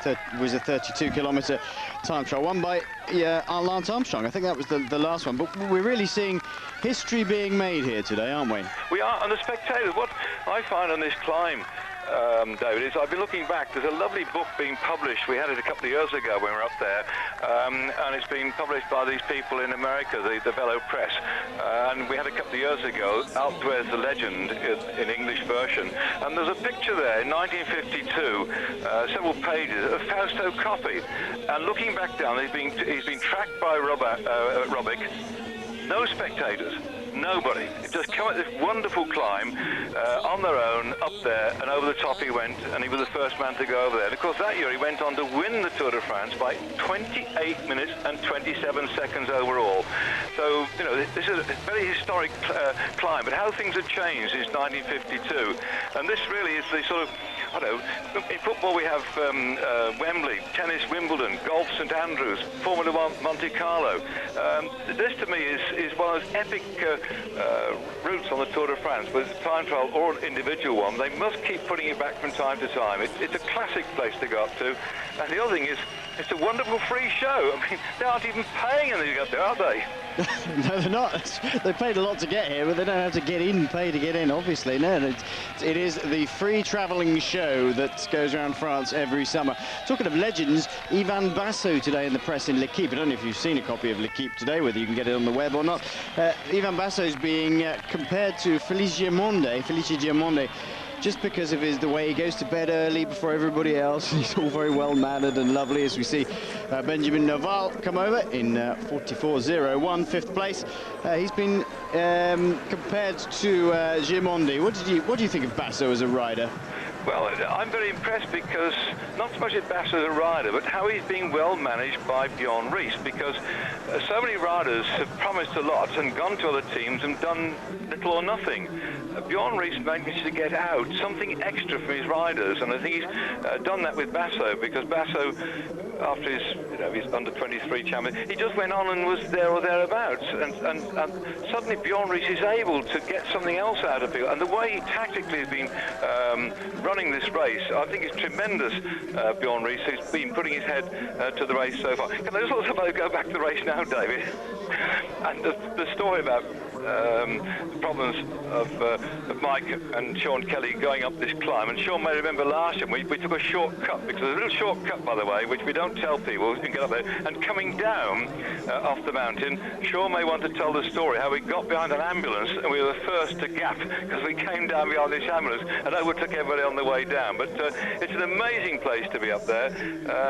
a 32-kilometre time trial, won by Lance Armstrong. I think that was the last one, but we're really seeing history being made here today, aren't we? We are, and the spectators, what I find on this climb, David, is I've been looking back. There's a lovely book being published. We had it a couple of years ago when we were up there, and it's been published by these people in America, the Velo Press. And we had a couple of years ago, Alpe the Legend in English version. And there's a picture there in 1952, several pages of Fausto Coppi. And looking back down, he's been tracked by Robic. No spectators. Nobody. It just come at this wonderful climb on their own up there, and over the top he went, and he was the first man to go over there. And of course that year he went on to win the Tour de France by 28 minutes and 27 seconds overall. So, you know, this is a very historic climb, but how things have changed since 1952. And this really is the sort of, I don't know, in football we have Wembley, tennis Wimbledon, golf St Andrews, Formula One Monte Carlo. This to me is one of those epic routes on the Tour de France, whether it's a time trial or an individual one. They must keep putting it back from time to time. It's a classic place to go up to, And the other thing is, it's a wonderful free show. I mean, they aren't even paying anything up there, are they? No, they're not. They paid a lot to get here, but they don't have to pay to get in, obviously. No, it is the free travelling show that goes around France every summer. Talking of legends, Ivan Basso today in the press in L'Equipe. I don't know if you've seen a copy of L'Equipe today, whether you can get it on the web or not. Ivan Basso is being compared to Felice Giamonde, just because of the way he goes to bed early before everybody else. He's all very well-mannered and lovely, as we see Benjamin Noval come over in 44.01, 5th place. He's been compared to Giamonde. What do you think of Basso as a rider? Well, I'm very impressed because not so much at Basso as a rider, but how he's being well managed by Bjorn Ries, because so many riders have promised a lot and gone to other teams and done little or nothing. Bjorn Ries managed to get out something extra from his riders, and I think he's done that with Basso, because Basso, after his under-23 champion, he just went on and was there or thereabouts, and suddenly Bjorn Ries is able to get something else out of people, and the way he tactically has been running this race, I think it's tremendous. Bjorn Ries, who's been putting his head to the race so far. Can I just also go back to the race now, David? And the story about the problems of Mike and Sean Kelly going up this climb, and Sean may remember last year we took a shortcut, because there's a little shortcut, by the way, which we don't tell people. You can get up there, and coming down off the mountain, Sean may want to tell the story how we got behind an ambulance and we were the first to gap because we came down behind this ambulance and overtook everybody on the way down. But it's an amazing place to be up there.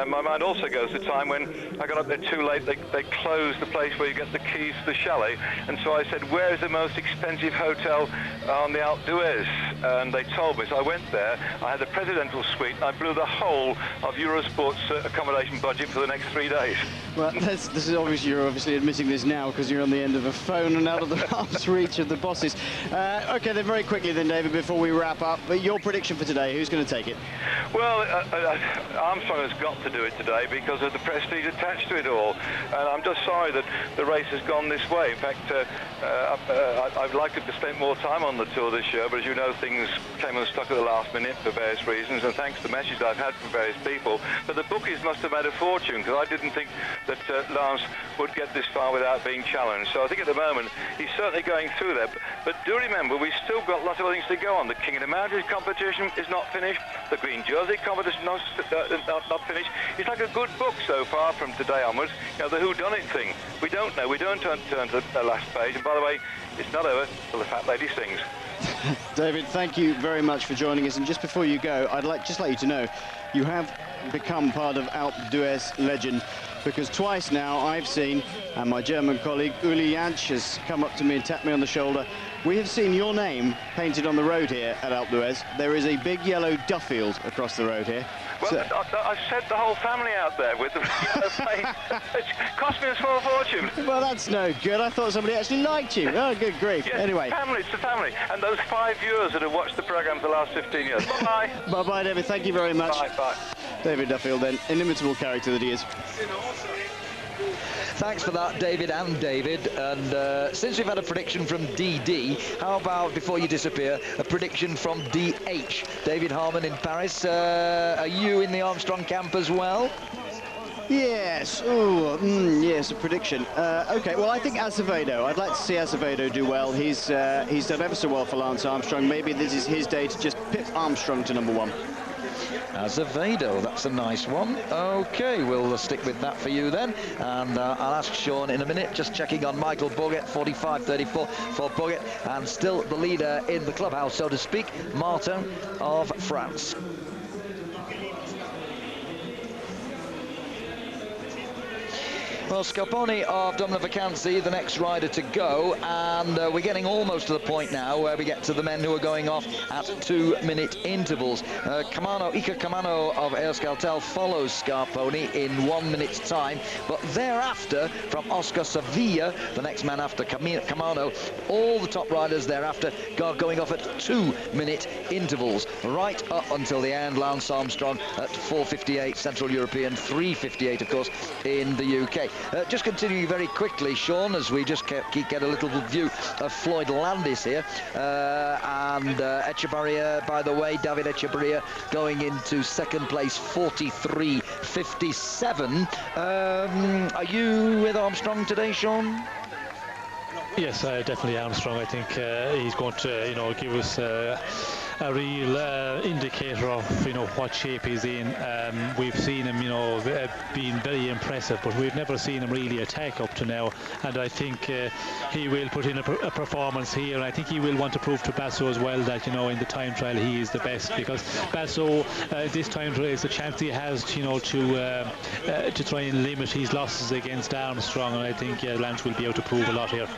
My mind also goes to the time when I got up there too late. They closed the place where you get the keys to the chalet, and so I said, where is the most expensive hotel on the Alpe d'Huez? And they told me, so I went there. I had the presidential suite. I blew the whole of Eurosport's accommodation budget for the next 3 days. Well, you're obviously admitting this now because you're on the end of a phone and out of the arm's reach of the bosses. Okay, then very quickly then, David, before we wrap up, but your prediction for today, who's going to take it? Well, Armstrong has got to do it today because of the prestige attached to it all. And I'm just sorry that the race has gone this way. In fact, I'd like to spend more time on the Tour this year, but as you know, things came unstuck at the last minute for various reasons, and thanks to the message I've had from various people. But the bookies must have made a fortune, because I didn't think that Lance would get this far without being challenged. So I think at the moment he's certainly going through there. But do remember, we've still got lots of other things to go on. The King of the Mountains competition is not finished. The Green Jersey competition not finished. It's like a good book so far from today onwards. You know, the whodunit thing. We don't know. We don't turn to the last page. And by the way, it's not over till the fat lady sings. David, thank you very much for joining us. And just before you go, I'd just like you to know you have become part of Alpe d'Huez legend, because twice now I've seen, and my German colleague Uli Jansch has come up to me and tapped me on the shoulder, we have seen your name painted on the road here at Alpe d'Huez. There is a big yellow Duffield across the road here. Well, so, I sent the whole family out there with the paint. It cost me a small fortune. Well, that's no good. I thought somebody actually liked you. Oh, good grief. Yes, anyway. It's the family. And those 5 viewers that have watched the programme for the last 15 years. Bye-bye. Bye-bye, David. Thank you very much. Bye-bye. David Duffield, then. Inimitable character that he is. Thanks for that, David and David. And since we've had a prediction from DD, how about, before you disappear, a prediction from DH? David Harmon in Paris. Are you in the Armstrong camp as well? Yes. Yes, a prediction. Okay, well, I think Acevedo. I'd like to see Acevedo do well. He's done ever so well for Lance Armstrong. Maybe this is his day to just pip Armstrong to #1. Azevedo, that's a nice one. Okay, we'll stick with that for you then. And I'll ask Sean in a minute, just checking on Michael Bourget, 45.34 for Bourget, and still the leader in the clubhouse, so to speak, Martin of France. Well, Scarponi of Dublin Vacancy, the next rider to go, and we're getting almost to the point now where we get to the men who are going off at 2-minute intervals. Iker Kamano of Euskaltel follows Scarponi in 1 minute's time, but thereafter, from Oscar Sevilla, the next man after Kamano, all the top riders thereafter are going off at 2-minute intervals, right up until the end. Lance Armstrong at 4:58 Central European, 3:58, of course, in the UK. Just continuing very quickly, Sean, as we just get a little view of Floyd Landis here. And Echevarria, by the way, David Echevarria going into second place, 43.57. Are you with Armstrong today, Sean? Yes, definitely Armstrong. I think he's going to, give us a real indicator of, what shape he's in. We've seen him, being very impressive, but we've never seen him really attack up to now. And I think he will put in a performance here. And I think he will want to prove to Basso as well that, in the time trial he is the best, because Basso this time trial is the chance he has, to try and limit his losses against Armstrong. And I think Lance will be able to prove a lot here.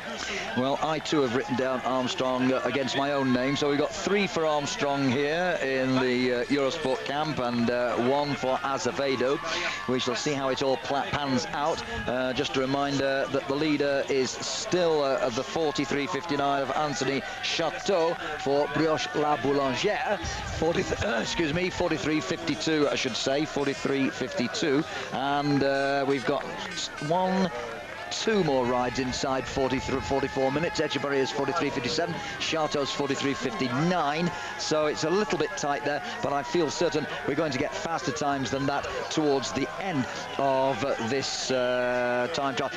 Well, I too have written down Armstrong against my own name, so we've got 3 for Armstrong here in the Eurosport camp and 1 for Azevedo. We shall see how it all pans out. Just a reminder that the leader is still the 43.59 of Anthony Chateau for Brioche La Boulangère. 43.52, I should say, 43.52. And we've got 2 more rides inside 44 minutes. Echevarria is 43.57, Chateau's 43.59, so it's a little bit tight there, but I feel certain we're going to get faster times than that towards the end of this time trial.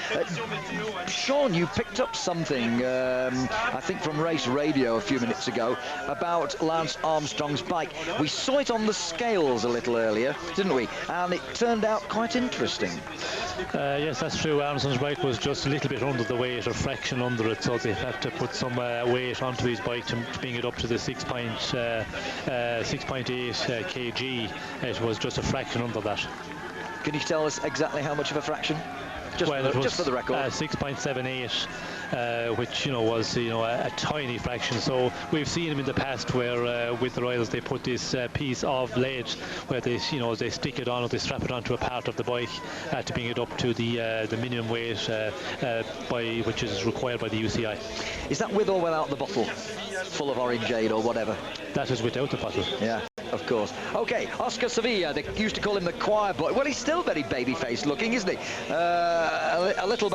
Sean, you picked up something, I think from Race Radio a few minutes ago, about Lance Armstrong's bike. We saw it on the scales a little earlier, didn't we? And it turned out quite interesting. Yes, that's true. Armstrong's bike was just a little bit under the weight, a fraction under it, so they had to put some weight onto his bike to bring it up to the 6.8 kg. It was just a fraction under that. Can you tell us exactly how much of a fraction? Just for the record. 6.78, which was a tiny fraction. So we've seen him in the past where with the Royals they put this piece of lead where they they stick it on, or they strap it onto a part of the bike to bring it up to the minimum weight which is required by the UCI. Is that with or without the bottle full of orangeade or whatever? That is without the bottle. Yeah. Of course. Okay, Oscar Sevilla, they used to call him the choir boy. Well, he's still very baby-faced looking, isn't he? A little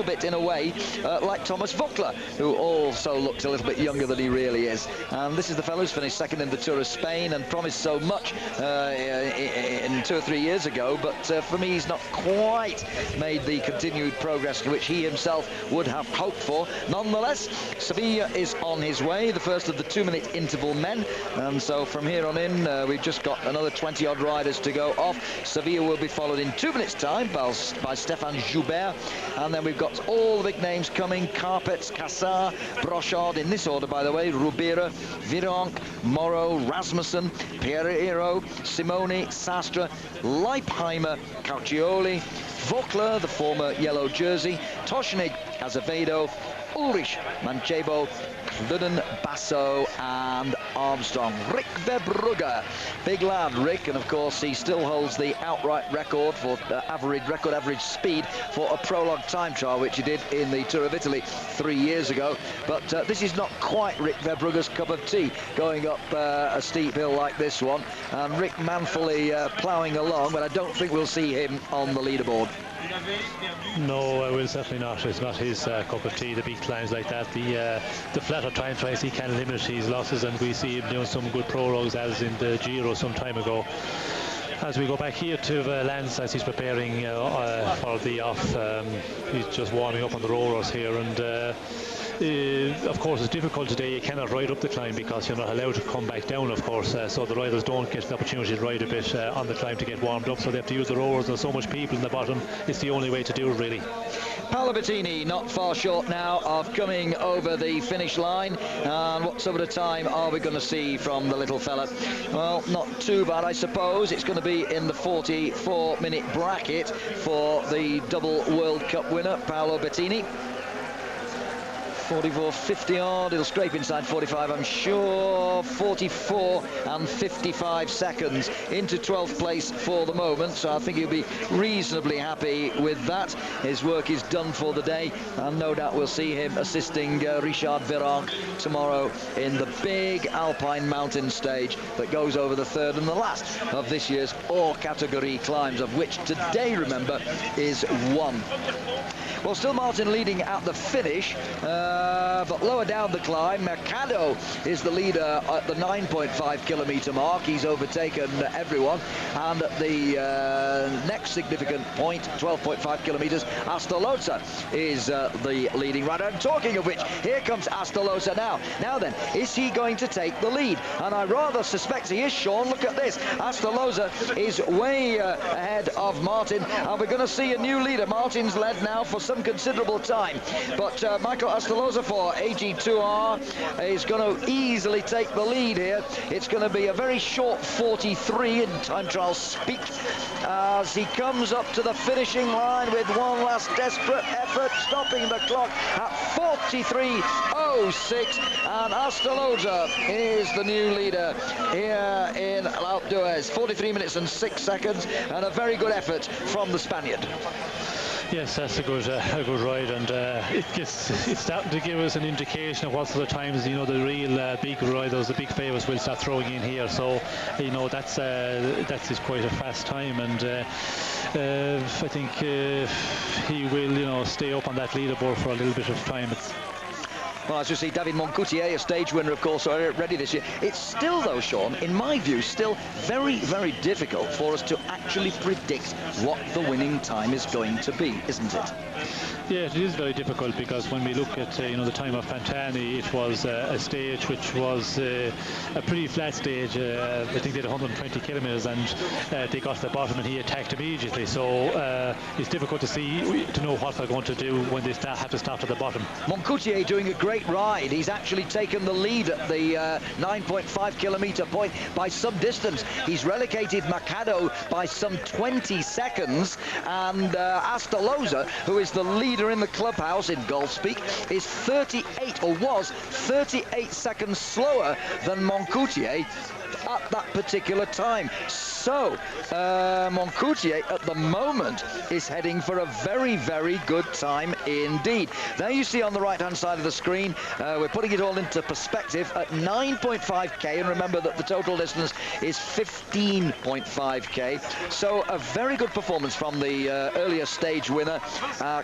bit in a way like Thomas Vogler, who also looks a little bit younger than he really is. And this is the fellow who's finished second in the Tour of Spain and promised so much in 2 or 3 years ago, but for me he's not quite made the continued progress which he himself would have hoped for. Nonetheless, Sevilla is on his way, the first of the 2-minute interval men, and so from here on in we've just got another 20-odd riders to go off. Sevilla will be followed in 2 minutes time by Stéphane Joubert, and then we've got all the big names coming: Carpets, Cassar, Brochard, in this order by the way: Rubira, Virenque, Morrow, Rasmussen, Pereiro, Simoni, Sastre, Leipheimer, Caucioli, Vogler, the former yellow jersey, Toshnig, Azevedo, Ulrich, Manchebo, Ludden, Basso and Armstrong. Rick Verbrugge, big lad Rick, and of course he still holds the outright record for record average speed for a prologue time trial, which he did in the Tour of Italy 3 years ago. But this is not quite Rick Verbrugge's cup of tea, going up a steep hill like this one, and Rick manfully ploughing along, but I don't think we'll see him on the leaderboard. No, I will certainly not. It's not his cup of tea, the big climbs like that. The flatter time trials, he can limit his losses, and we see him doing some good prologues as in the Giro some time ago. As we go back here to Lance, as he's preparing for the off, he's just warming up on the rollers here, and of course it's difficult today. You cannot ride up the climb because you're not allowed to come back down, of course, so the riders don't get the opportunity to ride a bit on the climb to get warmed up, so they have to use the rollers. There's so much people in the bottom, it's the only way to do it really. Paolo Bettini not far short now of coming over the finish line, and what sort of time are we going to see from the little fella? Well, not too bad, I suppose. It's going to be in the 44-minute bracket for the double World Cup winner Paolo Bettini. 44.50 odd, it'll scrape inside 45, I'm sure. 44 and 55 seconds into 12th place for the moment, so I think he'll be reasonably happy with that. His work is done for the day, and no doubt we'll see him assisting Richard Virenque tomorrow in the big Alpine mountain stage that goes over the third and the last of this year's all-category climbs, of which today, remember, is one. Well, still Martin leading at the finish, but lower down the climb, Mercado is the leader at the 9.5 kilometre mark. He's overtaken everyone, and at the next significant point, 12.5 kilometres, Astolotza is the leading rider. And talking of which, here comes Astolotza now. Now then, is he going to take the lead? And I rather suspect he is, Sean. Look at this. Astolotza is way ahead of Martin, and we're going to see a new leader. Martin's led now for some considerable time, but Michael Astolotza for AG2R is going to easily take the lead here. It's going to be a very short 43 in time trial speak as he comes up to the finishing line with one last desperate effort, stopping the clock at 43.06, and Astolotza is the new leader here in Alpe d'Huez. 43 minutes and 6 seconds, and a very good effort from the Spaniard. Yes, that's a good ride, and it's starting to give us an indication of what sort of times, you know, the real big riders, the big favourites will start throwing in here. So, you know, that's quite a fast time, and I think he will, you know, stay up on that leaderboard for a little bit of time. Well, as you see, David Moncoutier, a stage winner, of course, already this year. It's still, though, Sean, in my view, still very, very difficult for us to actually predict what the winning time is going to be, isn't it? Yeah, it is very difficult, because when we look at you know, the time of Pantani, it was a stage which was a pretty flat stage. I think they had 120 kilometres, and they got to the bottom and he attacked immediately. So it's difficult to know what they're going to do when they have to start at the bottom. Moncoutier doing a great ride. He's actually taken the lead at the 9.5 kilometre point by some distance. He's relegated Mercado by some 20 seconds, and Astolotza, who is the leader in the clubhouse in golf speak, is 38, or was 38 seconds slower than Moncoutier at that particular time. So Moncoutier at the moment is heading for a very, very good time indeed. Now you see on the right hand side of the screen, we're putting it all into perspective at 9.5k, and remember that the total distance is 15.5k. So a very good performance from the earlier stage winner.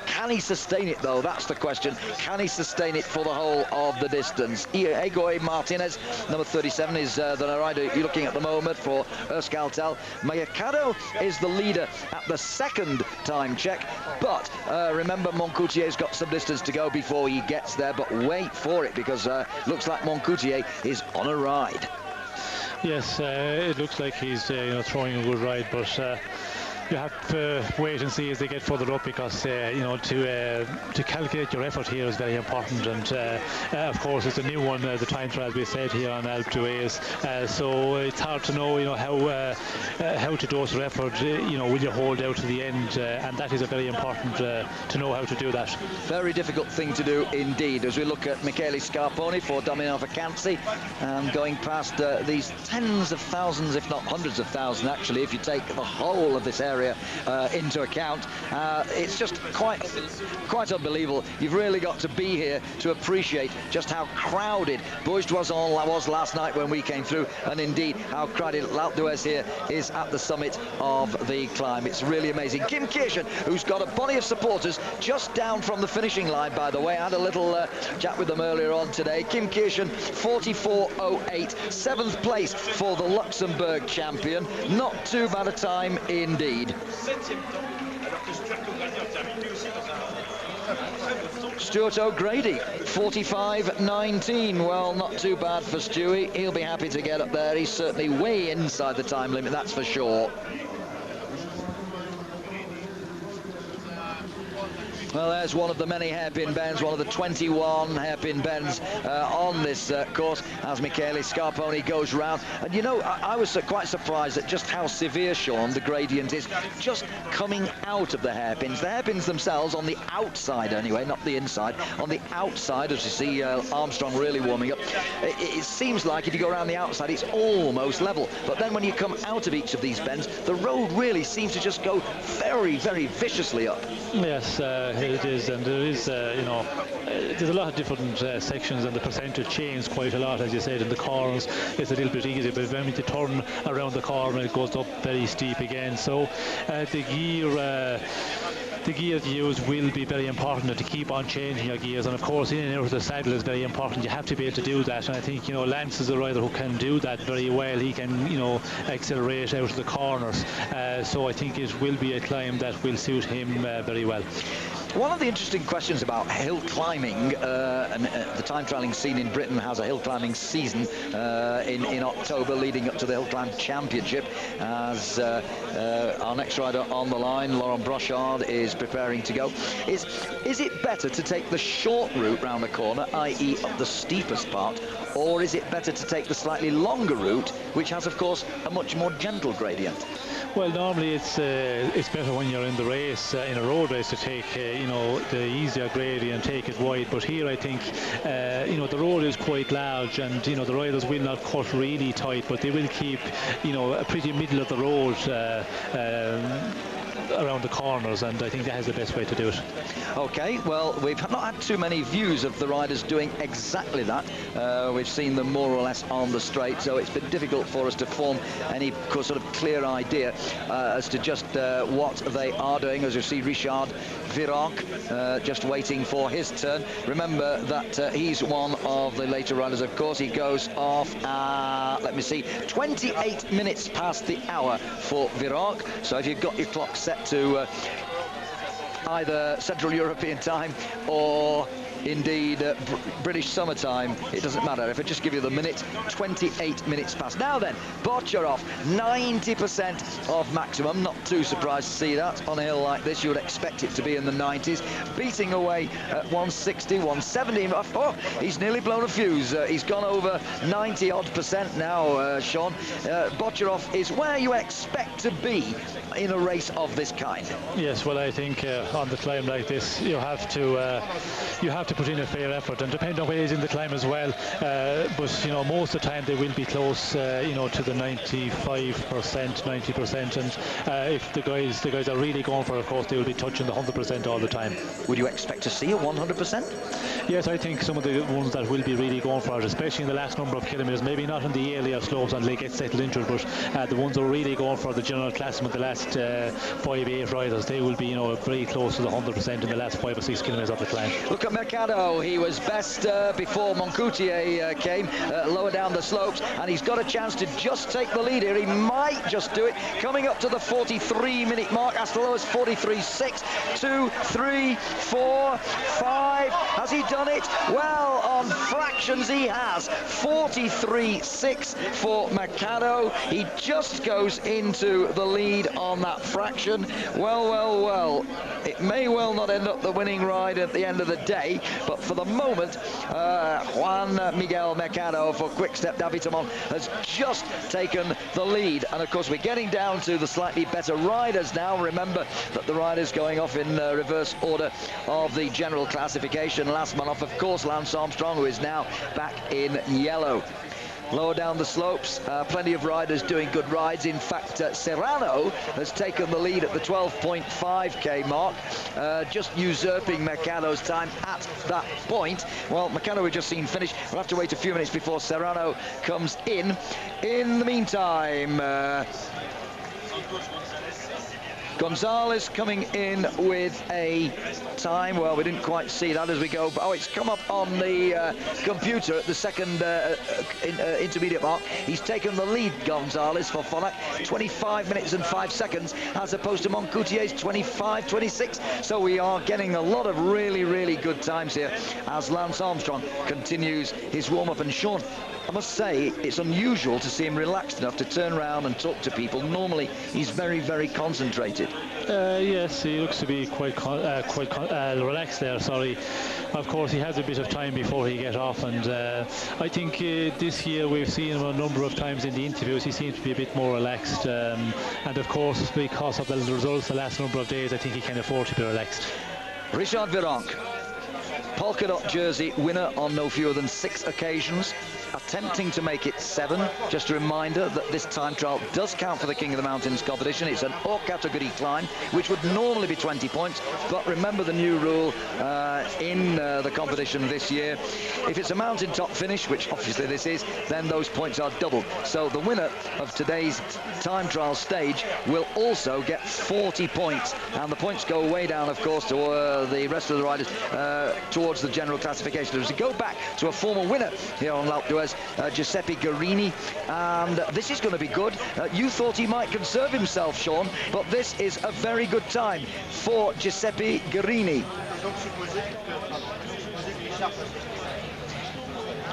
Can he sustain it, though? That's the question. Can he sustain it for the whole of the distance? Egoy Martinez, number 37, is the rider you're looking at the moment for Euskaltel. Mercado is the leader at the second time check, but remember, Moncoutier's got some distance to go before he gets there, but wait for it, because looks like Moncoutier is on a ride. Yes, it looks like he's you know, throwing a good ride, but you have to wait and see as they get further up, because you know, to calculate your effort here is very important, and of course it's a new one, the time trial, as we said, here on Alpe d'Huez, so it's hard to know, you know, how to dose your effort. You know, will you hold out to the end, and that is a very important to know how to do that. Very difficult thing to do indeed, as we look at Michele Scarponi for Dominic Vacanzi, and going past these tens of thousands, if not hundreds of thousands actually, if you take the whole of this area into account. It's just quite unbelievable. You've really got to be here to appreciate just how crowded Bourg-d'Oisans was last night when we came through, and indeed how crowded Alpe d'Huez here is at the summit of the climb. It's really amazing. Kim Kirchen, who's got a body of supporters just down from the finishing line, by the way. I had a little chat with them earlier on today. Kim Kirchen, 44.08, 7th place for the Luxembourg champion. Not too bad a time indeed. Stuart O'Grady, 45.19. Well, not too bad for Stewie. He'll be happy to get up there. He's certainly way inside the time limit, that's for sure. Well, there's one of the many hairpin bends, one of the 21 hairpin bends on this course as Michele Scarponi goes round. And you know, I was quite surprised at just how severe, Sean, the gradient is just coming out of the hairpins. The hairpins themselves on the outside anyway, not the inside. On the outside, as you see Armstrong really warming up, it seems like if you go around the outside, it's almost level. But then when you come out of each of these bends, the road really seems to just go very, very viciously up. Yes, it is, and there is, you know, there's a lot of different sections, and the percentage changes quite a lot, as you said. In the corners, it's a little bit easier, but when you turn around the corner, it goes up very steep again. So the gear use will be very important, to keep on changing your gears, and of course in and out of the saddle is very important. You have to be able to do that, and I think, you know, Lance is a rider who can do that very well. He can, you know, accelerate out of the corners, so I think it will be a climb that will suit him very well. One of the interesting questions about hill climbing, and the time trialling scene in Britain has a hill climbing season in October leading up to the Hill Climb Championship, as our next rider on the line, Laurent Brochard, is preparing to go. Is it better to take the short route round the corner, i.e. up the steepest part, or is it better to take the slightly longer route, which has, of course, a much more gentle gradient? Well, normally it's better when you're in the race, in a road race, to take you know, the easier gradient, take it wide. But here I think you know, the road is quite large, and you know, the riders will not cut really tight, but they will keep, you know, a pretty middle of the road around the corners, and I think that is the best way to do it. Okay, well, we've not had too many views of the riders doing exactly that. We've seen them more or less on the straight, so it's been difficult for us to form any sort of clear idea as to just what they are doing. As you see, Richard Virac just waiting for his turn. Remember that he's one of the later riders, of course. He goes off, let me see, 28 minutes past the hour for Virac. So if you've got your clock set to either Central European time or indeed British summertime, it doesn't matter. If I just give you the minute, 28 minutes past. Now then, Bocharov, 90% of maximum. Not too surprised to see that on a hill like this. You would expect it to be in the 90s, beating away at 160, 170. Oh, he's nearly blown a fuse. He's gone over 90-odd% now, Sean. Bocharov is where you expect to be in a race of this kind. Yes, well, I think on the climb like this, you have to put in a fair effort, and depending on where he's in the climb as well. But you know, most of the time they will be close, you know, to the 95%, 90%, and if the guys are really going for it, of course, they will be touching the 100% all the time. Would you expect to see a 100%? Yes, I think some of the ones that will be really going for it, especially in the last number of kilometres, maybe not in the earlier slopes until they get settled into it, but the ones that are really going for the general classic, the last 5-8 riders, they will be, you know, very close to the 100% in the last 5 or 6 kilometres of the climb. Look at Mercado. He was best before Moncoutier came lower down the slopes, and he's got a chance to just take the lead here. He might just do it, coming up to the 43-minute mark, as low as 43.6. 2, 3, 4, 5. Has he done it? Well, on fractions he has. 43.6 for Mercado. He just goes into the lead on that fraction. Well, it may well not end up the winning ride at the end of the day, but for the moment, Juan Miguel Mercado for Quick-Step Davitamon has just taken the lead. And of course, we're getting down to the slightly better riders now. Remember that the riders going off in reverse order of the general classification. Last man off, of course, Lance Armstrong, who is now back in yellow. Lower down the slopes, plenty of riders doing good rides. In fact, Serrano has taken the lead at the 12.5k mark, just usurping Mercado's time at that point. Well, Mercado we've just seen finish. We'll have to wait a few minutes before Serrano comes in. In the meantime, Gonzalez coming in with a time. Well, we didn't quite see that as we go. Oh, it's come up on the computer at the second intermediate mark. He's taken the lead, Gonzalez, for Phonak, 25 minutes and 5 seconds, as opposed to Moncoutier's 25.26. So we are getting a lot of really, really good times here as Lance Armstrong continues his warm-up. And Sean, must say, it's unusual to see him relaxed enough to turn around and talk to people. Normally, he's very, very concentrated. Yes, he looks to be quite relaxed there, sorry. Of course, he has a bit of time before he gets off, and I think this year we've seen him a number of times in the interviews. He seems to be a bit more relaxed, and of course, because of the results the last number of days, I think he can afford to be relaxed. Richard Virenque, polka dot jersey winner on no fewer than 6 occasions, attempting to make it 7. Just a reminder that this time trial does count for the King of the Mountains competition. It's an haute category climb, which would normally be 20 points, but remember the new rule in the competition this year. If it's a mountaintop finish, which obviously this is, then those points are doubled. So the winner of today's time trial stage will also get 40 points, and the points go way down, of course, to the rest of the riders towards the general classification. As we go back to a former winner here on Alpe d'Huez, Giuseppe Guerini, and this is going to be good. You thought he might conserve himself, Sean, but this is a very good time for Giuseppe Guerini.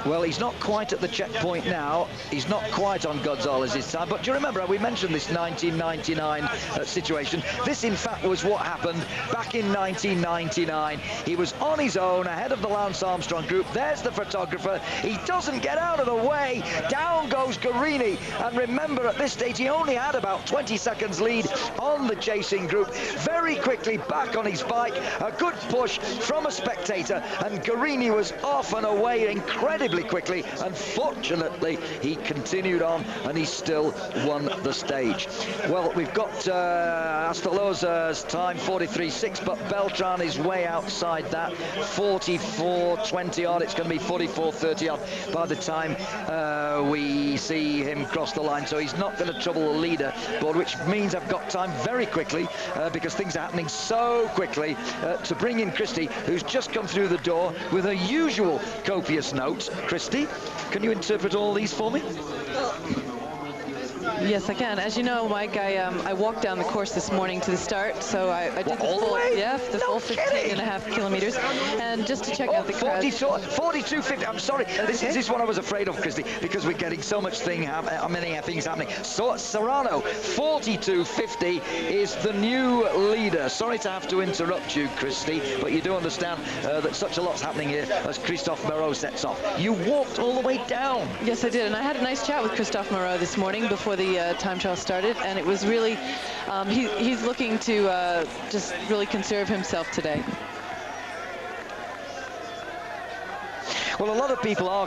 Well, he's not quite at the checkpoint now. He's not quite on Gonzalez's time. But do you remember, we mentioned this 1999 situation. This, in fact, was what happened back in 1999. He was on his own, ahead of the Lance Armstrong group. There's the photographer. He doesn't get out of the way. Down goes Guerini. And remember, at this stage, he only had about 20 seconds lead on the chasing group. Very quickly back on his bike. A good push from a spectator. And Guerini was off and away incredibly quickly. Unfortunately, he continued on and he still won the stage. Well, we've got Astoloza's time 43.6, but Beltran is way outside that, 44.20 odd. It's going to be 44.30 odd by the time we see him cross the line, so he's not going to trouble the leader board, which means I've got time very quickly because things are happening so quickly to bring in Christy, who's just come through the door with her usual copious notes. Christy, can you interpret all these for me? Yes, I can. As you know, Mike, I walked down the course this morning to the start, so I did the full, full 15.5 kilometers, and just to check out the crowd. 42.50. I'm sorry, this is what I was afraid of, Christy, because we're getting so much many things happening. So Serrano, 42.50 is the new leader. Sorry to have to interrupt you, Christy, but you do understand that such a lot's happening here as Christophe Moreau sets off. You walked all the way down. Yes, I did, and I had a nice chat with Christophe Moreau this morning before the time trial started, and it was really, he's looking to just really conserve himself today. Well, a lot of people are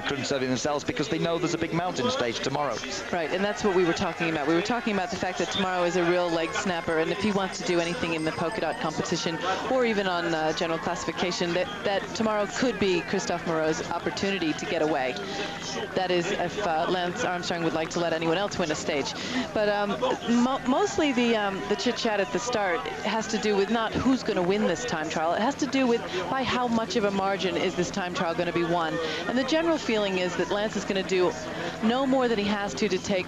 conserving themselves because they know there's a big mountain stage tomorrow. Right, and that's what we were talking about. We were talking about the fact that tomorrow is a real leg snapper, and if he wants to do anything in the polka dot competition or even on general classification, that tomorrow could be Christophe Moreau's opportunity to get away. That is, if Lance Armstrong would like to let anyone else win a stage. But mostly the chit-chat at the start has to do with not who's going to win this time trial. It has to do with by how much of a margin is this time trial going to be won. And the general feeling is that Lance is going to do no more than he has to take,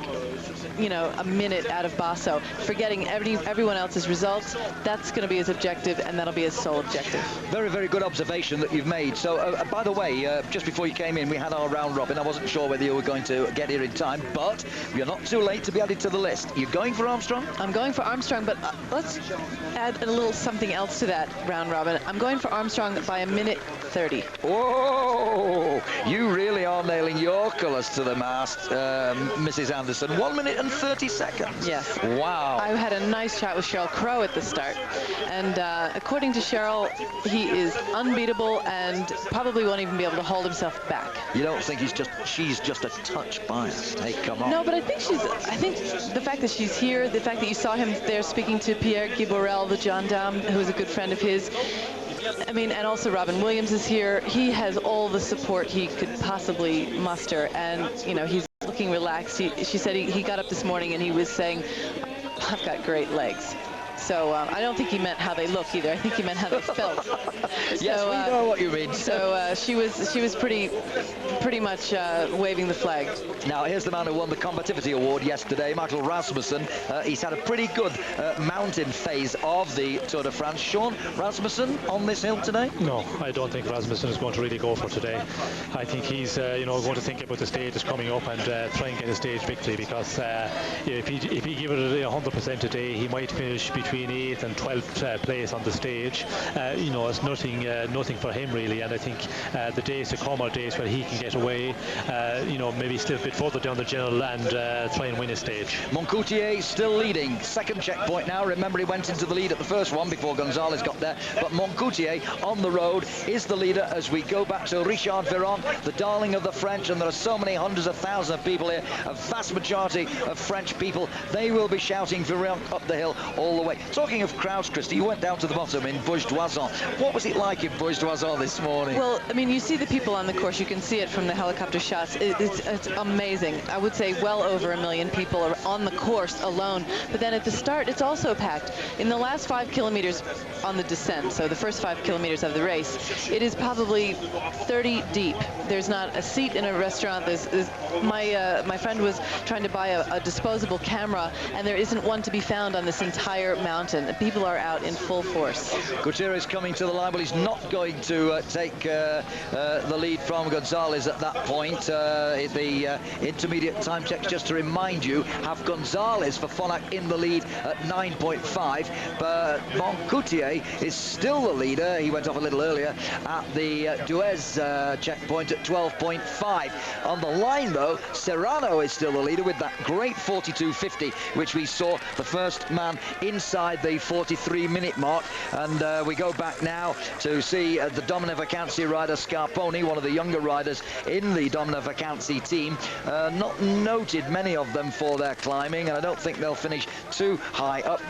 you know, a minute out of Basso, forgetting everyone else's results. That's going to be his objective, and that'll be his sole objective. Very, very good observation that you've made. So, by the way, just before you came in, we had our round robin. I wasn't sure whether you were going to get here in time, but you're not too late to be added to the list. You're going for Armstrong? I'm going for Armstrong, but let's add a little something else to that round robin. I'm going for Armstrong by a minute 30. Whoa! You really are nailing your colours to the mast, Mrs. Anderson. 1 minute and 30 seconds. Yes. Wow. I had a nice chat with Cheryl Crow at the start, and according to Cheryl, he is unbeatable and probably won't even be able to hold himself back. You don't think she's just a touch biased? Hey, come on. No, but I think the fact that she's here, the fact that you saw him there speaking to Pierre Guiborel, the gendarme, who is a good friend of his. I mean, and also Robin Williams is here. He has all the support he could possibly muster, and, you know, he's looking relaxed. She said he got up this morning and he was saying, I've got great legs. So I don't think he meant how they look either. I think he meant how they felt. Yes, so, we know what you mean. So she was pretty much waving the flag. Now here's the man who won the Combativity Award yesterday, Michael Rasmussen. He's had a pretty good mountain phase of the Tour de France. Sean, Rasmussen on this hill today? No, I don't think Rasmussen is going to really go for today. I think he's going to think about the stage that's coming up and try and get a stage victory, because if he give it 100% today, he might finish between 8th and 12th place on the stage. It's nothing for him really, and I think the days to come are days where he can get away, maybe still a bit further down the general and try and win a stage. Moncoutier still leading, second checkpoint now. Remember, he went into the lead at the first one before Gonzalez got there, but Moncoutier on the road is the leader as we go back to Richard Viron, the darling of the French, and there are so many hundreds of thousands of people here, a vast majority of French people. They will be shouting Viron up the hill all the way. Talking of crowds, Christy, you went down to the bottom in Bourg-d'Oisans. What was it like in Bourg-d'Oisans this morning? Well, I mean, you see the people on the course. You can see it from the helicopter shots. It's amazing. I would say well over 1 million people are on the course alone. But then at the start, it's also packed. In the last 5 kilometers on the descent, so the first 5 kilometers of the race, it is probably 30 deep. There's not a seat in a restaurant. My friend was trying to buy a disposable camera, and there isn't one to be found on this entire mountain. People are out in full force. Gutierrez coming to the line, but he's not going to take the lead from Gonzalez at that point. The intermediate time checks, just to remind you, have Gonzalez for Phonak in the lead at 9.5, but Moncoutier is still the leader. He went off a little earlier at the Duez checkpoint at 12.5. On the line, though, Serrano is still the leader with that great 42.50, which we saw the first man inside the 43-minute mark. And we go back now to see the Domine Vacanze rider Scarponi, one of the younger riders in the Domine Vacanze team. Not noted, many of them, for their climbing, and I don't think they'll finish too high up.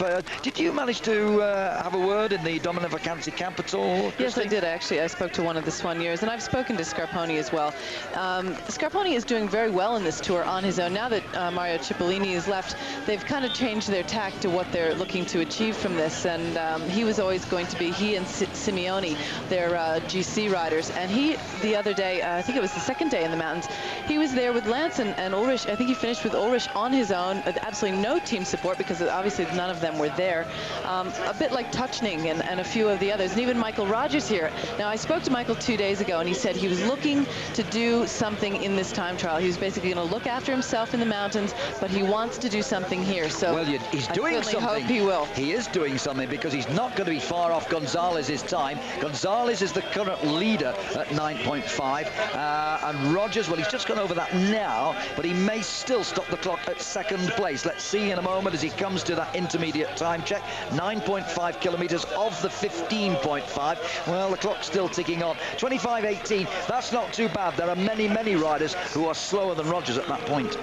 Did you manage to have a word in the Domine Vacanze camp at all, Christy? Yes, I did, actually. I spoke to one of the Soigneurs, and I've spoken to Scarponi as well. Scarponi is doing very well in this tour on his own. Now that Mario Cipollini is left, they've kind of changed their tack to what they're looking to achieve from this, and he was always going to be, he and Simeoni, their GC riders, and he, the other day, I think it was the second day in the mountains, he was there with Lance and Ulrich. I think he finished with Ulrich on his own, with absolutely no team support, because obviously none of them were there. A bit like Tuchning and a few of the others, and even Michael Rogers here. Now, I spoke to Michael 2 days ago, and he said he was looking to do something in this time trial. He was basically going to look after himself in the mountains, but he wants to do something here. So well, he's doing something. I hope he will. He is doing something, because he's not going to be far off Gonzalez's time. Gonzalez is the current leader at 9.5, and Rogers, well, he's just gone over that now, but he may still stop the clock at second place. Let's see in a moment as he comes to that intermediate time check. 9.5 kilometers of the 15.5. Well, the clock's still ticking on. 25.18, that's not too bad. There are many, many riders who are slower than Rogers at that point.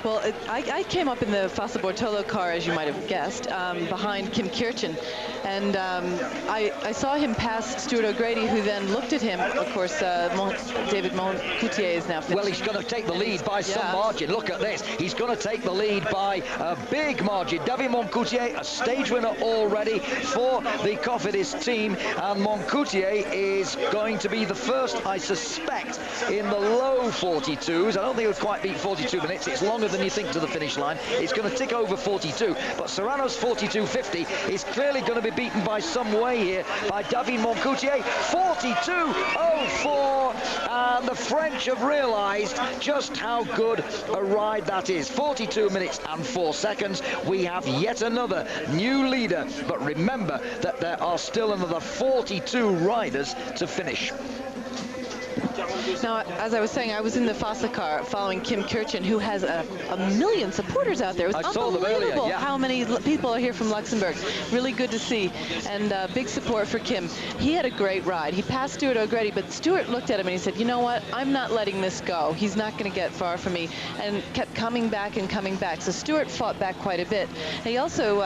Well, I came up in the Fassa Bortolo car, as you might have guessed, behind Kim Kirchen, and I saw him pass Stuart O'Grady, who then looked at him. Of course, David Moncoutier is now finished. Well, he's going to take the lead by some margin. Look at this. He's going to take the lead by a big margin. David Moncoutier, a stage winner already for the Cofidis team, and Moncoutier is going to be the first, I suspect, in the low 42s. I don't think he'll quite beat 42 minutes. It's longer than you think to the finish line. It's going to tick over 42, but Serrano's 42.50 is clearly going to be beaten by some way here by David Moncoutier. 42.04, and the French have realized just how good a ride that is. 42 minutes and 4 seconds. We have yet another new leader, but remember that there are still another 42 riders to finish. Now, as I was saying, I was in the Fassa car following Kim Kirchen, who has a million supporters out there. It was unbelievable how many people are here from Luxembourg. Really good to see, and big support for Kim. He had a great ride. He passed Stuart O'Grady, but Stuart looked at him and he said, you know what, I'm not letting this go. He's not going to get far from me, and kept coming back and coming back. So Stuart fought back quite a bit. He also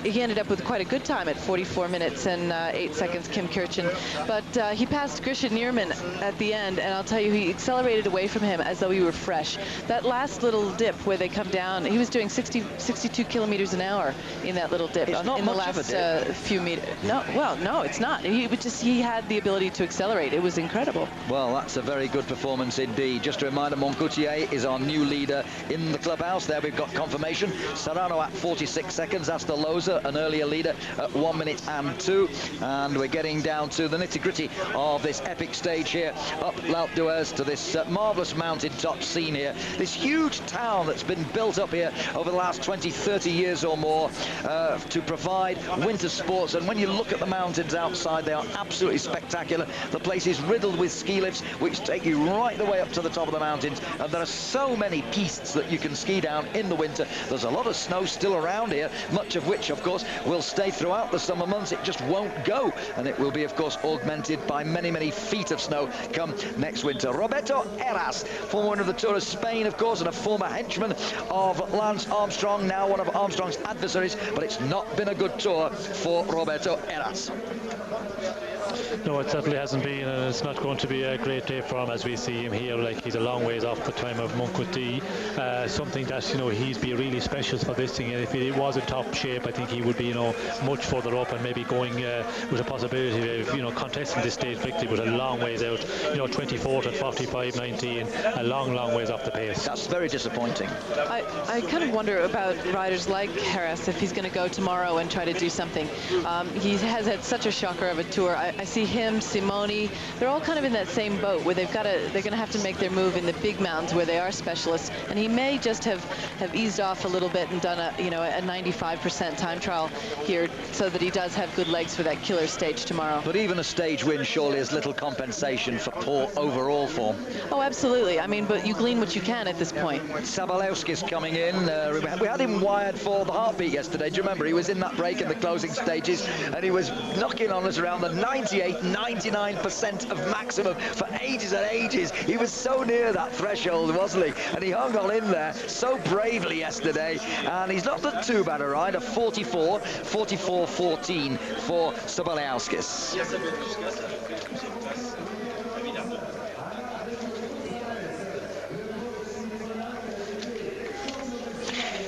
he ended up with quite a good time at 44 minutes and 8 seconds, Kim Kirchen. But he passed Grisha Nierman at the end, and I'll tell you, he accelerated away from him as though he were fresh. That last little dip where they come down, he was doing 62 kilometers an hour in that little dip in the last few meters. No, well, no, it's not. He had the ability to accelerate. It was incredible. Well, that's a very good performance indeed. Just a reminder, Moncoutier is our new leader in the clubhouse. There we've got confirmation. Serrano at 46 seconds. Asta Loza, an earlier leader, at 1 minute and 2. And we're getting down to the nitty-gritty of this epic stage here up L'Alpe d'Huez to this marvellous mountaintop scene here. This huge town that's been built up here over the last 20, 30 years or more to provide winter sports. And when you look at the mountains outside, they are absolutely spectacular. The place is riddled with ski lifts which take you right the way up to the top of the mountains, and there are so many pistes that you can ski down in the winter. There's a lot of snow still around here, much of which of course will stay throughout the summer months. It just won't go, and it will be of course augmented by many, many feet of snow come next winter. Roberto Heras, former winner of the Tour of Spain of course, and a former henchman of Lance Armstrong, now one of Armstrong's adversaries, but it's not been a good tour for Roberto Heras. No, it certainly hasn't been, and it's not going to be a great day for him as we see him here. Like, he's a long ways off the time of Moncoutier. Something that, you know, he'd be really special for this thing, and if he was in top shape, I think he would be, you know, much further up and maybe going with a possibility of, you know, contesting this stage victory, but a long ways out. You know, 24th at 45.19, a long, long ways off the pace. That's very disappointing. I kind of wonder about riders like Heras, if he's going to go tomorrow and try to do something. He has had such a shocker of a tour. I see him, Simoni, they're all kind of in that same boat where they're going to have to make their move in the big mountains where they are specialists, and he may just have eased off a little bit and done a 95% time trial here so that he does have good legs for that killer stage tomorrow. But even a stage win surely is little compensation for poor overall form. Oh, absolutely. I mean, but you glean what you can at this point. Sabalewski's coming in. We had him wired for the heartbeat yesterday. Do you remember? He was in that break in the closing stages, and he was knocking on us around the 99% of maximum for ages and ages. He was so near that threshold, wasn't he? And he hung on in there so bravely yesterday, and he's not done too bad a ride. A 44.14 for Sabalewskis.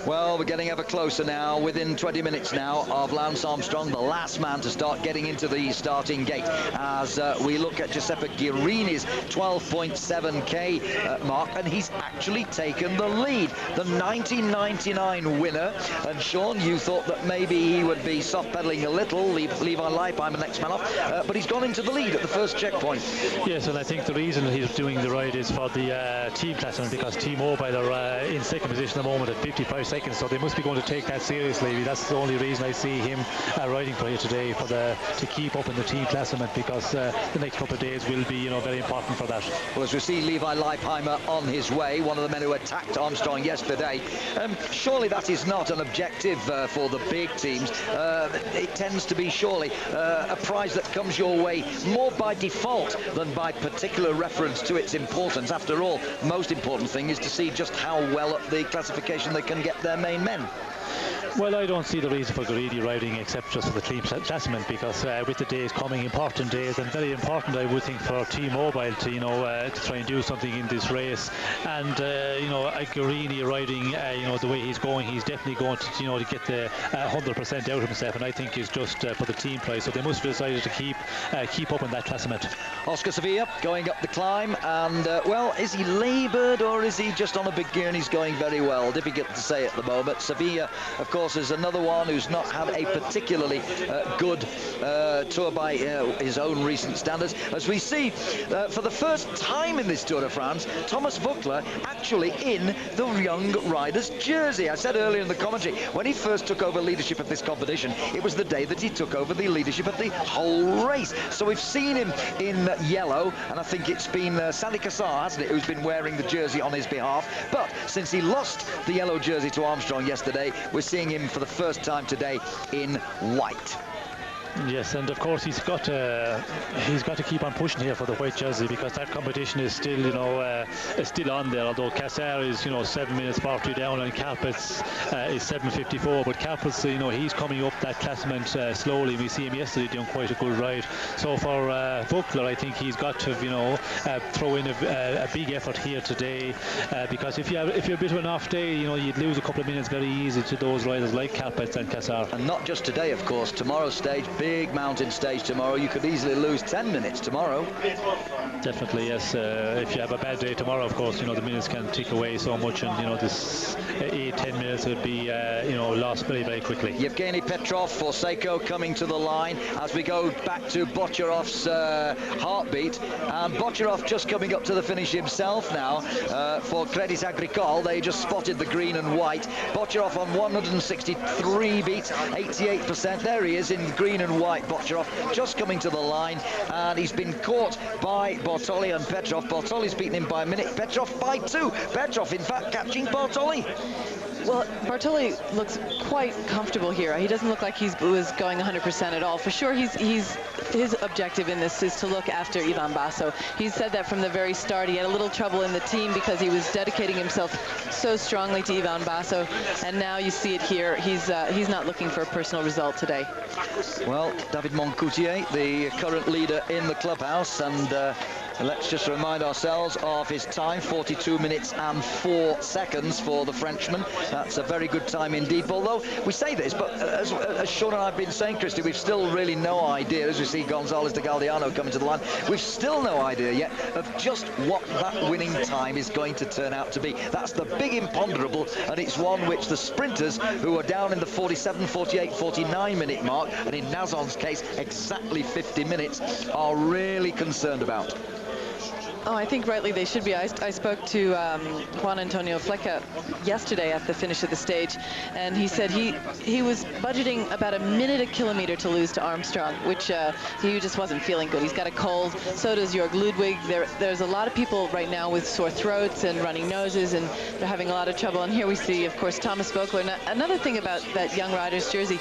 Well, we're getting ever closer now, within 20 minutes now of Lance Armstrong, the last man to start getting into the starting gate, as we look at Giuseppe Guerini's 12.7k mark, and he's actually taken the lead. The 1999 winner, and Sean, you thought that maybe he would be soft-pedaling a little, Levi Leipheimer next man off, but he's gone into the lead at the first checkpoint. Yes, and I think the reason he's doing the ride is for the team classement, because T-Mobile are in second position at the moment at 55 seconds, so they must be going to take that seriously. That's the only reason I see him riding for you today, to keep up in the team classement, because the next couple of days will be, you know, very important for that. Well, as we see Levi Leipheimer on his way, one of the men who attacked Armstrong yesterday, surely that is not an objective for the big teams. It tends to be surely a prize that comes your way more by default than by particular reference to its importance. After all, the most important thing is to see just how well up the classification they can get their main men. Well, I don't see the reason for Guerini riding except just for the team classement, because with the days coming, important days, and very important, I would think, for T-Mobile to, you know, to try and do something in this race. And you know, Guerini riding, you know, the way he's going, he's definitely going to, you know, to get the 100% out of himself, and I think is just for the team prize. So they must have decided to keep up in that classement. Oscar Sevilla going up the climb, and well, is he laboured or is he just on a big gear and he's going very well? Difficult to say at the moment. Sevilla, of course, is another one who's not had a particularly good tour by his own recent standards. As we see, for the first time in this Tour de France, Thomas Voeckler actually in the young rider's jersey. I said earlier in the commentary, when he first took over leadership of this competition, it was the day that he took over the leadership of the whole race. So we've seen him in yellow, and I think it's been Sandy Cassar, hasn't it, who's been wearing the jersey on his behalf. But since he lost the yellow jersey to Armstrong yesterday, we're seeing him for the first time today in white. Yes, and of course he's got to keep on pushing here for the white jersey, because that competition is still, you know, is still on there. Although Cassar is, you know, 7 minutes 40 down, and Carpets is 7:54. But Carpets, you know, he's coming up that classement slowly. We see him yesterday doing quite a good ride. So for Vogler, I think he's got to, you know, throw in a big effort here today, because if you're a bit of an off day, you know, you'd lose a couple of minutes very easy to those riders like Carpets and Cassar. And not just today, of course. Tomorrow's stage, big mountain stage tomorrow. You could easily lose 10 minutes tomorrow. Definitely, yes. If you have a bad day tomorrow, of course, you know, the minutes can tick away so much, and, you know, this 8-10 minutes would be, you know, lost very, very quickly. Yevgeny Petrov for Seiko coming to the line as we go back to Bocharov's heartbeat. And Bocharov just coming up to the finish himself now for Credit Agricole. They just spotted the green and white. Bocharov on 163 beats, 88%. There he is in green and white. Bocharov just coming to the line, and he's been caught by Bartoli and Petrov. Bartoli's beaten him by a minute, Petrov by 2. Petrov, in fact, catching Bartoli. Well, Bartoli looks quite comfortable here. He doesn't look like he was going 100% at all. For sure, his objective in this is to look after Ivan Basso. He said that from the very start. He had a little trouble in the team because he was dedicating himself so strongly to Ivan Basso, and now you see it here. He's not looking for a personal result today. Well, David Moncoutier, the current leader in the clubhouse, and let's just remind ourselves of his time, 42 minutes and 4 seconds for the Frenchman. That's a very good time indeed. Although we say this, but as Sean and I have been saying, Christy, we've still really no idea, as we see Gonzalez de Galdeano coming to the line, we've still no idea yet of just what that winning time is going to turn out to be. That's the big imponderable, and it's one which the sprinters, who are down in the 47, 48, 49 minute mark, and in Nazon's case, exactly 50 minutes, are really concerned about. Oh, I think rightly they should be. I spoke to Juan Antonio Fleca yesterday at the finish of the stage, and he said he was budgeting about a minute a kilometer to lose to Armstrong, which he just wasn't feeling good. He's got a cold. So does Jörg Ludwig. There's a lot of people right now with sore throats and running noses, and they're having a lot of trouble. And here we see, of course, Thomas Vogler. Now, another thing about that young rider's jersey,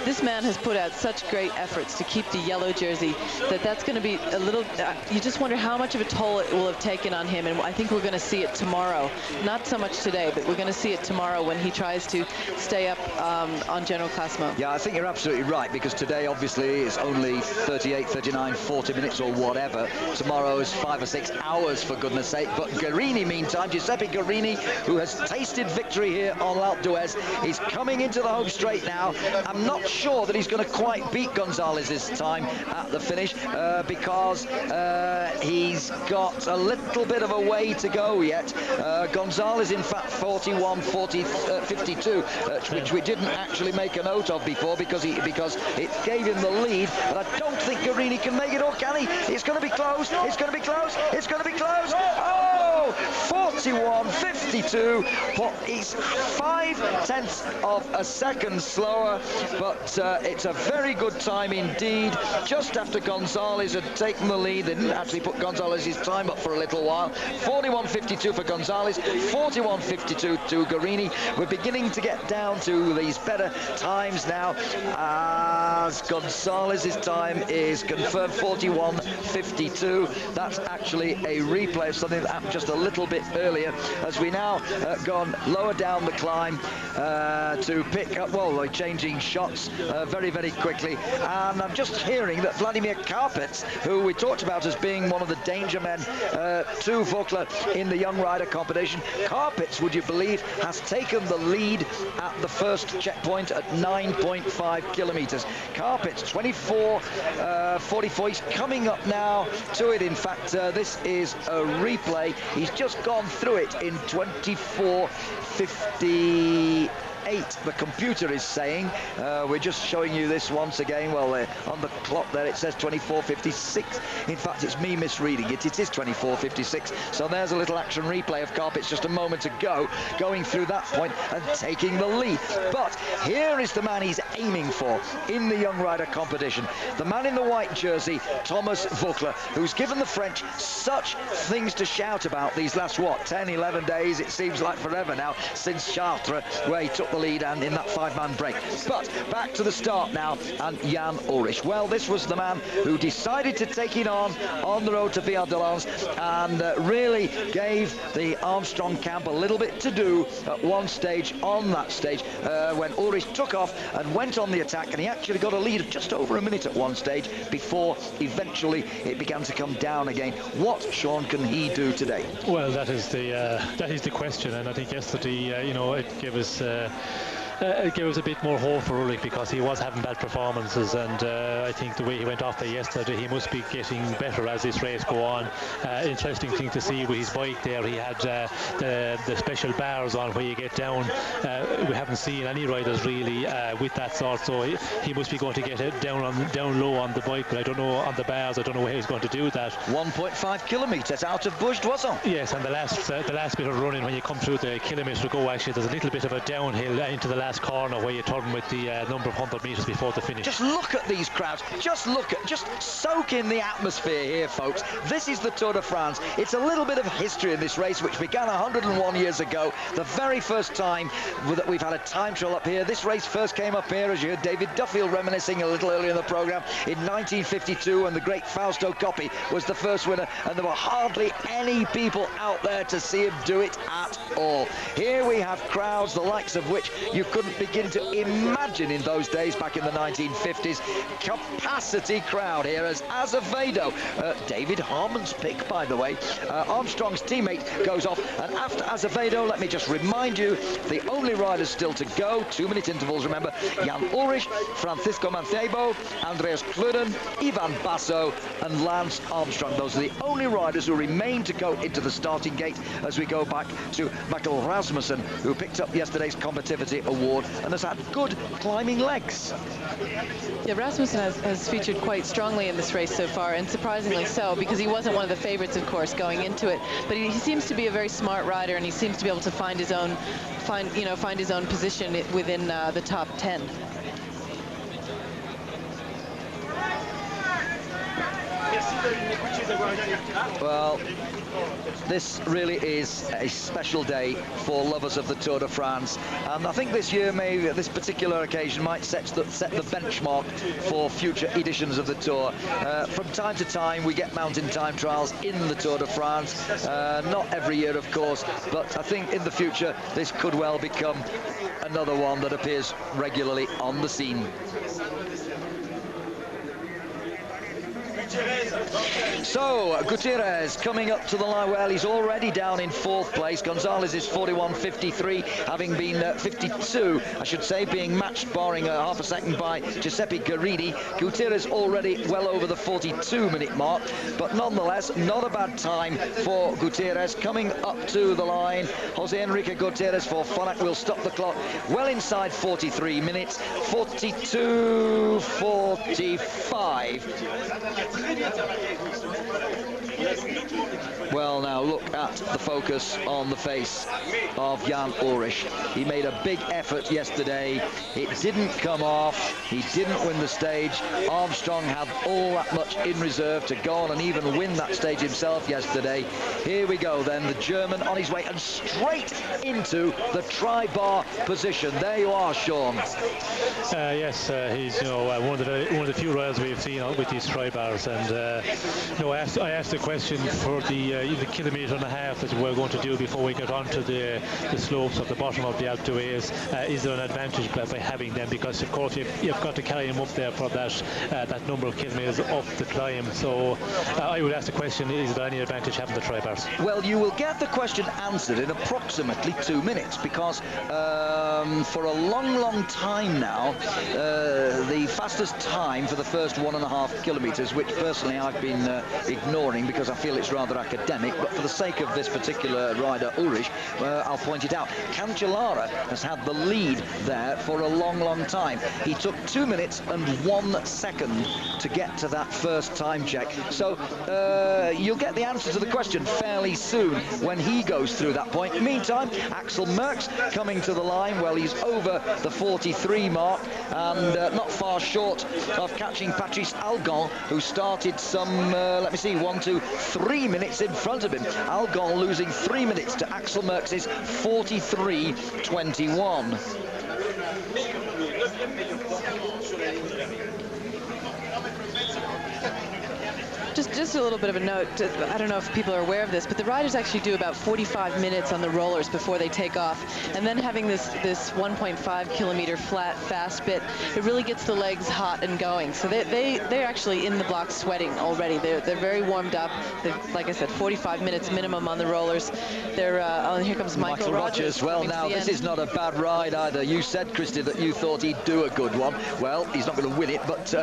this man has put out such great efforts to keep the yellow jersey that's going to be a little, you just wonder how much of a toll it will have taken on him, and I think we're going to see it tomorrow. Not so much today, but we're going to see it tomorrow when he tries to stay up on general classement. Yeah, I think you're absolutely right, because today obviously is only 38, 39, 40 minutes or whatever. Tomorrow is 5 or 6 hours, for goodness sake. But Guerini, meantime, Giuseppe Guerini, who has tasted victory here on Alpe d'Huez, is coming into the home straight now. I'm not sure that he's going to quite beat Gonzalez's time at the finish, because he's got a little bit of a way to go yet. Gonzalez, in fact, 41-52, which we didn't actually make a note of before, because it gave him the lead. But I don't think Guerini can make it, or can he? It's going to be close. It's going to be close. It's going to be close. Oh, 41-52. But he's 5/10 of a second slower. But it's a very good time indeed. Just after Gonzalez had taken the lead, they didn't actually put Gonzalez's time up for a little while. 41-52 for Gonzalez, 41-52 to Guerini. We're beginning to get down to these better times now, as Gonzalez's time is confirmed 41-52. That's actually a replay of something that happened just a little bit earlier, as we now gone lower down the climb to pick up, well, they're changing shots very, very quickly. And I'm just hearing that Vladimir Karpets, who we talked about as being one of the danger men to Vogler in the young rider competition, Karpets, would you believe, has taken the lead at the first checkpoint at 9.5 kilometers. Karpets 24-44. He's coming up now to it. In fact, this is a replay. He's just gone through it in 24:58. The computer is saying. We're just showing you this once again. Well, on the clock there it says 24:56. In fact, it's me misreading it. It is 24:56. So there's a little action replay of Karpets just a moment ago, going through that point and taking the lead. But here is the man he's aiming for in the young rider competition. The man in the white jersey, Thomas Vogler, who's given the French such things to shout about these last, 10, 11 days? It seems like forever now, since Chartres, where he took the lead and in that 5-man break. But back to the start now, and Jan Ullrich. Well, this was the man who decided to take it on the road to Bourg-d'Oisans and really gave the Armstrong camp a little bit to do at one stage on that stage when Ullrich took off and went on the attack, and he actually got a lead of just over a minute at one stage before eventually it began to come down again. What, Sean, can he do today? Well, that is the question, and I think yesterday, it gave us a bit more hope for Ullrich because he was having bad performances, and I think the way he went off there yesterday, he must be getting better as this race go on. Interesting thing to see with his bike there, he had the special bars on where you get down. We haven't seen any riders really with that sort, so he must be going to get it down low on the bike, but I don't know on the bars, I don't know where he's going to do that. 1.5 kilometres out of Bourg-d'Oisans. Yes, and the last bit of running, when you come through the kilometre to go, actually there's a little bit of a downhill into the last corner where you turn with the number of 100 metres before the finish. Just look at these crowds, just soak in the atmosphere here, folks. This is the Tour de France. It's a little bit of history in this race, which began 101 years ago, the very first time that we've had a time trial up here. This race first came up here, as you heard David Duffield reminiscing a little earlier in the programme, in 1952, when the great Fausto Coppi was the first winner, and there were hardly any people out there to see him do it at all. Here we have crowds the likes of which you couldn't begin to imagine in those days back in the 1950s. Capacity crowd here as Azevedo, David Harmon's pick, by the way, Armstrong's teammate, goes off, and after Azevedo, let me just remind you, the only riders still to go, 2-minute intervals, remember, Jan Ullrich, Francisco Mancebo, Andreas Kluden, Ivan Basso and Lance Armstrong. Those are the only riders who remain to go into the starting gate as we go back to Michael Rasmussen, who picked up yesterday's Combativity Award and has had good climbing legs. Yeah, Rasmussen has featured quite strongly in this race so far, and surprisingly so, because he wasn't one of the favorites, of course, going into it. But he seems to be a very smart rider, and he seems to be able to find his own position within the top 10. Well, this really is a special day for lovers of the Tour de France, and I think this year, maybe this particular occasion, might set the benchmark for future editions of the Tour. From time to time we get mountain time trials in the Tour de France, not every year of course, but I think in the future this could well become another one that appears regularly on the scene. So Gutierrez coming up to the line. Well, he's already down in 4th place. Gonzalez is 41.53, having been 52, I should say, being matched barring half a second by Giuseppe Garidi. Gutierrez already well over the 42-minute mark, but nonetheless not a bad time for Gutierrez coming up to the line. Jose Enrique Gutierrez for Fonac will stop the clock well inside 43 minutes, 42.45. Well, now look at the focus on the face of Jan Ullrich. He made a big effort yesterday. It didn't come off. He didn't win the stage. Armstrong had all that much in reserve to go on and even win that stage himself yesterday. Here we go then, the German on his way and straight into the tri-bar position. There you are, Sean. Yes, he's one of the few riders we've seen with these tri-bars, and I asked the question for the kilometre and a half that we're going to do before we get onto the slopes of the bottom of the Alpe d'Huez. Is there an advantage by having them? Because of course you've got to carry them up there for that number of kilometres up the climb. So I would ask the question: is there any advantage having the tri-bars? Well, you will get the question answered in approximately 2 minutes, because for a long time now, the fastest time for the first 1.5 kilometres, which personally I've been ignoring because I feel it's rather academic, but for the sake of this particular rider, Ullrich, I'll point it out. Cancellara has had the lead there for a long time. He took 2 minutes and 1 second to get to that first time check. So you'll get the answer to the question fairly soon when he goes through that point. Meantime, Axel Merckx coming to the line. Well, he's over the 43 mark and not far short of catching Patrice Algon, who started some, 1, 2, 3 minutes in front of him. Algon losing 3 minutes to Axel Merckx's 43.21. Just a little bit of a note. I don't know if people are aware of this, but the riders actually do about 45 minutes on the rollers before they take off. And then having this 1.5 kilometer flat, fast bit, it really gets the legs hot and going. So they're actually in the block sweating already. They're very warmed up. Like I said, 45 minutes minimum on the rollers. They're here comes Michael Rogers. Well, now this is not a bad ride either. You said, Christy, that you thought he'd do a good one. Well, he's not going to win it, but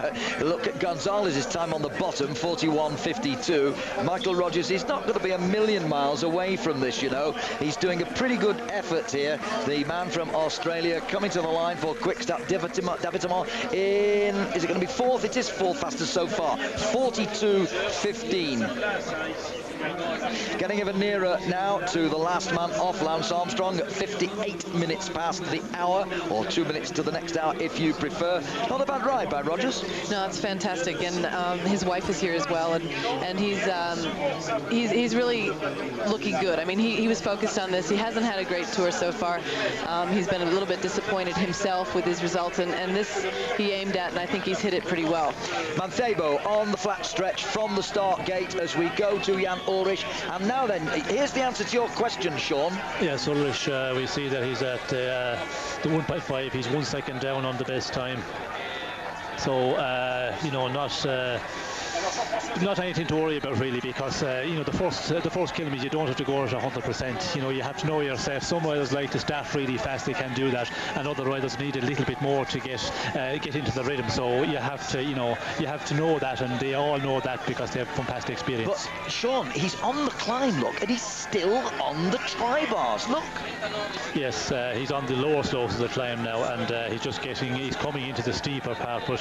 look at Gonzalez's time on the bottom, 41.52. Michael Rogers is not going to be a million miles away from this, you know. He's doing a pretty good effort here. The man from Australia coming to the line for quick start. Davitamont in, is it going to be fourth? It is fourth fastest so far, 42.15. Getting even nearer now to the last man off, Lance Armstrong, at 58 minutes past the hour, or 2 minutes to the next hour if you prefer. Not a bad ride by Rogers. No, it's fantastic, and his wife is here as well, and he's really looking good. I mean, he was focused on this. He hasn't had a great tour so far. He's been a little bit disappointed himself with his results, and this he aimed at, and I think he's hit it pretty well. Manthebo on the flat stretch from the start gate as we go to Jan Ulrich. And now then, here's the answer to your question, Sean. Yes, Ulrich, we see that he's at the 1.5. He's 1 second down on the best time. So, you know, not anything to worry about really, because you know, the first kilometre you don't have to go at 100%. You know, you have to know yourself. Some riders like to start really fast, they can do that, and other riders need a little bit more to get into the rhythm. So you have to, you know that, and they all know that because they have from past experience. But Sean, he's on the climb, look, and he's still on the tri-bars, look. Yes, he's on the lower slopes of the climb now, and he's coming into the steeper part, but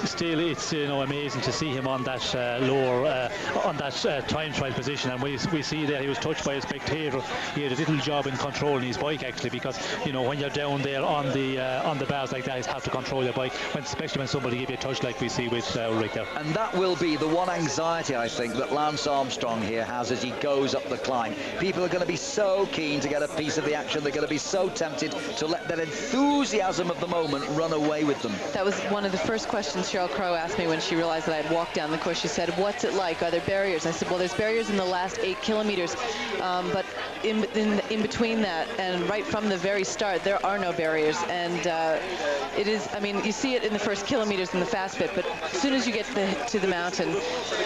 still it's, you know, amazing to see him on that lower on that time trial position. And we see there he was touched by a spectator. He had a little job in controlling his bike actually, because you know, when you're down there on the bars like that, you have to control your bike, especially when somebody gives you a touch like we see with Ulrich there. And that will be the one anxiety I think that Lance Armstrong here has as he goes up the climb. People are going to be so keen to get a piece of the action. They're going to be so tempted to let that enthusiasm of the moment run away with them. That was one of the first questions Cheryl Crow asked me when she realized that I had walked down the course. She said, what's it like? Are there barriers? I said, well, there's barriers in the last 8 kilometers, but in between that and right from the very start, there are no barriers. And it is, I mean, you see it in the first kilometers in the fast bit, but as soon as you get to the mountain,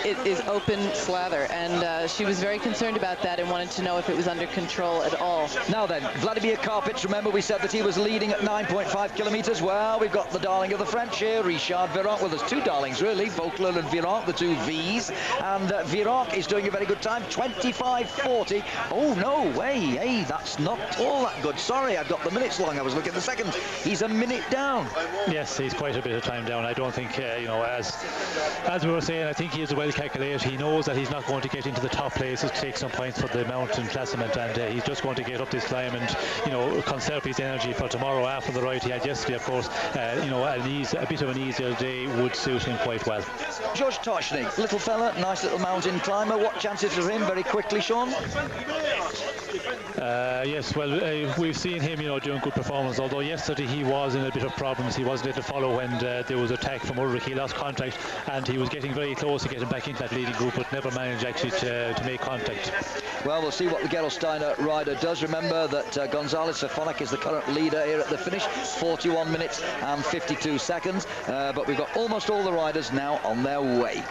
it is open slather. And she was very concerned about that and wanted to know if it was under control at all. Now then, Vladimir Karpich, remember we said that he was leading at 9.5 kilometers. Well, we've got the darling of the French here, Richard Virenque. Well, there's two darlings really, Vauquelin and Virenque, the two V's. And Virenque is doing a very good time, 25.40. Oh, no way. Hey, that's not all that good. Sorry, I got the minutes wrong. I was looking at the seconds. He's a minute down. Yes, he's quite a bit of time down. I don't think, you know, as we were saying, I think he is well calculated. He knows that he's not going to get into the top places to take some points for the mountain classement, and he's just going to get up this climb and, you know, conserve his energy for tomorrow after the ride he had yesterday. Of course, you know, a bit of an easier day would suit him quite well. George Toshnik, little fella, nice little mountain climber. What chances for him very quickly, Sean? Yes, well, we've seen him, you know, doing good performance, although yesterday he was in a bit of problems. He wasn't able to follow when there was attack from Ulrich. He lost contact, and he was getting very close to getting back into that leading group, but never managed actually to make contact. Well, we'll see what the Gerolsteiner rider does. Remember that Gonzalez Stefanik is the current leader here at the finish, 41 minutes and 52 seconds. But we've got almost all the riders now on their way.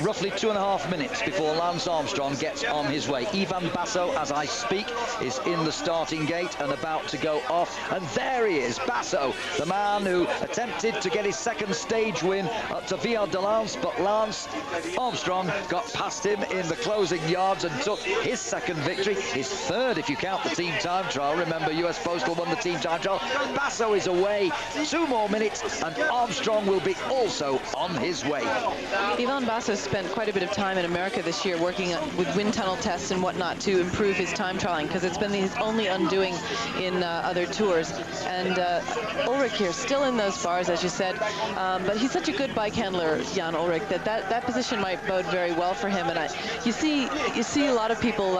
Roughly 2.5 minutes before Lance Armstrong gets on his way. Ivan Basso, as I speak, is in the starting gate and about to go off. And there he is, Basso, the man who attempted to get his second stage win up to Villard de Lans, but Lance Armstrong got past him in the closing yards and took his second victory, his third if you count the team time trial. Remember, US Postal won the team time trial. Basso is away, 2 more minutes, and Armstrong will be also on his way. Ivan Vaso spent quite a bit of time in America this year working with wind tunnel tests and whatnot to improve his time trialing, because it's been his only undoing in other tours. And Ulrich here still in those bars, as you said, but he's such a good bike handler, Jan Ulrich, that position might bode very well for him. And you see a lot of people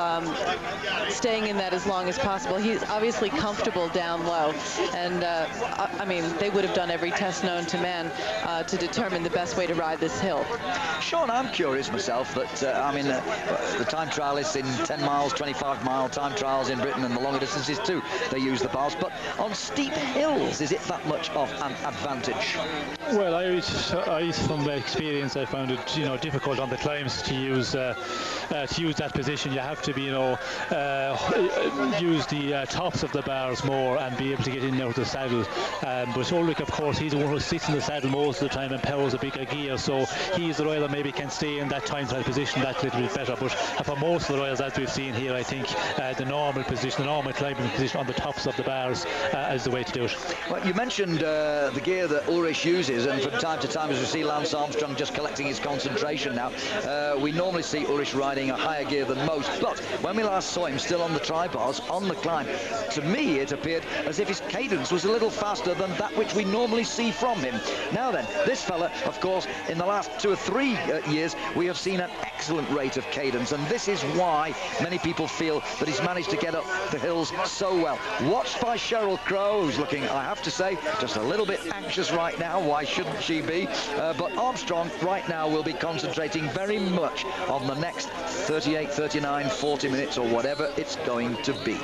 staying in that as long as possible. He's obviously comfortable down low, and I mean, they would have done every test known to man to determine the best way to ride this hill. Sean, I'm curious myself that, I mean, the time trialists in 10 miles, 25-mile time trials in Britain and the longer distances too, they use the bars, but on steep hills, is it that much of an advantage? Well, from experience, I found it, you know, difficult on the climbs to use that position. You have to be, you know, use the tops of the bars more and be able to get in and out of the saddle. But Ulrich, of course, he's the one who sits in the saddle most of the time and powers a bigger gear, so he's the rider maybe can stay in that time trial position that little bit better. But for most of the riders, as we've seen here, I think the normal position, the normal climbing position on the tops of the bars is the way to do it. Well, you mentioned the gear that Ulrich uses, and from time to time, as we see Lance Armstrong just collecting his concentration now, we normally see Ulrich riding a higher gear than most, but when we last saw him still on the tri-bars on the climb, to me it appeared as if his cadence was a little faster than that which we normally see from him. Now then, this fella, of course, in the last 2 or 3 years, we have seen an excellent rate of cadence, and this is why many people feel that he's managed to get up the hills so well. Watched by Sheryl Crow, who's looking, I have to say, just a little bit anxious right now. Why shouldn't she be? But Armstrong right now will be concentrating very much on the next 38, 39, 40 minutes or whatever it's going to be.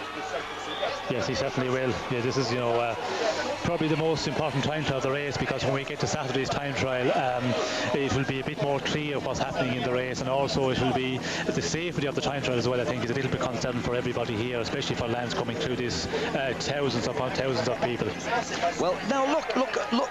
Yes, he certainly will. Yeah, this is, you know, probably the most important time trial of the race, because when we get to Saturday's time trial, it will be a bit more clear what's happening in the race, and also it will be the safety of the time trial as well. I think is a little bit concerned for everybody here, especially for Lance coming through this thousands upon thousands of people. Well, now look.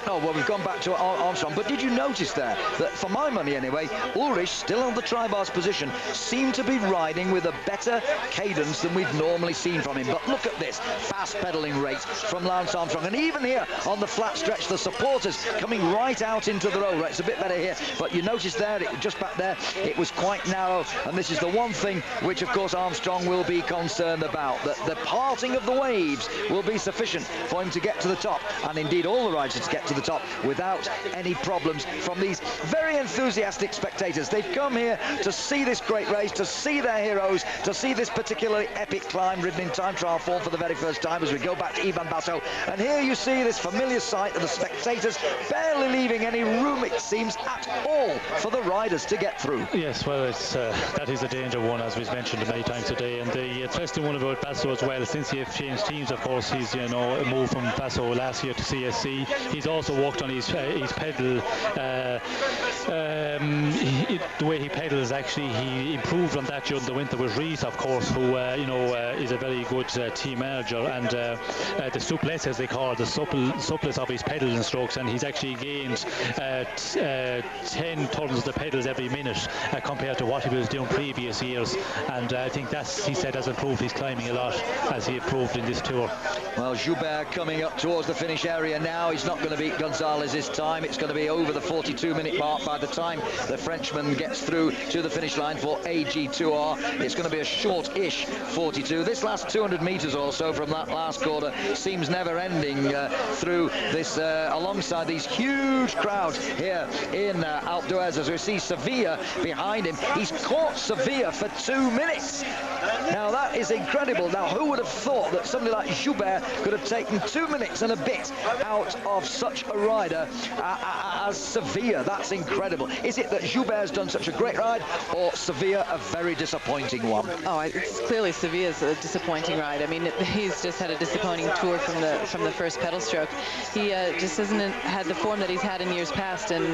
Oh, well, we've gone back to Armstrong, but did you notice there that, for my money anyway, Ulrich, still on the tri-bars position, seemed to be riding with a better cadence than we've normally seen from him. But look at this fast pedaling rate from Lance Armstrong, and even here on the flat stretch, the supporters coming right out into the road. Right, it's a bit better here, but you notice there, just back there, it was quite narrow, and this is the one thing which, of course, Armstrong will be concerned about, that the parting of the waves will be sufficient for him to get to the top, and indeed all the riders to get to the top without any problems from these very enthusiastic spectators. They've come here to see this great race, to see their heroes, to see this particularly epic climb ridden in time trial form for the very first time, as we go back to Ivan Basso. And here you see this familiar sight of the spectators barely leaving any room, it seems, at all for the riders to get through. Yes, well, it's that is a danger one, as we've mentioned many times today. And the interesting one about Basso as well, since he has changed teams, of course, he's, you know, moved from Basso last year to CSC. He's also worked on his pedal, the way he pedals. Actually, he improved on that during the winter with Reese, of course, who you know, is a very good team manager, and the souplesse, as they call it, the suppless of his pedals and strokes, and he's actually gained 10 tons of the pedals every minute compared to what he was doing previous years, and I think that's, he said, has improved his climbing a lot as he improved in this tour. Well, Joubert coming up towards the finish area now. He's not going to beat Gonzalez this time. It's going to be over the 42-minute mark by the time the Frenchman gets through to the finish line for AG2R. It's going to be a short-ish 42. This last 200 meters or so from that last quarter seems never-ending through this, alongside these huge crowds here in Alpe d'Huez, as we see Sevilla behind him. He's caught Sevilla for 2 minutes. Now that is incredible. Now who would have thought that somebody like Joubert could have taken 2 minutes and a bit out of such a rider as Sevilla? That's incredible. Is it that Joubert's done such a great ride, or Sevilla a very disappointing one? Oh, it's clearly Sevilla's a disappointing ride. I mean, he's just had a disappointing tour from the first pedal stroke. He just hasn't had the form that he's had in years past, and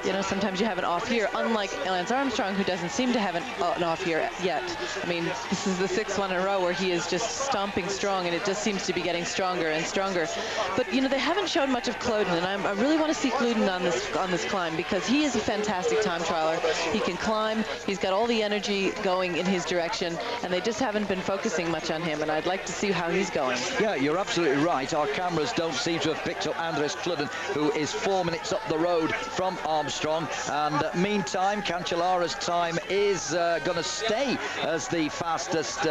you know, sometimes you have an off year, unlike Lance Armstrong, who doesn't seem to have an off year yet. I mean, this is the 6th one in a row where he is just stomping strong, and it just seems to be getting stronger and stronger. But you know, they haven't shown much of Clouden, and I really want to see Clouden on this climb, because he is a fantastic time trialer. He can climb, he's got all the energy going in his direction, and they just haven't been focusing much on him, and I'd like to see how he's going. Yeah, you're absolutely right. Our camera cameras don't seem to have picked up Andres Kludden, who is 4 minutes up the road from Armstrong. And meantime, Cancellara's time is going to stay as the fastest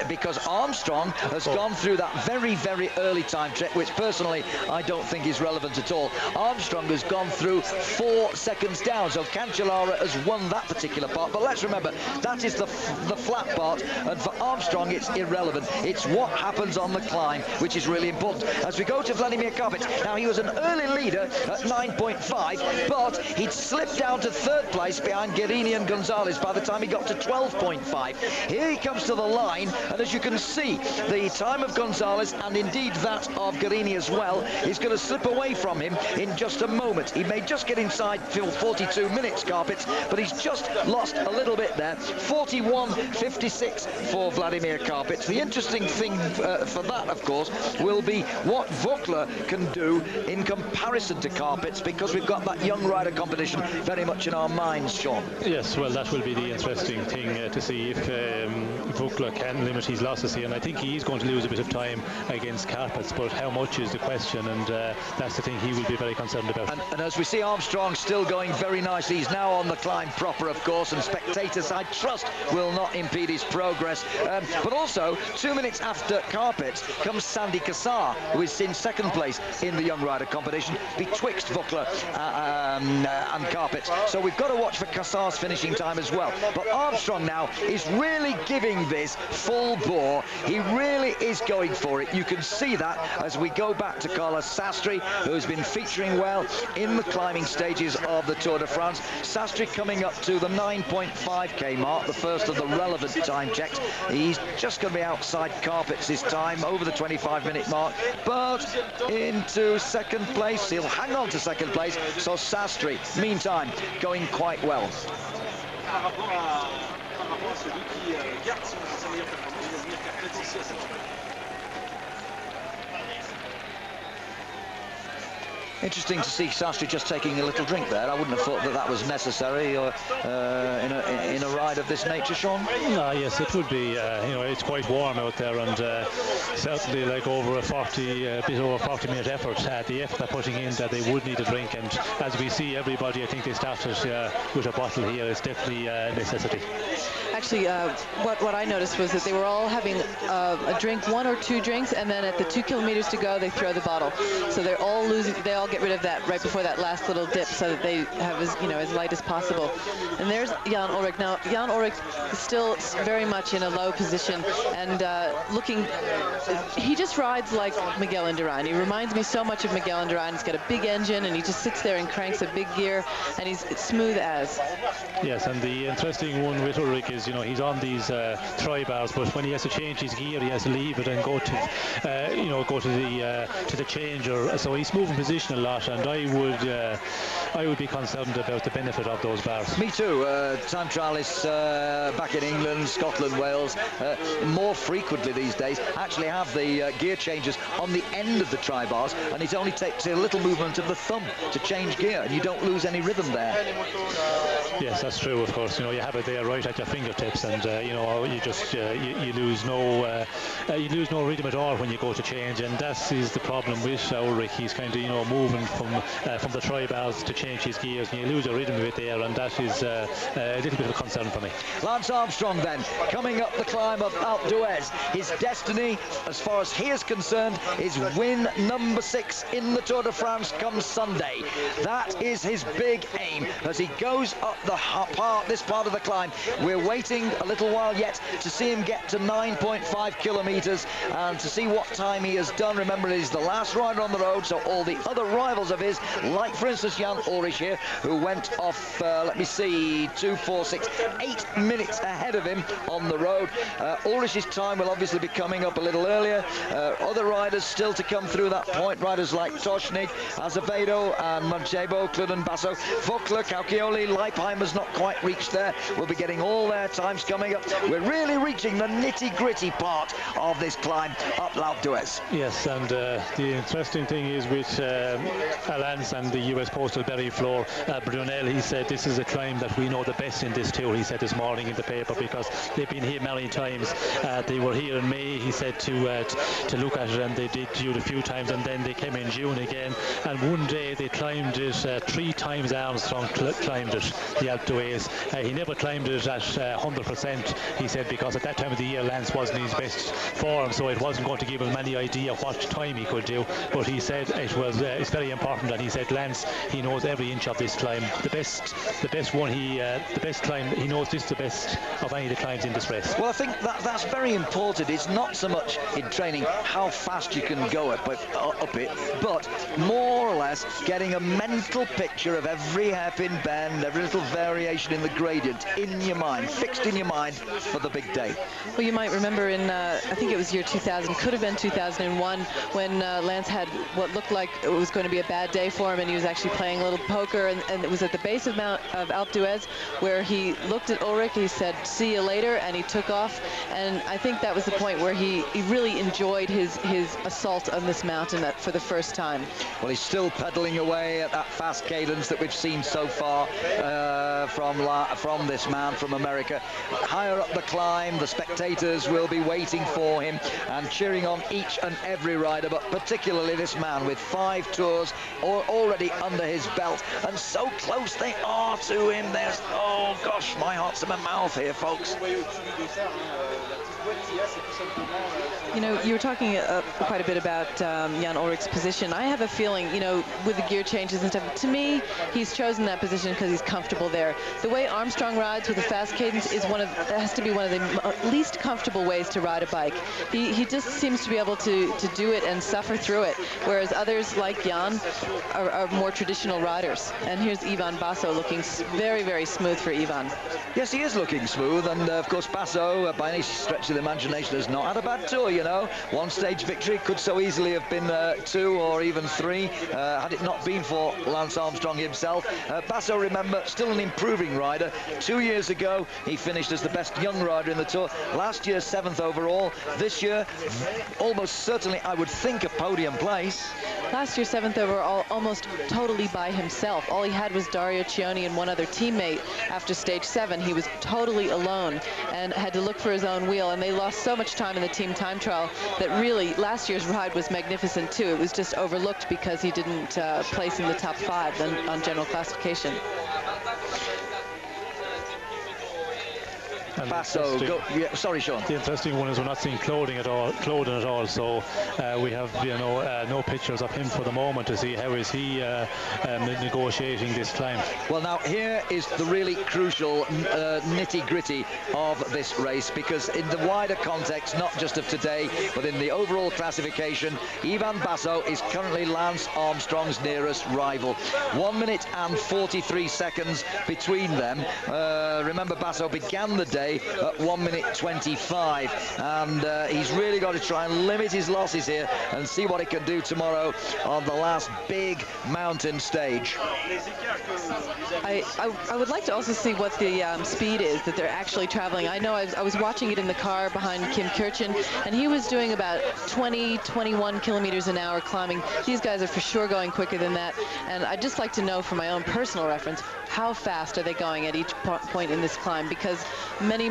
because Armstrong has gone through that very, very early time check, which personally I don't think is relevant at all. Armstrong has gone through 4 seconds down, so Cancellara has won that particular part. But let's remember, that is the flat part, and for Armstrong it's irrelevant. It's what happens on the climb which is really important. As we go to Vladimir Karpets, now he was an early leader at 9.5, but he'd slipped down to 3rd place behind Guerini and Gonzalez by the time he got to 12.5. Here he comes to the line, and as you can see, the time of Gonzalez, and indeed that of Guerini as well, is going to slip away from him in just a moment. He may just get inside 42 minutes, Karpets, but he's just lost a little bit there. 41.56 for Vladimir Karpets. The interesting thing for that, of course, will be what Vukler can do in comparison to Karpets, because we've got that young rider competition very much in our minds, Sean. Yes, well, that will be the interesting thing to see if Vukler can limit his losses here, and I think he is going to lose a bit of time against Karpets, but how much is the question, and that's the thing he will be very concerned about. And as we see Armstrong still going very nicely, he's now on the climb proper, of course, and spectators, I trust, will not impede his progress. But also, 2 minutes after Karpets comes Sandy Kassar, who is in 2nd place in the young rider competition, betwixt Vukler and Karpets. So we've got to watch for Kassar's finishing time as well. But Armstrong now is really giving this full bore. He really is going for it. You can see that as we go back to Carlos Sastre, who's been featuring well in the climbing stages of the Tour de France. Sastre coming up to the 9.5k mark, the first of the relevant time checks. He's just going to be outside Karpets this time, over the 25-minute mark, but into 2nd place. He'll hang on to 2nd place, so Sastre, meantime, going quite well. Interesting to see Sastre just taking a little drink there. I wouldn't have thought that that was necessary in a ride of this nature, Sean. Yes, it would be. You know, it's quite warm out there, and certainly like over a 40-minute effort. The effort they're putting in, that they would need a drink, and as we see, everybody, I think they started with a bottle here. It's definitely a necessity. Actually, what I noticed was that they were all having a drink, 1 or 2 drinks, and then at the 2 kilometers to go, they throw the bottle. So they're all losing. They all get rid of that right before that last little dip, so that they have as light as possible. And there's Jan Ulrich. Now, Jan Ulrich is still very much in a low position, and looking. He just rides like Miguel Indurain. He reminds me so much of Miguel Indurain. He's got a big engine, and he just sits there and cranks a big gear, and he's smooth as. Yes, and the interesting one with Ulrich is, you know, he's on these tri-bars, but when he has to change his gear, he has to leave it and go to the changer. So he's moving position a lot, and I would be concerned about the benefit of those bars. Me too. Time trialists back in England, Scotland, Wales, more frequently these days actually have the gear changers on the end of the tri-bars, and it only takes a little movement of the thumb to change gear, and you don't lose any rhythm there. Yes, that's true. Of course, you know, you have it there right at your fingertips, and you know, you just you lose no rhythm at all when you go to change, and that is the problem with Ulrich. He's kind of, you know, moving from the tri-bars to change his gears, and you lose a rhythm of it there, and that is a little bit of a concern for me. Lance Armstrong then coming up the climb of Alpe d'Huez. His destiny, as far as he is concerned, is win number 6 in the Tour de France come Sunday. That is his big aim as he goes up this part of the climb. We're waiting a little while yet to see him get to 9.5 kilometers and to see what time he has done. Remember, he's the last rider on the road, so all the other rivals of his, like for instance Jan Ulrich here, who went off, let me see, 2, 4, 6, 8 minutes ahead of him on the road. Ulrich's time will obviously be coming up a little earlier. Other riders still to come through that point, riders like Toshnik, Azevedo and Manchebo, Kludden, Basso, Vukler, Cauchioli, Leipheimer's not quite reached there. We'll be getting all their times coming up. We're really reaching the nitty-gritty part of this climb up Alpe d'Huez. Yes, and the interesting thing is with Lance and the US Postal Berry Floor, Brunel, he said this is a climb that we know the best in this tour, he said this morning in the paper, because they've been here many times. They were here in May, he said, to look at it, and they did do it a few times, and then they came in June again, and one day they climbed it 3 times. Armstrong climbed it, the Alpe d'Huez. He never climbed it at 100%, he said, because at that time of the year Lance wasn't in his best form, so it wasn't going to give him any idea what time he could do. But he said it's very important, and he said Lance, he knows every inch of this climb. The best climb, he knows this is the best of any of the climbs in this race. Well, I think that's very important. It's not so much in training how fast you can go up it, but more or less getting a mental picture of every hairpin bend, every little variation in the gradient in your mind, fixed in your mind for the big day. Well, you might remember in, I think it was year 2000, could have been 2001, when Lance had what looked like it was going to be a bad day for him, and he was actually playing a little poker, and it was at the base of Alpe d'Huez where he looked at Ulrich, he said, "See you later," and he took off. And I think that was the point where he really enjoyed his assault on this mountain for the first time. Well, he's still pedaling away at that fast cadence that we've seen so far from this man from America. Higher up the climb, the spectators will be waiting for him and cheering on each and every rider, but particularly this man with 5 tours already under his belt, and so close they are to him. There's, oh gosh, my heart's in my mouth here, folks. You know, you were talking quite a bit about Jan Ulrich's position. I have a feeling, you know, with the gear changes and stuff, to me, he's chosen that position because he's comfortable there. The way Armstrong rides with a fast cadence is has to be one of the least comfortable ways to ride a bike. He just seems to be able to do it and suffer through it, whereas others like Jan are more traditional riders. And here's Ivan Basso looking very, very smooth for Ivan. Yes, he is looking smooth, and of course Basso, by any stretch of the imagination, has not had a bad tour, you know. One stage victory could so easily have been 2 or even 3 had it not been for Lance Armstrong himself. Basso, remember, still an improving rider. 2 years ago he finished as the best young rider in the tour. Last year 7th overall. This year almost certainly, I would think, a podium place. Last year 7th overall, almost totally by himself. All he had was Dario Cioni and one other teammate. After stage 7 he was totally alone and had to look for his own wheel, and they lost so much time in the team time trial that really last year's ride was magnificent too. It was just overlooked because he didn't place in the top 5 on general classification. Basso, yeah, sorry, Sean. The interesting one is we're not seeing clothing at all, so we have, you know, no pictures of him for the moment to see how is he negotiating this climb. Well, now here is the really crucial nitty-gritty of this race, because in the wider context, not just of today, but in the overall classification, Ivan Basso is currently Lance Armstrong's nearest rival. 1 minute and 43 seconds between them. Remember, Basso began the day at 1 minute 25, and he's really got to try and limit his losses here and see what he can do tomorrow on the last big mountain stage. I would like to also see what the speed is that they're actually traveling. I know I was watching it in the car behind Kim Kirchen, and he was doing about 21 kilometers an hour climbing. These guys are for sure going quicker than that, and I'd just like to know, for my own personal reference, how fast are they going at each point in this climb, because many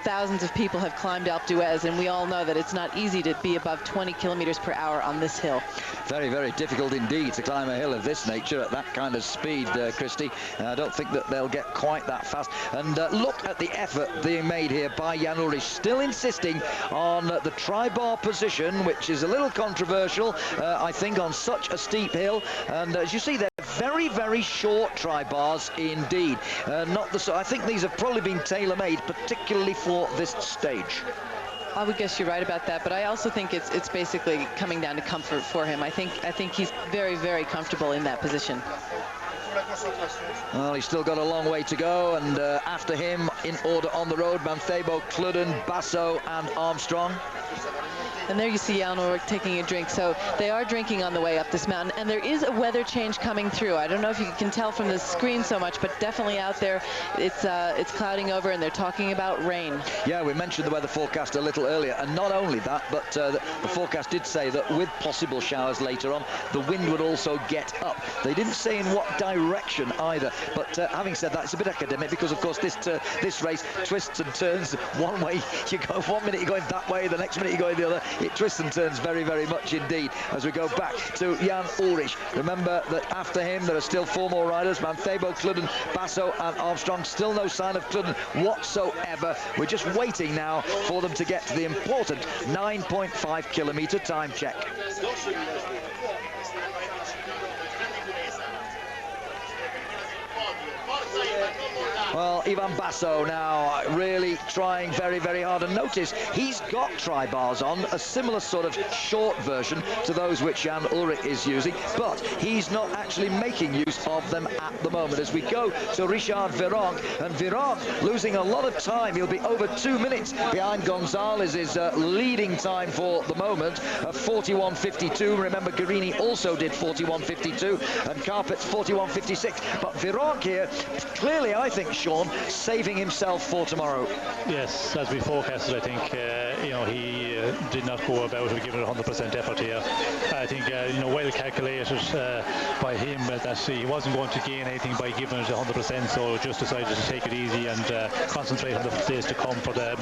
thousands of people have climbed Alpe d'Huez, and we all know that it's not easy to be above 20 kilometers per hour on this hill. Very, very difficult indeed to climb a hill of this nature at that kind of speed, Christy. I don't think that they'll get quite that fast. And look at the effort being made here by Jan Ulrich, still insisting on the tri-bar position, which is a little controversial, I think, on such a steep hill. And as you see, they're very, very short tri-bars indeed. I think these have probably been tailor-made particularly for this stage. I would guess you're right about that, but I also think it's basically coming down to comfort for him. I think he's very, very comfortable in that position. Well, he's still got a long way to go, and after him, in order on the road, Manthebo, Cludden, Basso and Armstrong. And there you see Jan Ulrich taking a drink. So they are drinking on the way up this mountain. And there is a weather change coming through. I don't know if you can tell from the screen so much, but definitely out there it's clouding over, and they're talking about rain. Yeah, we mentioned the weather forecast a little earlier, and not only that, but the forecast did say that with possible showers later on, the wind would also get up. They didn't say in what direction either, but having said that, it's a bit academic because, of course, this race twists and turns. One way you go, 1 minute you're going that way, the next minute you're going the other. It twists and turns very, very much indeed. As we go back to Jan Ulrich, remember that after him there are still 4 more riders: Manthebo, Cludden, Basso and Armstrong. Still no sign of Cludden whatsoever. We're just waiting now for them to get to the important 9.5 kilometre time check. Well, Ivan Basso now really trying very, very hard. And notice he's got tri-bars on, a similar sort of short version to those which Jan Ulrich is using, but he's not actually making use of them at the moment. As we go to Richard Virenque, and Virenque losing a lot of time. He'll be over 2 minutes behind Gonzalez's leading time for the moment, 41.52. Remember, Guerini also did 41.52, and Carpet's 41.56. But Virenque here, clearly, I think, Sean, saving himself for tomorrow. Yes, as we forecasted, I think he did not go about it, giving it 100% effort here. I think well calculated by him that he wasn't going to gain anything by giving it 100%, so just decided to take it easy and concentrate on the days to come for the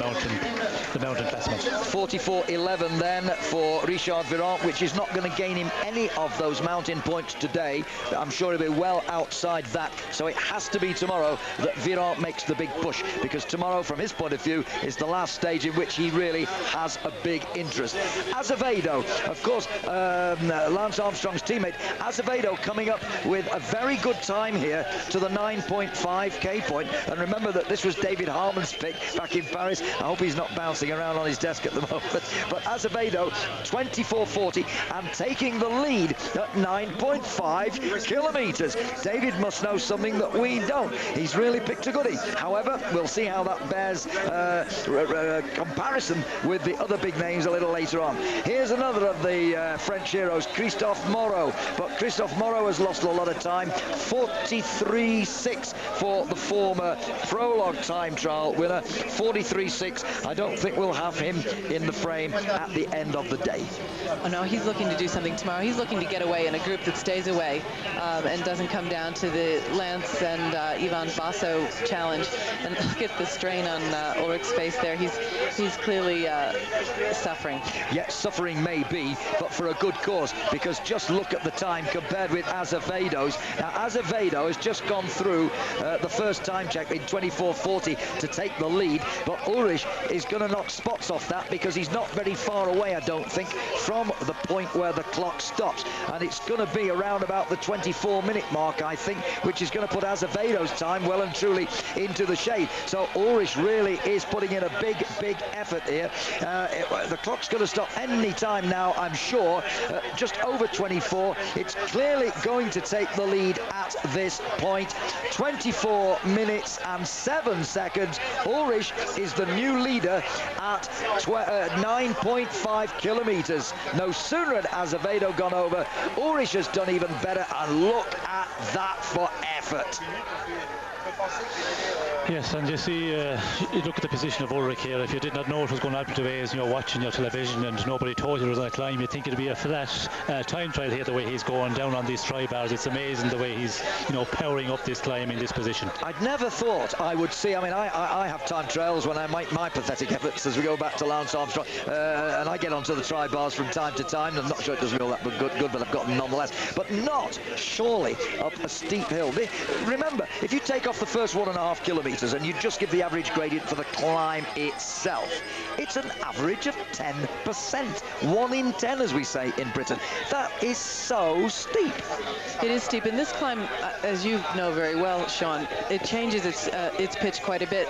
mountain classement. 44.11 then for Richard Virenque, which is not going to gain him any of those mountain points today. I'm sure he'll be well outside that, so it has to be tomorrow that Virenque makes the big push, because tomorrow, from his point of view, is the last stage in which he really has a big interest. Azevedo, of course, Lance Armstrong's teammate, Azevedo coming up with a very good time here to the 9.5k point. And remember that this was David Harmon's pick back in Paris. I hope he's not bouncing around on his desk at the moment. But Azevedo, 24.40, and taking the lead at 9.5 kilometres. David must know something that we don't. He's really picked a goodie. However, we'll see how that bears comparison with the other big names a little later on. Here's another of the French heroes, Christophe Moreau. But Christophe Moreau has lost a lot of time. 43.6 for the former prologue time trial winner. 43.6. I don't think we'll have him in the frame at the end of the day. Oh no, he's looking to do something tomorrow. He's looking to get away in a group that stays away and doesn't come down to the Lance and Ivan Basso challenge. And look at the strain on Ulrich's face there. He's clearly suffering. Yes, suffering may be, but for a good cause, because just look at the time compared with Azevedo's. Now, Azevedo has just gone through the first time check in 24.40 to take the lead, but Ulrich is going to knock spots off that because he's not very far away, I don't think, from the point where the clock stops. And it's going to be around about the 24-minute mark, I think, which is going to put Azevedo's time well and truly into the shade. So Ulrich really is putting in a big effort here. The clock's going to stop any time now, I'm sure. Just over 24. It's clearly going to take the lead at this point. 24 minutes and 7 seconds. Ulrich is the new leader at 9.5 kilometres. No sooner had Azevedo gone over, Ulrich has done even better, and look at that for effort. Yes, and you see, you look at the position of Ulrich here. If you did not know it was going to Alpe, watching your television and nobody told you it was on a climb, you'd think it'd be a flat time trial here, the way he's going down on these tri-bars. It's amazing the way he's, powering up this climb in this position. I'd never thought I would see, I have time trials when I make my pathetic efforts as we go back to Lance Armstrong, and I get onto the tri-bars from time to time. I'm not sure it does me all that good, but I've got them nonetheless. But not surely up a steep hill. Remember, if you take off the first 1.5 kilometres and you just give the average gradient for the climb itself, it's an average of 10%. 1 in 10, as we say in Britain. That is so steep. It is steep, and this climb, as you know very well, Sean, it changes its pitch quite a bit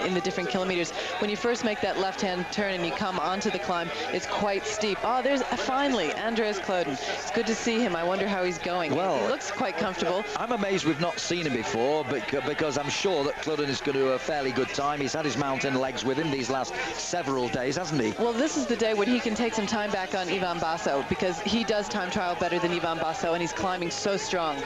in the different kilometers. When you first make that left-hand turn and you come onto the climb, it's quite steep. Oh, there's finally Andreas Klöden. It's good to see him. I wonder how he's going. Well, he looks quite comfortable. I'm amazed we've not seen him before, but because I'm sure that Cludden is going to do a fairly good time. He's had his mountain legs with him these last several days, hasn't he? Well, this is the day when he can take some time back on Ivan Basso, because he does time trial better than Ivan Basso, and he's climbing so strong.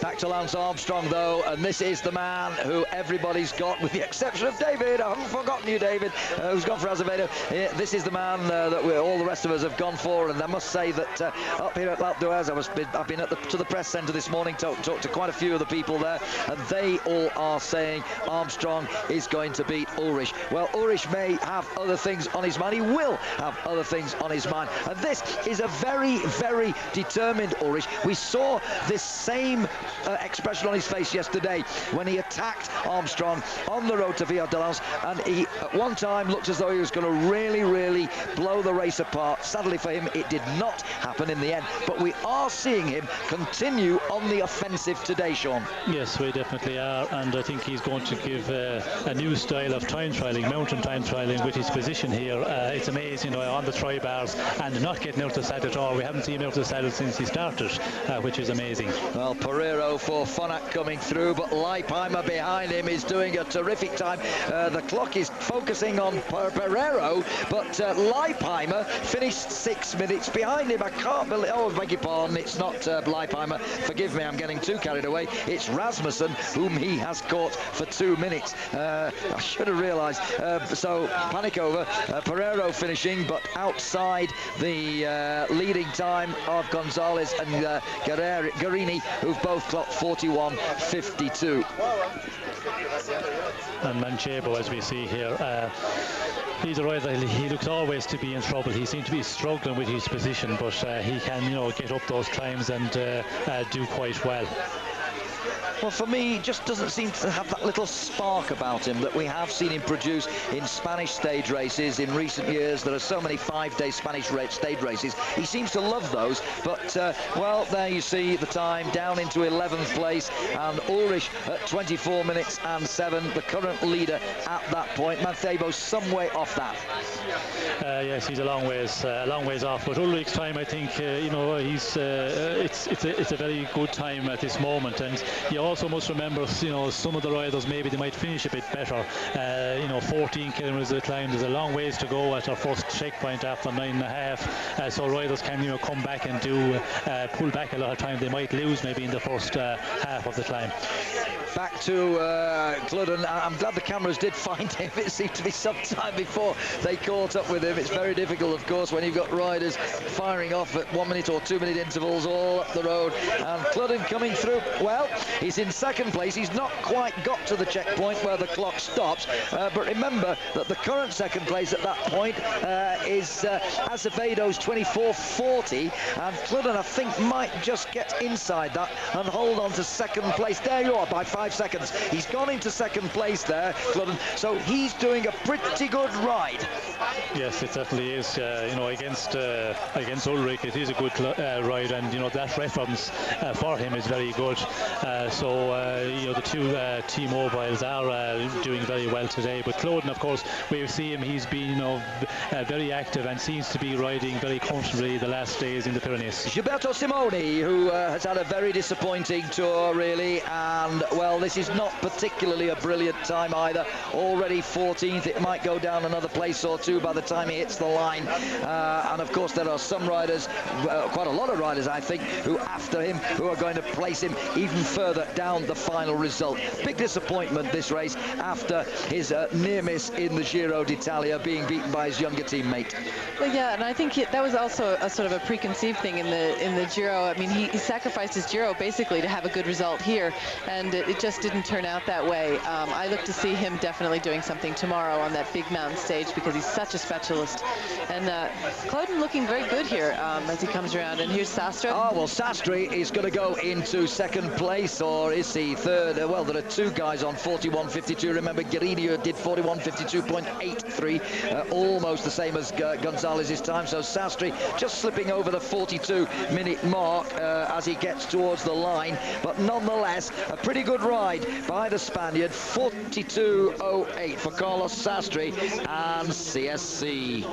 Back to Lance Armstrong, though, and this is the man who everybody's got, with the exception of David. I haven't forgotten you, David, who's gone for Azevedo. This is the man that all the rest of us have gone for, and I must say that up here at Bourg-d'Oisans, I've been to the press centre this morning, talked to quite a few of the people there, and they all are saying Armstrong is going to beat Ulrich. Well, Ulrich may have other things on his mind. He will have other things on his mind, and this is a very, very determined Ulrich. We saw this same expression on his face yesterday when he attacked Armstrong on the road to Bourg-d'Oisans, and he at one time looked as though he was going to really, really blow the race apart. Sadly for him, it did not happen in the end, but we are seeing him continue on the offensive today, Sean. Yes, we definitely are, and I think he's going to give a new style of time trialling, mountain time trialling with his position here. It's amazing, on the tri bars and not getting out of the saddle at all. We haven't seen him out of the saddle since he started, which is amazing. Well, Pereiro for Fonak coming through, but Leipheimer behind him is doing a terrific time. The clock is focusing on Pereiro, but Leipheimer finished 6 minutes behind him. I can't believe, oh, beg your pardon, it's not Leipheimer. Forgive me, I'm getting too carried away. It's Rasmussen, whom he has caught for 2 minutes. I should have realised. So panic over. Pereiro finishing, but outside the leading time of Gonzalez and Guarini, who've both clocked 41.52. And Manchego, as we see here, he's a rider. He looks always to be in trouble. He seems to be struggling with his position, but he can, get up those times and do quite well. Well, for me, he just doesn't seem to have that little spark about him that we have seen him produce in Spanish stage races in recent years. There are so many 5-day Spanish stage races. He seems to love those, but, well, there you see the time down into 11th place, and Ulrich at 24 minutes and 7, the current leader at that point. Mancebo's some way off that. Yes, he's a long ways off, but Ulrich's time, I think, he's it's a very good time at this moment, and you also must remember, some of the riders, maybe they might finish a bit better. 14 kilometres of climb, there's a long ways to go at our first checkpoint after 9.5, so riders can, come back and pull back a lot of time. They might lose maybe in the first half of the climb. Back to Cludden. I'm glad the cameras did find him. It seemed to be some time before they caught up with him. It's very difficult, of course, when you've got riders firing off at 1 minute or 2 minute intervals all up the road. And Cludden coming through. Well, he's in second place. He's not quite got to the checkpoint where the clock stops. But remember that the current second place at that point is Azevedo's 24.40. And Cludden, I think, might just get inside that and hold on to second place. There you are, by 5 seconds. He's gone into second place there, Cludden. So he's doing a pretty good ride. Yes, it certainly is. Against Ulrich, it is a good ride, and that reference for him is very good. The two T-Mobiles are doing very well today. But Cludden, of course, we see him. He's been very active and seems to be riding very comfortably the last days in the Pyrenees. Gilberto Simoni, who has had a very disappointing tour, really, and well, this is not particularly a brilliant time either. Already 14th. It might go down another place or two by the time he hits the line. And of course, there are some riders, quite a lot of riders, I think, who after him, who are going to place him even further down the final result. Big disappointment this race after his near miss in the Giro d'Italia, being beaten by his younger teammate. Well, yeah, and I think that was also a sort of a preconceived thing in the Giro. I mean, he sacrificed his Giro basically to have a good result here, and it just didn't turn out that way. I look to see him definitely doing something tomorrow on that big mountain stage, because he's such a specialist. And Cludden looking very good here as he comes around. And here's Sastre. Oh, well, Sastre is going to go into second place, or is he third? Well, there are two guys on 41.52. Remember, Guarini did 41.52.83, almost the same as Gonzalez's time. So Sastre just slipping over the 42-minute mark as he gets towards the line. But nonetheless, a pretty good ride by the Spaniard. 42.08 for Carlos Sastre and CSC.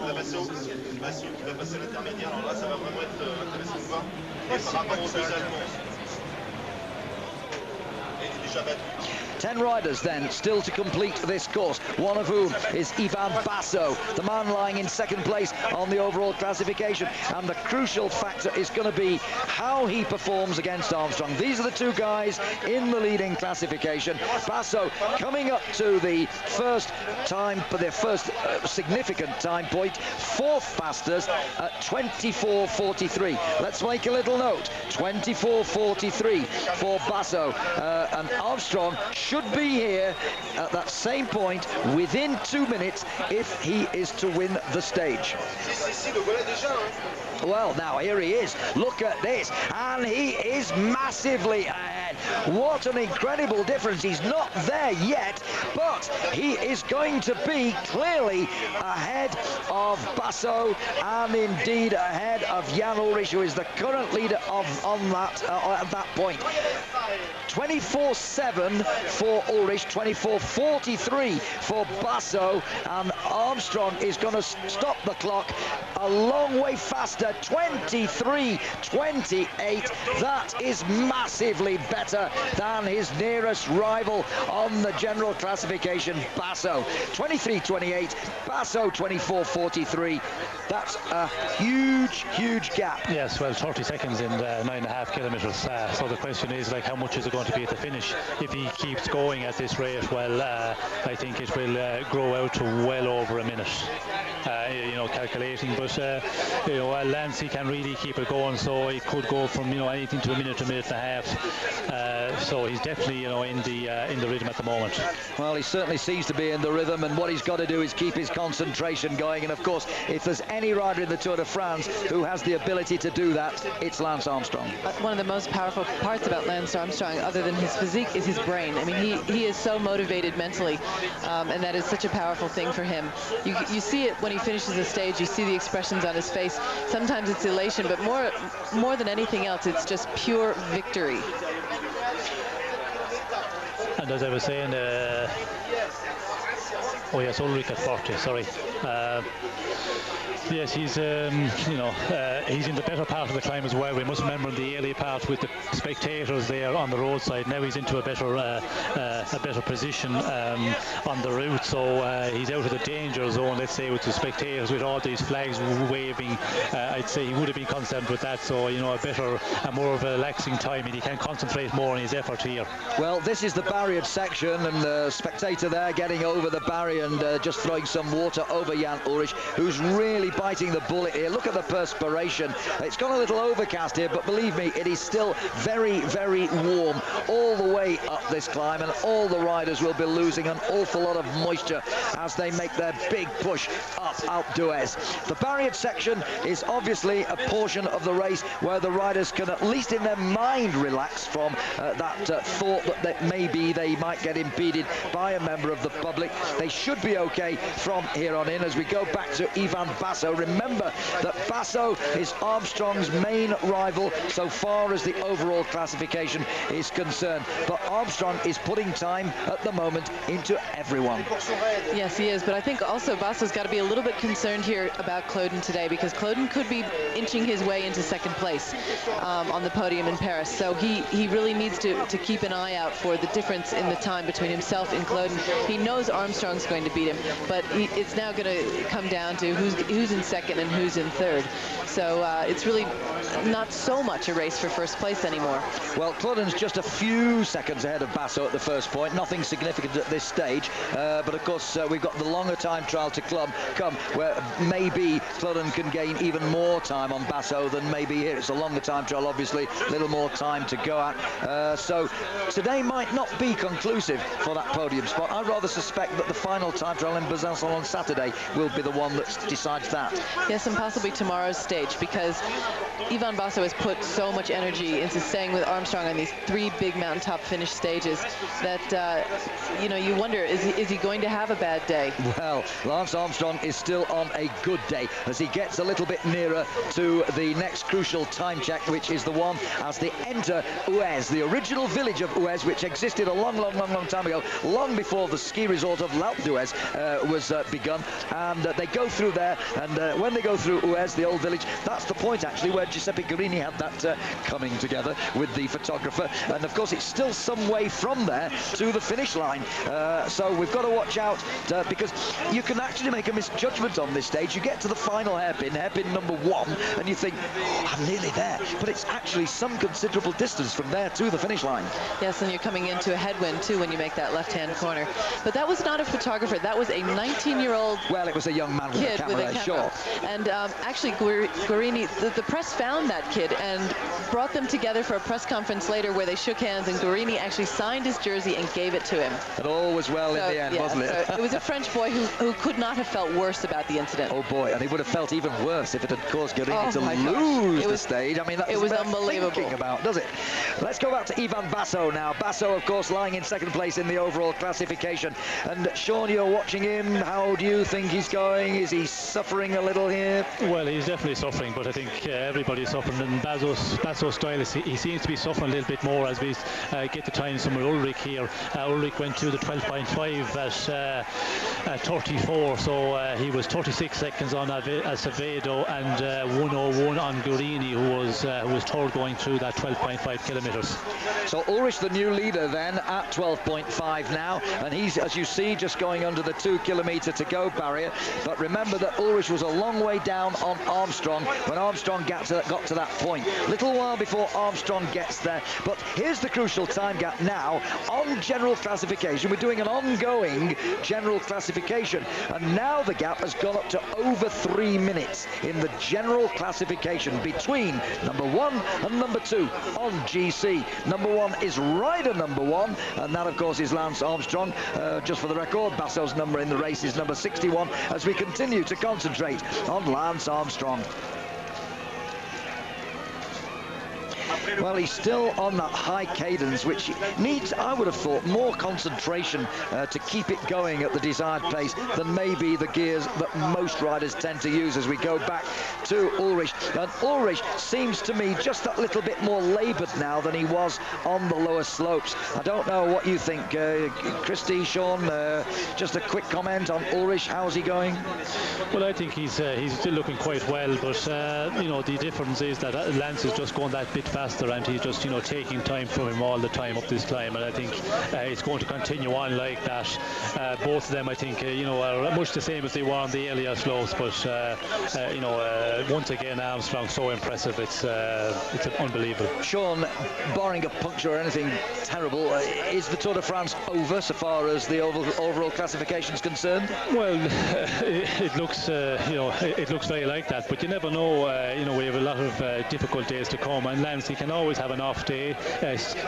10 riders then still to complete this course, one of whom is Ivan Basso, the man lying in second place on the overall classification. And the crucial factor is going to be how he performs against Armstrong. These are the two guys in the leading classification. Basso coming up to the first time, for their first significant time point, fourth fastest at 24:43. Let's make a little note, 24:43 for Basso, and Armstrong should be here at that same point within 2 minutes if he is to win the stage. Well, now here he is. Look at this, and he is massively ahead. What an incredible difference. He's not there yet, but he is going to be clearly ahead of Basso and indeed ahead of Jan Ulrich, who is the current leader at that point. 24:07 for Ulrich, 24:43 for Basso, and Armstrong is going to stop the clock a long way faster, 23:28. That is massively better than his nearest rival on the general classification, Basso. 23:28, Basso 24:43. That's a huge gap. Yes, well, 30 seconds in 9.5 kilometres. So the question is, like, how much is it going to be at the finish? If he keeps going at this rate, well, I think it will grow out to well over a minute. Calculating, but Lance, he can really keep it going, so it could go from anything to a minute and a half. So he's definitely in the rhythm at the moment. Well, he certainly seems to be in the rhythm, and what he's got to do is keep his concentration going. And of course, if there's any rider in the Tour de France who has the ability to do that, it's Lance Armstrong. One of the most powerful parts about Lance Armstrong, other than his physique, is his brain. I mean, he is so motivated mentally, and that is such a powerful thing for him. You see it when he finishes a stage. You see the expressions on his face. Sometimes it's elation, but more than anything else, it's just pure victory. And as I was saying, oh yes, Ulrich at 40, sorry. Yes, he's in the better part of the climb as well. We must remember in the early part with the spectators there on the roadside. Now he's into a better position on the route, so he's out of the danger zone, let's say, with the spectators, with all these flags waving. I'd say he would have been concerned with that, so a more of a relaxing time, and he can concentrate more on his effort here. Well, this is the barriered section, and the spectator there getting over the barrier and just throwing some water over Jan Ulrich, who's really biting the bullet here. Look at the perspiration. It's gone a little overcast here, but believe me, it is still very warm all the way up this climb, and all the riders will be losing an awful lot of moisture as they make their big push up Alpe d'Huez. The barriered section is obviously a portion of the race where the riders can, at least in their mind, relax from that thought that maybe they might get impeded by a member of the public. They should be okay from here on in. As we go back to Ivan Basso, remember that Basso is Armstrong's main rival so far as the overall classification is concerned, but Armstrong is putting time at the moment into everyone. Yes, he is, but I think also Basso's got to be a little bit concerned here about Claudin today, because Claudin could be inching his way into second place on the podium in Paris, so he really needs to keep an eye out for the difference in the time between himself and Claudin. He knows Armstrong's going to beat him, but it's now going to come down to who's in second and who's in third. So it's really not so much a race for first place anymore. Well, Claudin's just a few seconds ahead of Basso at the first point. Nothing significant at this stage, but of course we've got the longer time trial to come where maybe Claudin can gain even more time on Basso than maybe here. It's a longer time trial, obviously, a little more time to go at. So today might not be conclusive for that podium spot. I rather suspect that the final time trial in Besançon on Saturday will be the one that decides that. Yes, and possibly tomorrow's stage, because Ivan Basso has put so much energy into staying with Armstrong on these three big mountaintop finish stages that you wonder, is he going to have a bad day? Well, Lance Armstrong is still on a good day as he gets a little bit nearer to the next crucial time check, which is the one as they enter Huez, the original village of Huez, which existed a long time ago, long before the ski resort of Alpe d'Huez Bourg-d'Oisans was begun, and they go through there, and when they go through Uez, the old village, that's the point actually where Giuseppe Guarini had that coming together with the photographer, and of course it's still some way from there to the finish line, so we've got to watch out because you can actually make a misjudgment on this stage. You get to the final hairpin number 1, and you think, oh, I'm nearly there, but it's actually some considerable distance from there to the finish line. Yes, and you're coming into a headwind too when you make that left-hand corner. But that was not a photographer. That was a 19-year-old. Well, it was a young man with a camera, sure. And actually, Guarini, the press found that kid and brought them together for a press conference later where they shook hands, and Guarini actually signed his jersey and gave it to him. And all was well in the end, wasn't it? So it was a French boy who could not have felt worse about the incident. Oh boy, and he would have felt even worse if it had caused Guarini to lose the stage. I mean, that was unbelievable. Thinking about, does it? Let's go back to Ivan Basso now. Basso, of course, lying in second place in the overall classification. And Sean, you're watching him. How do you think he's going? Is he suffering a little here? Well, he's definitely suffering, but I think everybody's suffering. And Basso's style, he seems to be suffering a little bit more as we get the times from Ulrich here. Ulrich went to the 12.5 at 34, so he was 36 seconds on Acevedo and 101 on Guarini, who was third going through that 12.5 kilometres. So Ulrich, the new leader then, at 12.5 now, and he's, as you see, just going under the 2 kilometre to go barrier. But remember that Ulrich was a long way down on Armstrong when Armstrong got to that point. Little while before Armstrong gets there. But here's the crucial time gap now on general classification. We're doing an ongoing general classification, and now the gap has gone up to over 3 minutes in the general classification between number 1 and number 2 on GC. Number 1 is rider number 1, and that of course is Lance Armstrong. Just for the record, Basso's number in the race is number 61, as we continue to concentrate on Lance Armstrong. Well, he's still on that high cadence, which needs, I would have thought, more concentration to keep it going at the desired pace than maybe the gears that most riders tend to use as we go back to Ulrich. And Ulrich seems to me just that little bit more laboured now than he was on the lower slopes. I don't know what you think, Christy, Sean, just a quick comment on Ulrich. How's he going? Well, I think he's still looking quite well, but you know, the difference is that Lance is just going that bit faster, and he's just, you know, taking time from him all the time up this climb, and I think it's going to continue on like that. Both of them, I think, you know, are much the same as they were on the earlier slopes, but you know, once again, Armstrong so impressive. It's unbelievable. Sean, barring a puncture or anything terrible, is the Tour de France over so far as the overall classification is concerned? Well, it looks, you know, it looks very like that, but you never know. You know, we have a lot of difficult days to come, and Lance, he can always have an off day.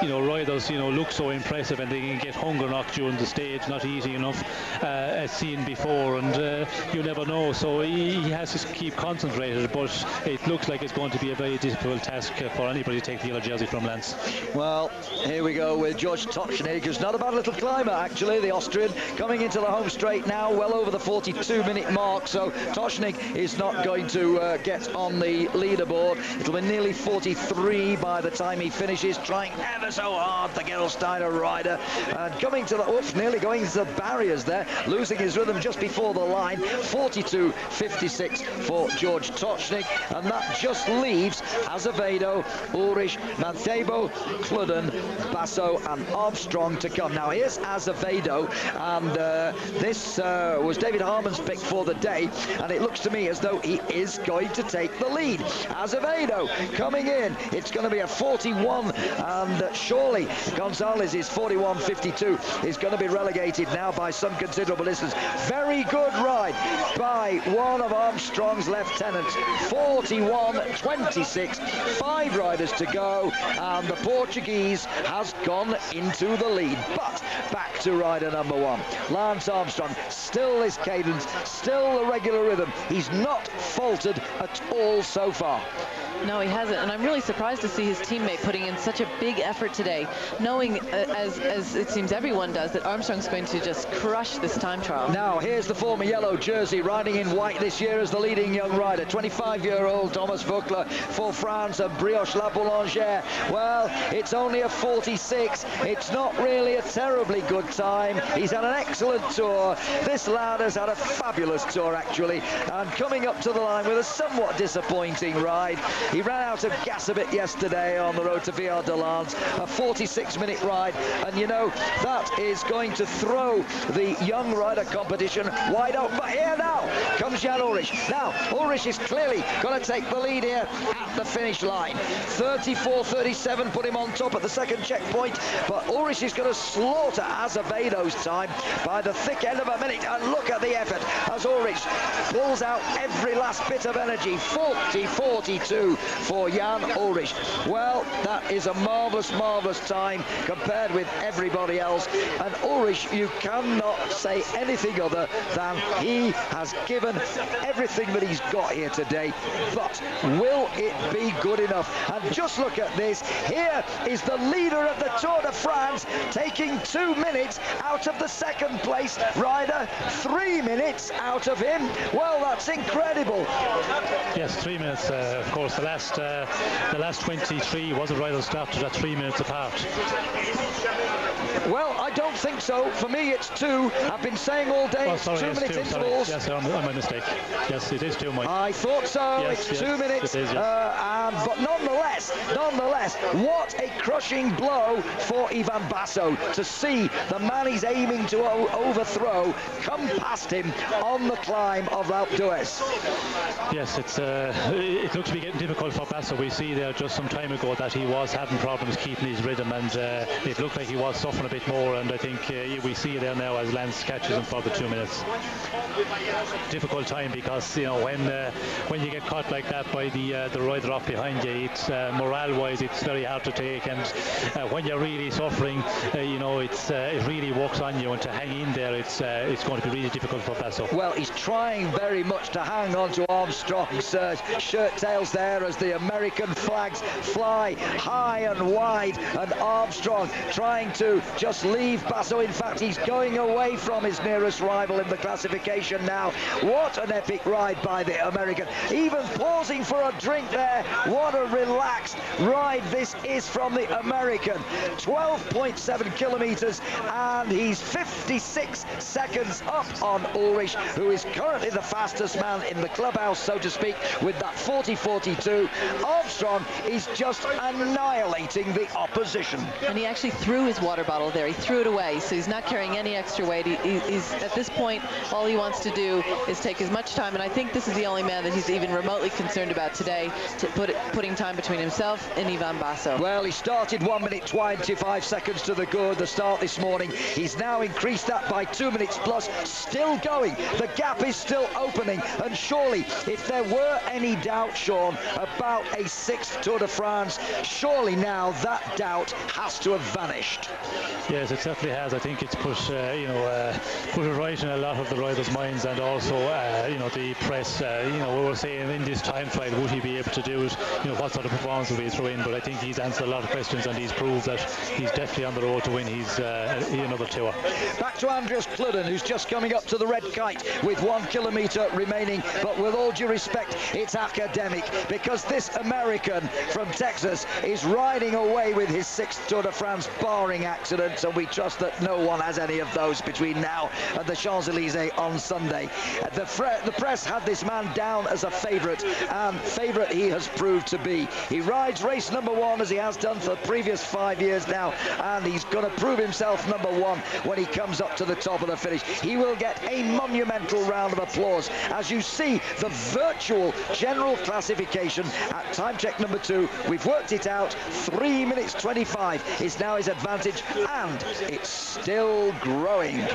You know, riders, you know, look so impressive, and they can get hunger knocked during the stage, not easy enough, as seen before, and you never know. So he has to keep concentrated, but it looks like it's going to be a very difficult task for anybody to take the yellow jersey from Lance. Well, here we go with George Tocznik, who's not a bad little climber, actually, the Austrian, coming into the home straight now, well over the 42-minute mark, so Tocznik is not going to get on the leaderboard. It'll be nearly 43 by the time he finishes, trying ever so hard, the Gerolsteiner rider, and coming to the, nearly going to the barriers there, losing his rhythm just before the line. 42.56 for George Tocznik, and that just leaves Azevedo, Ulrich, Manthebo, Kluden, Basso and Armstrong to come. Now here's Azevedo, and this was David Harmon's pick for the day, and it looks to me as though he is going to take the lead. Azevedo coming in, it's going to be a 41, and surely Gonzalez's 41.52 is going to be relegated now by some considerable distance. Very good ride by one of Armstrong's lieutenants. 41.26, 5 riders to go, and the Portuguese has gone into the lead. But back to rider number 1, Lance Armstrong, still this cadence, still the regular rhythm. He's not faltered at all so far. No, he hasn't, and I'm really surprised to see his teammate putting in such a big effort today, knowing, as it seems everyone does, that Armstrong's going to just crush this time trial. Now, here's the former yellow jersey, riding in white this year as the leading young rider, 25-year-old Thomas Vaucler for France and Brioche La Boulangère. Well, it's only a 46. It's not really a terribly good time. He's had an excellent tour. This lad has had a fabulous tour, actually, and coming up to the line with a somewhat disappointing ride. He ran out of gas a bit yesterday on the road to Villard de Lans, a 46-minute ride, and you know, that is going to throw the young rider competition wide open. But here now comes Jan Ullrich. Now, Ullrich is clearly going to take the lead here at the finish line. 34.37 put him on top at the second checkpoint, but Ullrich is going to slaughter Azevedo's time by the thick end of a minute, and look at the effort as Ullrich pulls out every last bit of energy. 40.42 for Jan Ullrich. Well, that is a marvellous, marvellous time compared with everybody else, and Ullrich, you cannot say anything other than he has given everything that he's got here today, but will it be good enough? And just look at this. Here is the leader of the Tour de France taking 2 minutes out of the second place rider, 3 minutes out of him. Well, that's incredible. Yes, 3 minutes. Of course, the last 23 was a rider started at 3 minutes apart. Well, I don't think so. For me, it's 2. I've been saying all day, it's 2 minute intervals. Yes, I'm a mistake. Yes, it is 2 minutes. I thought so. Yes, it's 2 minutes. It is, yes. But nonetheless, what a crushing blow for Ivan Basso to see the man he's aiming to overthrow come past him on the climb of Alpe d'Huez. Yes, it looks to be getting difficult for Basso. We see there just some time ago that he was having problems keeping his rhythm, and it looked like he was suffering a bit more, and I think we see there now as Lance catches him for the 2 minutes. Difficult time, because you know, when you get caught like that by the rider up behind you, it's morale-wise it's very hard to take, and when you're really suffering, you know, it really works on you, and to hang in there, it's going to be really difficult for Basso. Well, he's trying very much to hang on to Armstrong's shirt tails there as the American flags fly high and wide, and Armstrong trying to just leave Basso. In fact, he's going away from his nearest rival in the classification now. What an epic ride by the American, even pausing for a drink there. What a relaxed ride this is from the American. 12.7 kilometers, and he's 56 seconds up on Ullrich, who is currently the fastest man in the clubhouse, so to speak, with that 40.42. Armstrong is just annihilating the opposition. And he actually threw his water bottle there. He threw it away, so he's not carrying any extra weight. He's at this point, all he wants to do is take as much time, and I think this is the only man that he's even remotely concerned about today, to putting time between himself and Ivan Basso. Well, he started 1 minute 25 seconds to the good, the start this morning. He's now increased that by 2 minutes plus, still going. The gap is still opening, and surely, if there were any doubt, Sean, about a 6th Tour de France, surely now that doubt has to have vanished. Yes, it certainly has. I think it's put it right in a lot of the riders' minds, and also the press. We were saying in this time trial, would he be able to do it? What sort of performance will he throw in? But I think he's answered a lot of questions, and he's proved that he's definitely on the road to win his another tour. Back to Andreas Kluden, who's just coming up to the red kite with 1 kilometre remaining. But with all due respect, it's academic, because this American from Texas is riding away with his 6th Tour de France, barring accidents, and we trust that no one has any of those between now and the Champs-Élysées on Sunday. The press had this man down as a favourite, and favourite he has proved to be. He rides race number 1 as he has done for the previous 5 years now, and he's going to prove himself number 1 when he comes up to the top of the finish. He will get a monumental round of applause as you see the virtual general classification at time check number 2. We've worked it out. 3 minutes 25 is now his advantage, and it's still growing.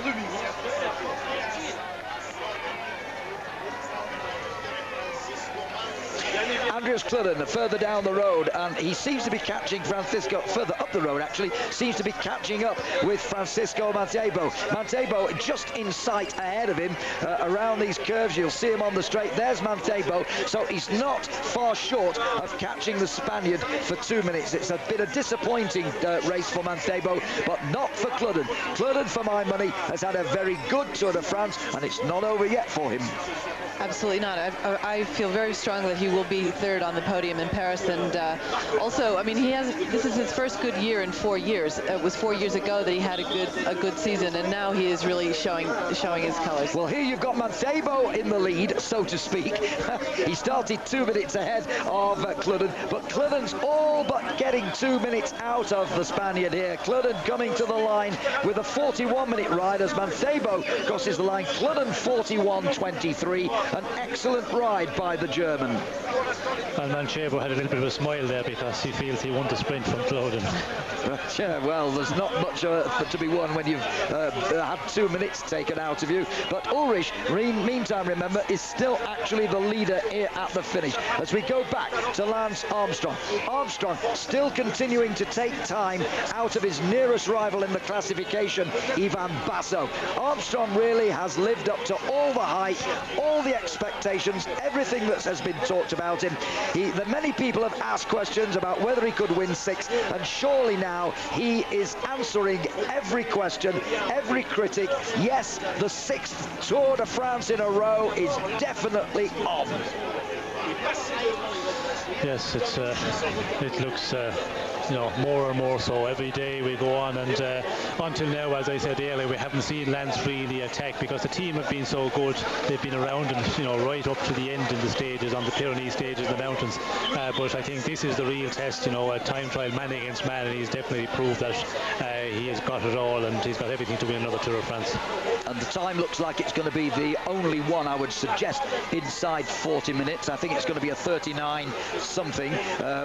Andreas Kluden further down the road, and he seems to be catching Francisco, further up the road actually, seems to be catching up with Francisco Mantebo. Mantebo just in sight ahead of him around these curves. You'll see him on the straight. There's Mantebo, so he's not far short of catching the Spaniard for 2 minutes. It's been a disappointing race for Mantebo, but not for Kluden. Kluden, for my money, has had a very good Tour de France, and it's not over yet for him. Absolutely not. I feel very strongly that he will be third on the podium in Paris, and also, I mean, this is his first good year in 4 years. It was 4 years ago that he had a good season, and now he is really showing his colors. Well, here you've got Mantebo in the lead, so to speak. He started 2 minutes ahead of Kluden, but Kluden's all but getting 2 minutes out of the Spaniard here. Kluden coming to the line with a 41-minute ride as Mantebo crosses the line. Kluden 41.23. An excellent ride by the German. And Mantebo had a little bit of a smile there because he feels he won the sprint from Kluden. Yeah, well, there's not much to be won when you've had 2 minutes taken out of you. But Ulrich, meantime, remember, is still actually the leader here at the finish. As we go back to Lance Armstrong. Armstrong still continuing to take time out of his nearest rival in the classification, Ivan Basso. Armstrong really has lived up to all the hype, all the expectations, everything that has been talked about him. Many people have asked questions about whether he could win 6, and surely now he is answering every question, every critic. Yes, the 6th Tour de France in a row is definitely on. Yes, it looks more and more so every day we go on, and until now, as I said earlier, we haven't seen Lance really attack because the team have been so good. They've been around and right up to the end in the stages, on the Pyrenees stages, the mountains, but I think this is the real test, a time trial man against man, and he's definitely proved that he has got it all, and he's got everything to win another Tour of France. And the time looks like it's going to be the only one, I would suggest, inside 40 minutes. I think it's going to be a 39 something.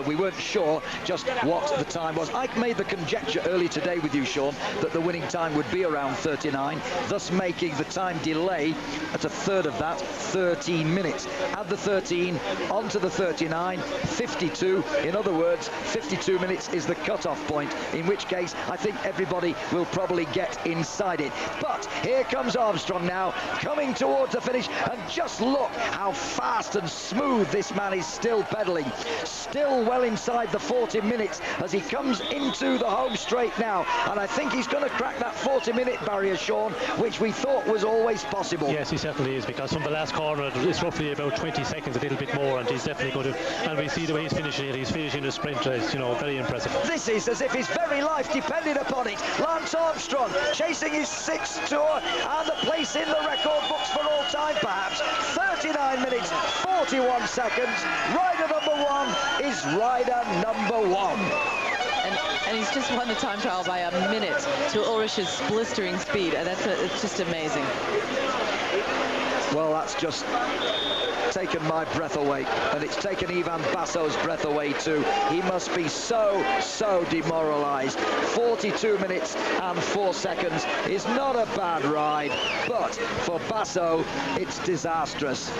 We weren't sure just what the time was. I made the conjecture early today with you, Sean, that the winning time would be around 39, thus making the time delay at a third of that, 13 minutes. Add the 13 onto the 39, 52. In other words, 52 minutes is the cut-off point, in which case I think everybody will probably get inside it. But here comes Armstrong now, coming towards the finish, and just look how fast and smooth this man is still pedaling. Still well inside the 40 minutes as he comes into the home straight now, and I think he's going to crack that 40-minute barrier, Sean, which we thought was always possible. Yes, he certainly is, because from the last corner it's roughly about 20 seconds, a little bit more, and he's definitely going to, and we see the way he's finishing it. He's finishing the sprint race, very impressive. This is as if his very life depended upon it. Lance Armstrong chasing his 6th Tour and a place in the record books for all time, perhaps. 39 minutes 41 seconds. Rider number 1 is rider number 1. And he's just won the time trial by a minute to Ulrich's blistering speed, and it's just amazing. Well, that's just taken my breath away, and it's taken Ivan Basso's breath away too. He must be so demoralized. 42 minutes and 4 seconds is not a bad ride, but for Basso it's disastrous.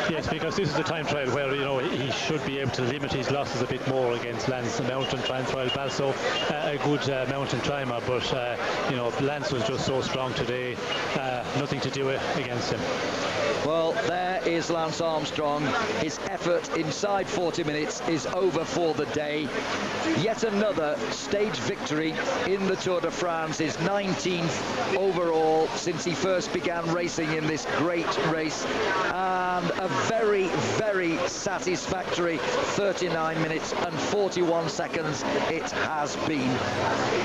Yes, because this is the time trial where he should be able to limit his losses a bit more against Lance. The mountain time trial, Basso a good mountain climber, but Lance was just so strong today, nothing to do against him. Well, there is Lance Armstrong. His effort inside 40 minutes is over for the day. Yet another stage victory in the Tour de France, his 19th overall since he first began racing in this great race, and a very satisfactory 39 minutes and 41 seconds it has been.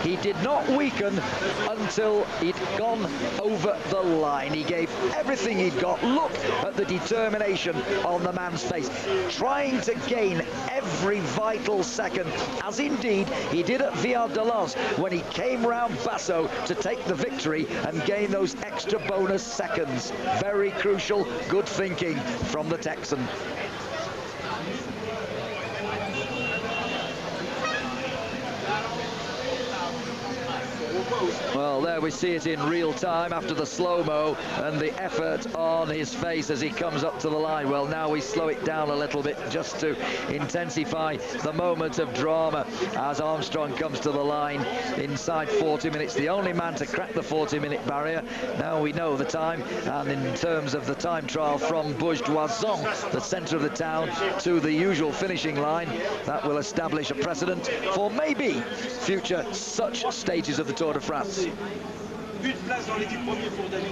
He did not weaken until he'd gone over the line. He gave everything he'd got. Look at the determination on the man's face, trying to gain every vital second, as indeed he did at Viard-de-Lans when he came round Basso to take the victory and gain those extra bonus seconds. Very crucial, good thinking from the Texan. Well, there we see it in real time after the slow-mo and the effort on his face as he comes up to the line. Well, now we slow it down a little bit just to intensify the moment of drama as Armstrong comes to the line inside 40 minutes. The only man to crack the 40-minute barrier. Now we know the time, and in terms of the time trial from Bourg-d'Oisans, the centre of the town, to the usual finishing line, that will establish a precedent for maybe future such stages of the Tour de France.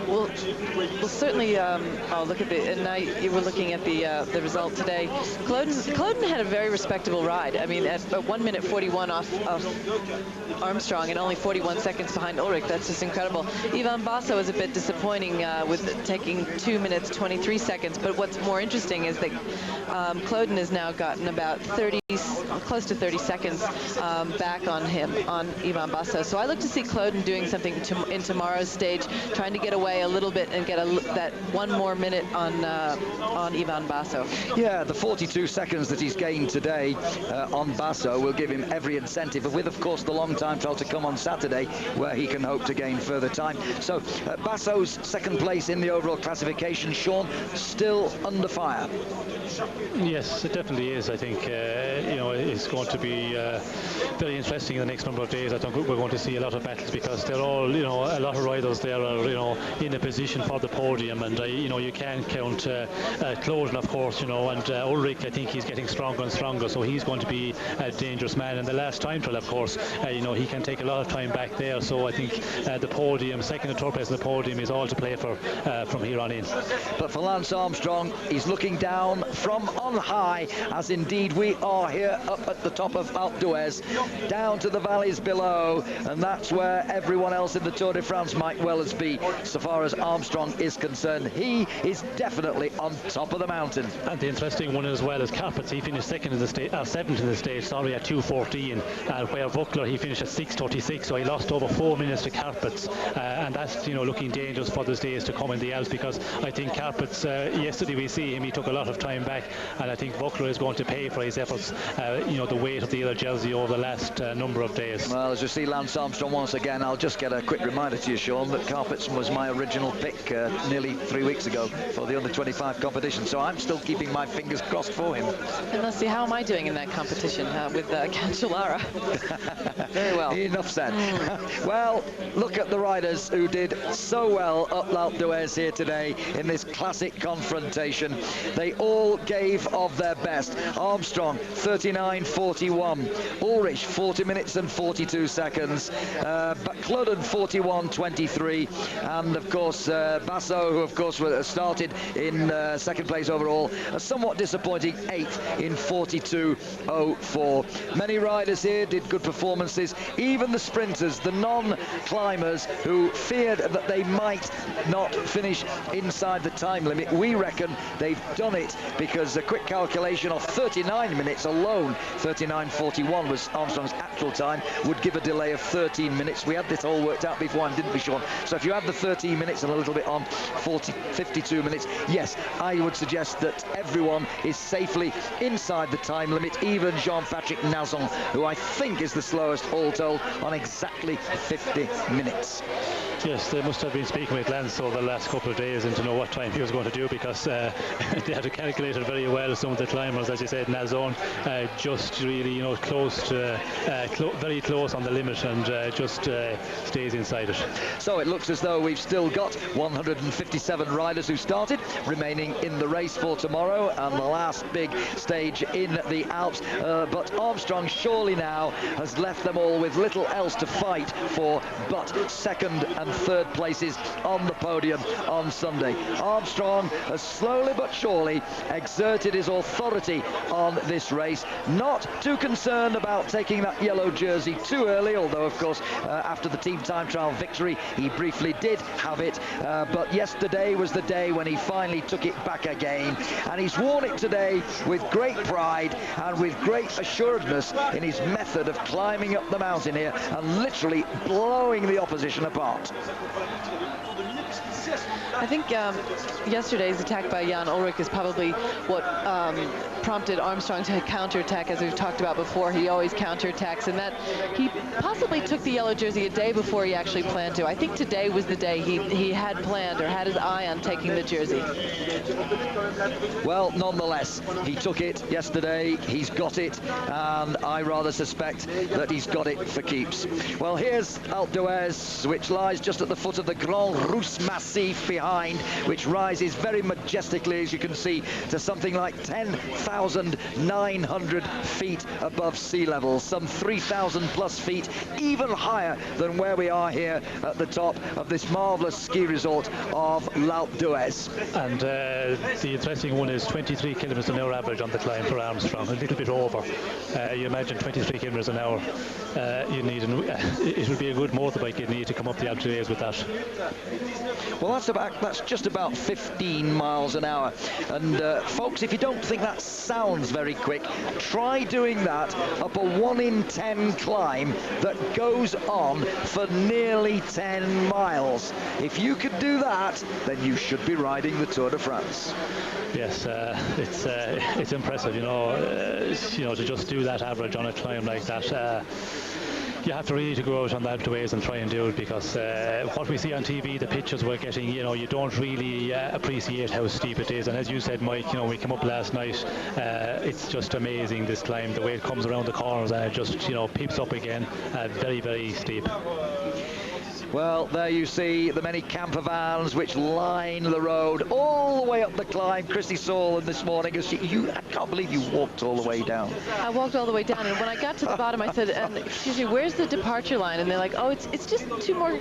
Well, certainly, oh, look at the, and now you were looking at the result today. Cloden had a very respectable ride. I mean, at 1 minute 41 off Armstrong and only 41 seconds behind Ulrich. That's just incredible. Ivan Basso was a bit disappointing with taking 2 minutes 23 seconds. But what's more interesting is that Cloden has now gotten about close to 30 seconds back on him, on Ivan Basso. So I look to see Cloden doing something in tomorrow's stage, trying to get away a little bit and get that 1 more minute on Ivan Basso. Yeah, the 42 seconds that he's gained today on Basso will give him every incentive, with, of course, the long time trial to come on Saturday, where he can hope to gain further time. So Basso's second place in the overall classification, Sean, still under fire. Yes, it definitely is. I think you know, it's going to be very interesting in the next number of days. I think we're going to see a lot of battles because they're all, you know, a lot of riders there are, you know, in a position for the podium, and you know, you can't count Cloden, of course, you know, and Ulrich, I think he's getting stronger and stronger, so he's going to be a dangerous man. And the last time trial, of course, you know, he can take a lot of time back there, so I think the podium, second and third place on the podium, is all to play for from here on in. But for Lance Armstrong, he's looking down from on high, as indeed we are here up at the top of Alpe d'Huez, down to the valleys below, and that's where everyone else in the Tour de France might well as be, so far as Armstrong is concerned. He is definitely on top of the mountain. And the interesting one as well is Carpets. He finished second in the stage, seventh in the stage, sorry, at 2:14, where Vogler, he finished at 6:36, so he lost over 4 minutes to Carpets, and that's, you know, looking dangerous for the days to come in the Alps, because I think Carpets, yesterday we see him, he took a lot of time back, and I think Vogler is going to pay for his efforts, you know, the weight of the other jersey over the last number of days. Well, as you see Lance Armstrong once again, I'll just get a quick reminder to you, Sean, that Carpets was my original pick nearly 3 weeks ago for the under-25 competition, so I'm still keeping my fingers crossed for him. And let's see, how am I doing in that competition with Cancellara? Very well. Enough said. Well, look at the riders who did so well up Alpe d'Huez here today in this classic confrontation. They all gave of their best. Armstrong 39.41, Ulrich 40 minutes and 42 seconds, but Cloden 41.23, and of course Basso, who of course started in second place overall, a somewhat disappointing 8th in 42.04. Many riders here did good performances, even the sprinters, the non-climbers who feared that they might not finish inside the time limit. We reckon they've done it, because a quick calculation of 39 minutes alone, 39.41 was Armstrong's actual time, would give a delay of 13 minutes. We had this all worked out beforehand, didn't we, Sean? So if you add the 13 minutes and a little bit on, 52 minutes, yes, I would suggest that everyone is safely inside the time limit, even Jean-Patrick Nazon, who I think is the slowest all told, on exactly 50 minutes. Yes, they must have been speaking with Lance over the last couple of days and to know what time he was going to do, because they had to calculate it very well. Some of the climbers, as you said, Nazon, just really, you know, close to, very close on the limit, and just stays inside it. So it looks as though we've still got 157 riders who started remaining in the race for tomorrow and the last big stage in the Alps. But Armstrong surely now has left them all with little else to fight for but second and third places on the podium on Sunday. Armstrong has slowly but surely exerted his authority on this race, not too concerned about taking that yellow jersey too early, although of course after the team time trial victory he briefly did have it, but yesterday was the day when he finally took it back again, and he's worn it today with great pride and with great assuredness in his method of climbing up the mountain here and literally blowing the opposition apart. I think yesterday's attack by Jan Ulrich is probably what prompted Armstrong to counterattack, as we've talked about before. He always counterattacks, and that he possibly took the yellow jersey a day before he actually planned to. I think today was the day he had planned or had his eye on taking the jersey. Well, nonetheless, he took it yesterday, he's got it, and I rather suspect that he's got it for keeps. Well, here's Alpe d'Huez, which lies just at the foot of the Grand Rousse Massif behind, which rises very majestically, as you can see, to something like 10,900 feet above sea level, some 3,000 plus feet, even higher than where we are here at the top of this marvelous ski resort of Alpe d'Huez. And the interesting one is 23 kilometers an hour average on the climb for Armstrong, a little bit over. You imagine 23 kilometers an hour. It would be a good motorbike you'd need to come up the Alpe d'Huez with that. Well, that's just about 15 miles an hour. And folks, if you don't think that sounds very quick, try doing that up a 1 in 10 climb that goes on for nearly 10 miles. If you could do that, then you should be riding the Tour de France. Yes, it's impressive, to just do that average on a climb like that. You have to really go out on the Alpe d'Huez and try and do it, because what we see on TV, the pictures we're getting, you don't really appreciate how steep it is. And as you said, Mike, we came up last night. It's just amazing, this climb, the way it comes around the corners, and it just peeps up again. Very, very steep. Well, there you see the many camper vans which line the road all the way up the climb. Christy saw them this morning. I can't believe you walked all the way down. I walked all the way down, and when I got to the bottom, I said, excuse me, where's the departure line? And they're like, oh, it's just two more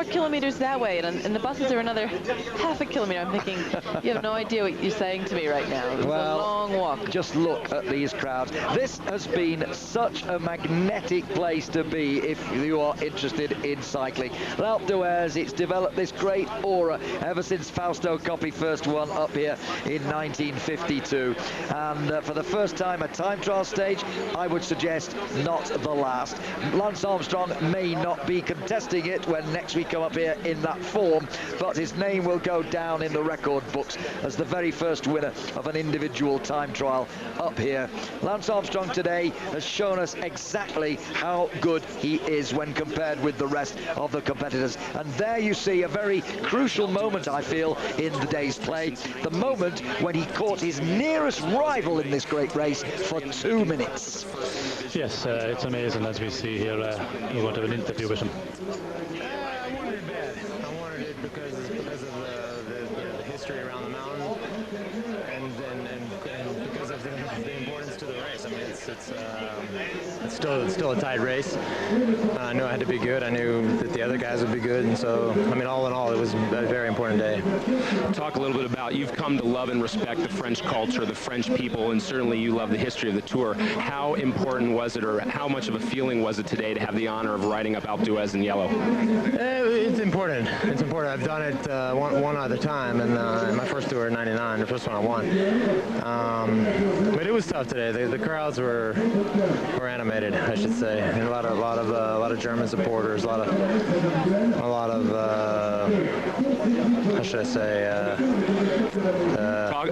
kilometers that way, and the buses are another half a kilometer. I'm thinking, you have no idea what you're saying to me right now. It was a long walk. Just look at these crowds. This has been such a magnetic place to be if you are interested in cycling. Alpe d'Huez, it's developed this great aura ever since Fausto Coppi first won up here in 1952. And for the first time, a time trial stage, I would suggest not the last. Lance Armstrong may not be contesting it when next we come up here in that form, but his name will go down in the record books as the very first winner of an individual time trial up here. Lance Armstrong today has shown us exactly how good he is when compared with the rest of the competitors. And there you see a very crucial moment, I feel, in the day's play. The moment when he caught his nearest rival in this great race for 2 minutes. Yes, it's amazing, as we see here. We're going to have an interview with him. I wanted it bad. I wanted it because of the history around the mountain, and because of the importance to the race. I mean, it's still a tight race. I knew I had to be good. I knew that the other guys would be good, and so, I mean, all in all, it was a very important day. Talk a little bit about, you've come to love and respect the French culture, the French people, and certainly you love the history of the Tour. How important was it, or how much of a feeling was it today to have the honor of riding up Alpe d'Huez in yellow? It's important. It's important. I've done it one other time, and my first Tour in '99, the first one I won. But it was tough today. The crowds were animated, I should say, and a lot of German supporters, a lot of how should I say?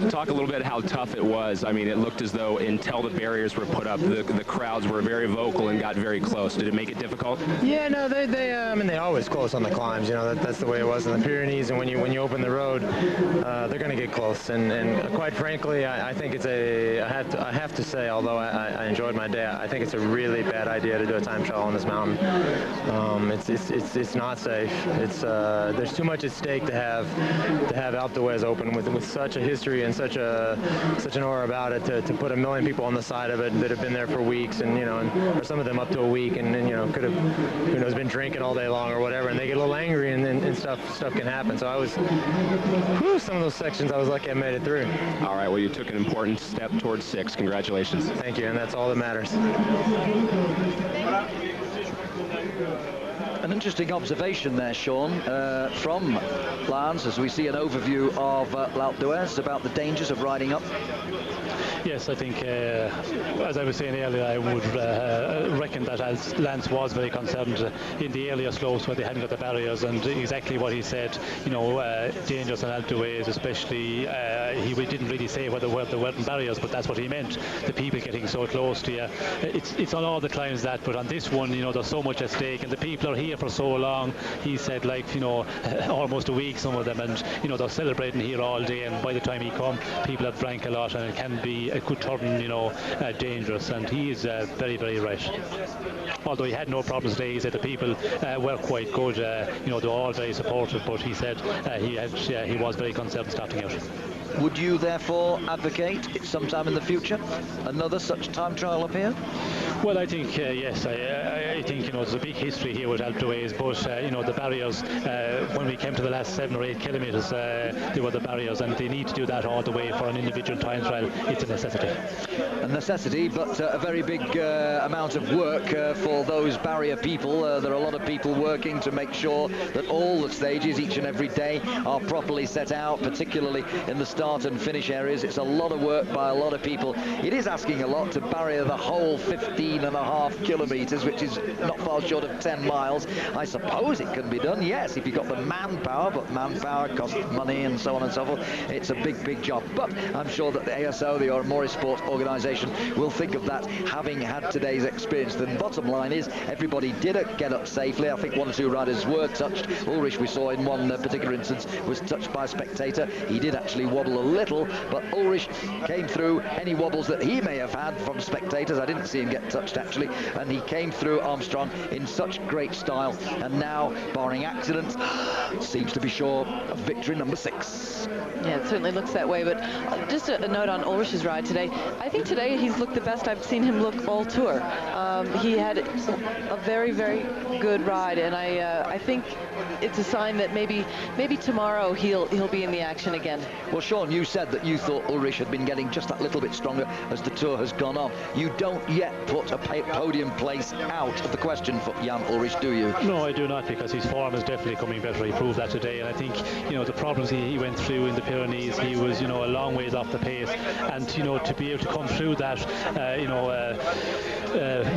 Talk a little bit how tough it was. I mean, it looked as though until the barriers were put up, the crowds were very vocal and got very close. Did it make it difficult? Yeah, no, I mean, they're always close on the climbs. That's the way it was in the Pyrenees, and when you open the road, they're going to get close. And quite frankly, I think I have to say, although I enjoyed my day, I think it's a really bad idea to do a time trial on this mountain. It's not safe. There's too much at stake to have Alpe d'Huez open with such a history and such an aura about it, to put 1 million people on the side of it that have been there for weeks, and or some of them up to a week, and could have, who knows, been drinking all day long or whatever, and they get a little angry, and stuff can happen. So some of those sections I was lucky I made it through. All right, well, you took an important step towards 6. Congratulations. Thank you, and that's all that matters. An interesting observation there, Sean, from Lance, as we see an overview of L'Alpe d'Huez about the dangers of riding up. Yes, I think, as I was saying earlier, I would reckon that as Lance was very concerned in the earlier slopes where they hadn't got the barriers, and exactly what he said, you know, dangerous on Alpe d'Huez, especially, he didn't really say whether there weren't barriers, but that's what he meant, the people getting so close to you. It's on all the climbs that, but on this one, you know, there's so much at stake, and the people are here for so long. He said, like, you know, almost a week, some of them, and, you know, they're celebrating here all day, and by the time he come, people have drank a lot, and it can be, it could turn, you know, dangerous, and he is very, very right. Although he had no problems today, he said the people were quite good, you know, they were all very supportive, but he said he was very concerned starting out. Would you therefore advocate sometime in the future another such time trial up here? Well, I think yes. I think, you know, there's a big history here with Alpe d'Huez, but you know, the barriers, when we came to the last 7 or 8 kilometres, there were the barriers, and they need to do that all the way for an individual time trial. It's a necessity. A necessity, but a very big amount of work for those barrier people. There are a lot of people working to make sure that all the stages each and every day are properly set out, particularly in the start and finish areas. It's a lot of work by a lot of people. It is asking a lot to barrier the whole 15.5 kilometres, which is not far short of 10 miles. I suppose it can be done, yes, if you've got the manpower, but manpower costs money and so on and so forth. It's a big, big job. But I'm sure that the ASO, the Maurice Sport organisation, will think of that, having had today's experience. The bottom line is everybody did get up safely. I think 1 or 2 riders were touched. Ulrich, we saw in one particular instance, was touched by a spectator. He did actually wobble a little, but Ulrich came through any wobbles that he may have had from spectators. I didn't see him get touched, actually, and he came through Armstrong in such great style, and now, barring accidents, seems to be sure of victory number 6. Yeah, it certainly looks that way, but just a note on Ulrich's ride today. I think today he's looked the best I've seen him look all tour. He had a very, very good ride, and I think it's a sign that maybe tomorrow he'll be in the action again. Well, Sean, you said that you thought Ulrich had been getting just that little bit stronger as the tour has gone on. You don't yet put a podium place out of the question for Jan Ulrich, do you? No, I do not, because his form is definitely coming better. He proved that today, and I think, you know, the problems he went through in the Pyrenees, he was, you know, a long ways off the pace, and, you know, to be able to come through that, you know,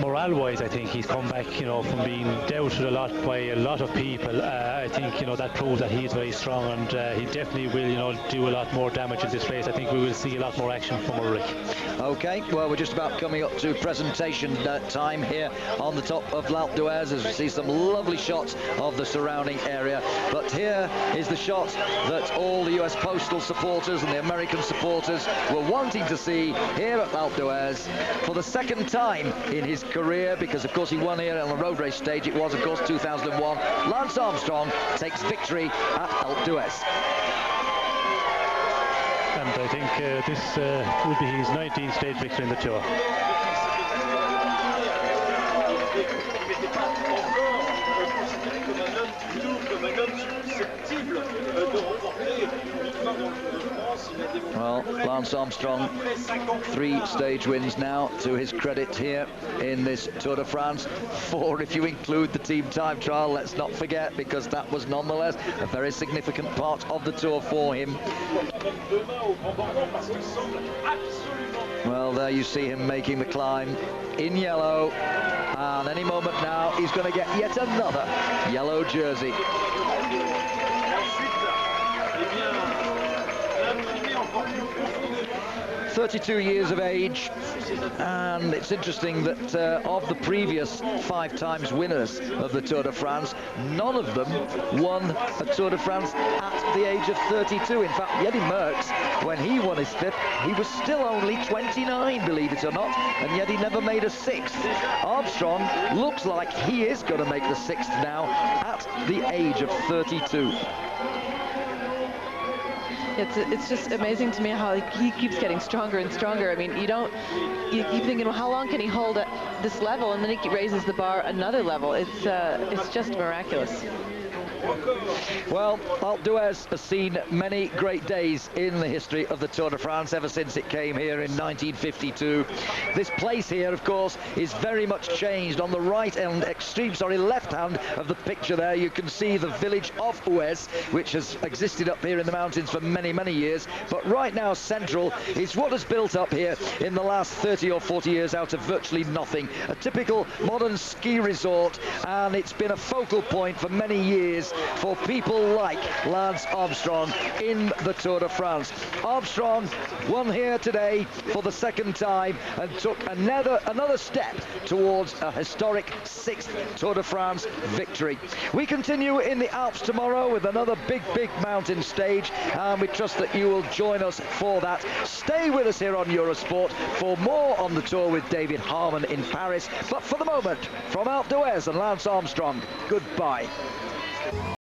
morale-wise, I think he's come back, you know, from being doubted a lot by a lot of people. I think, you know, that proves that he's very strong, and he definitely will, you know, do a lot more damage in this race. I think we will see a lot more action from Ulrich. Okay, well, we're just about coming up to presentation time here on the top of L'Alpe d'Huez, as we see some lovely shots of the surrounding area. But here is the shot that all the US Postal supporters and the American supporters were wanting to see here at L'Alpe d'Huez for the second time in his career, because of course he won here on the road race stage. It was, of course, 2001. Lance Armstrong takes victory at L'Alpe d'Huez. And I think this will be his 19th stage victory in the Tour. Well, Lance Armstrong, 3 stage wins now to his credit here in this Tour de France. 4 if you include the team time trial, let's not forget, because that was nonetheless a very significant part of the Tour for him. Well, there you see him making the climb in yellow, and any moment now he's going to get yet another yellow jersey. 32 years of age, and it's interesting that of the previous 5 times winners of the Tour de France, none of them won a Tour de France at the age of 32. In fact, Eddy Merckx, when he won his 5th, he was still only 29, believe it or not, and yet he never made a 6th. Armstrong looks like he is going to make the 6th now at the age of 32. It's just amazing to me how he keeps getting stronger and stronger. I mean, you keep thinking, well, how long can he hold at this level, and then he raises the bar another level. It's just miraculous. Well, Alpe d'Huez has seen many great days in the history of the Tour de France ever since it came here in 1952. This place here, of course, is very much changed. On the right and left hand of the picture there, you can see the village of Huez, which has existed up here in the mountains for many, many years. But right now, central is what has built up here in the last 30 or 40 years out of virtually nothing. A typical modern ski resort, and it's been a focal point for many years for people like Lance Armstrong in the Tour de France. Armstrong won here today for the second time and took another step towards a historic 6th Tour de France victory. We continue in the Alps tomorrow with another big mountain stage, and we trust that you will join us for that. Stay with us here on Eurosport for more on the tour with David Harmon in Paris. But for the moment, from Alpe d'Huez and Lance Armstrong, goodbye.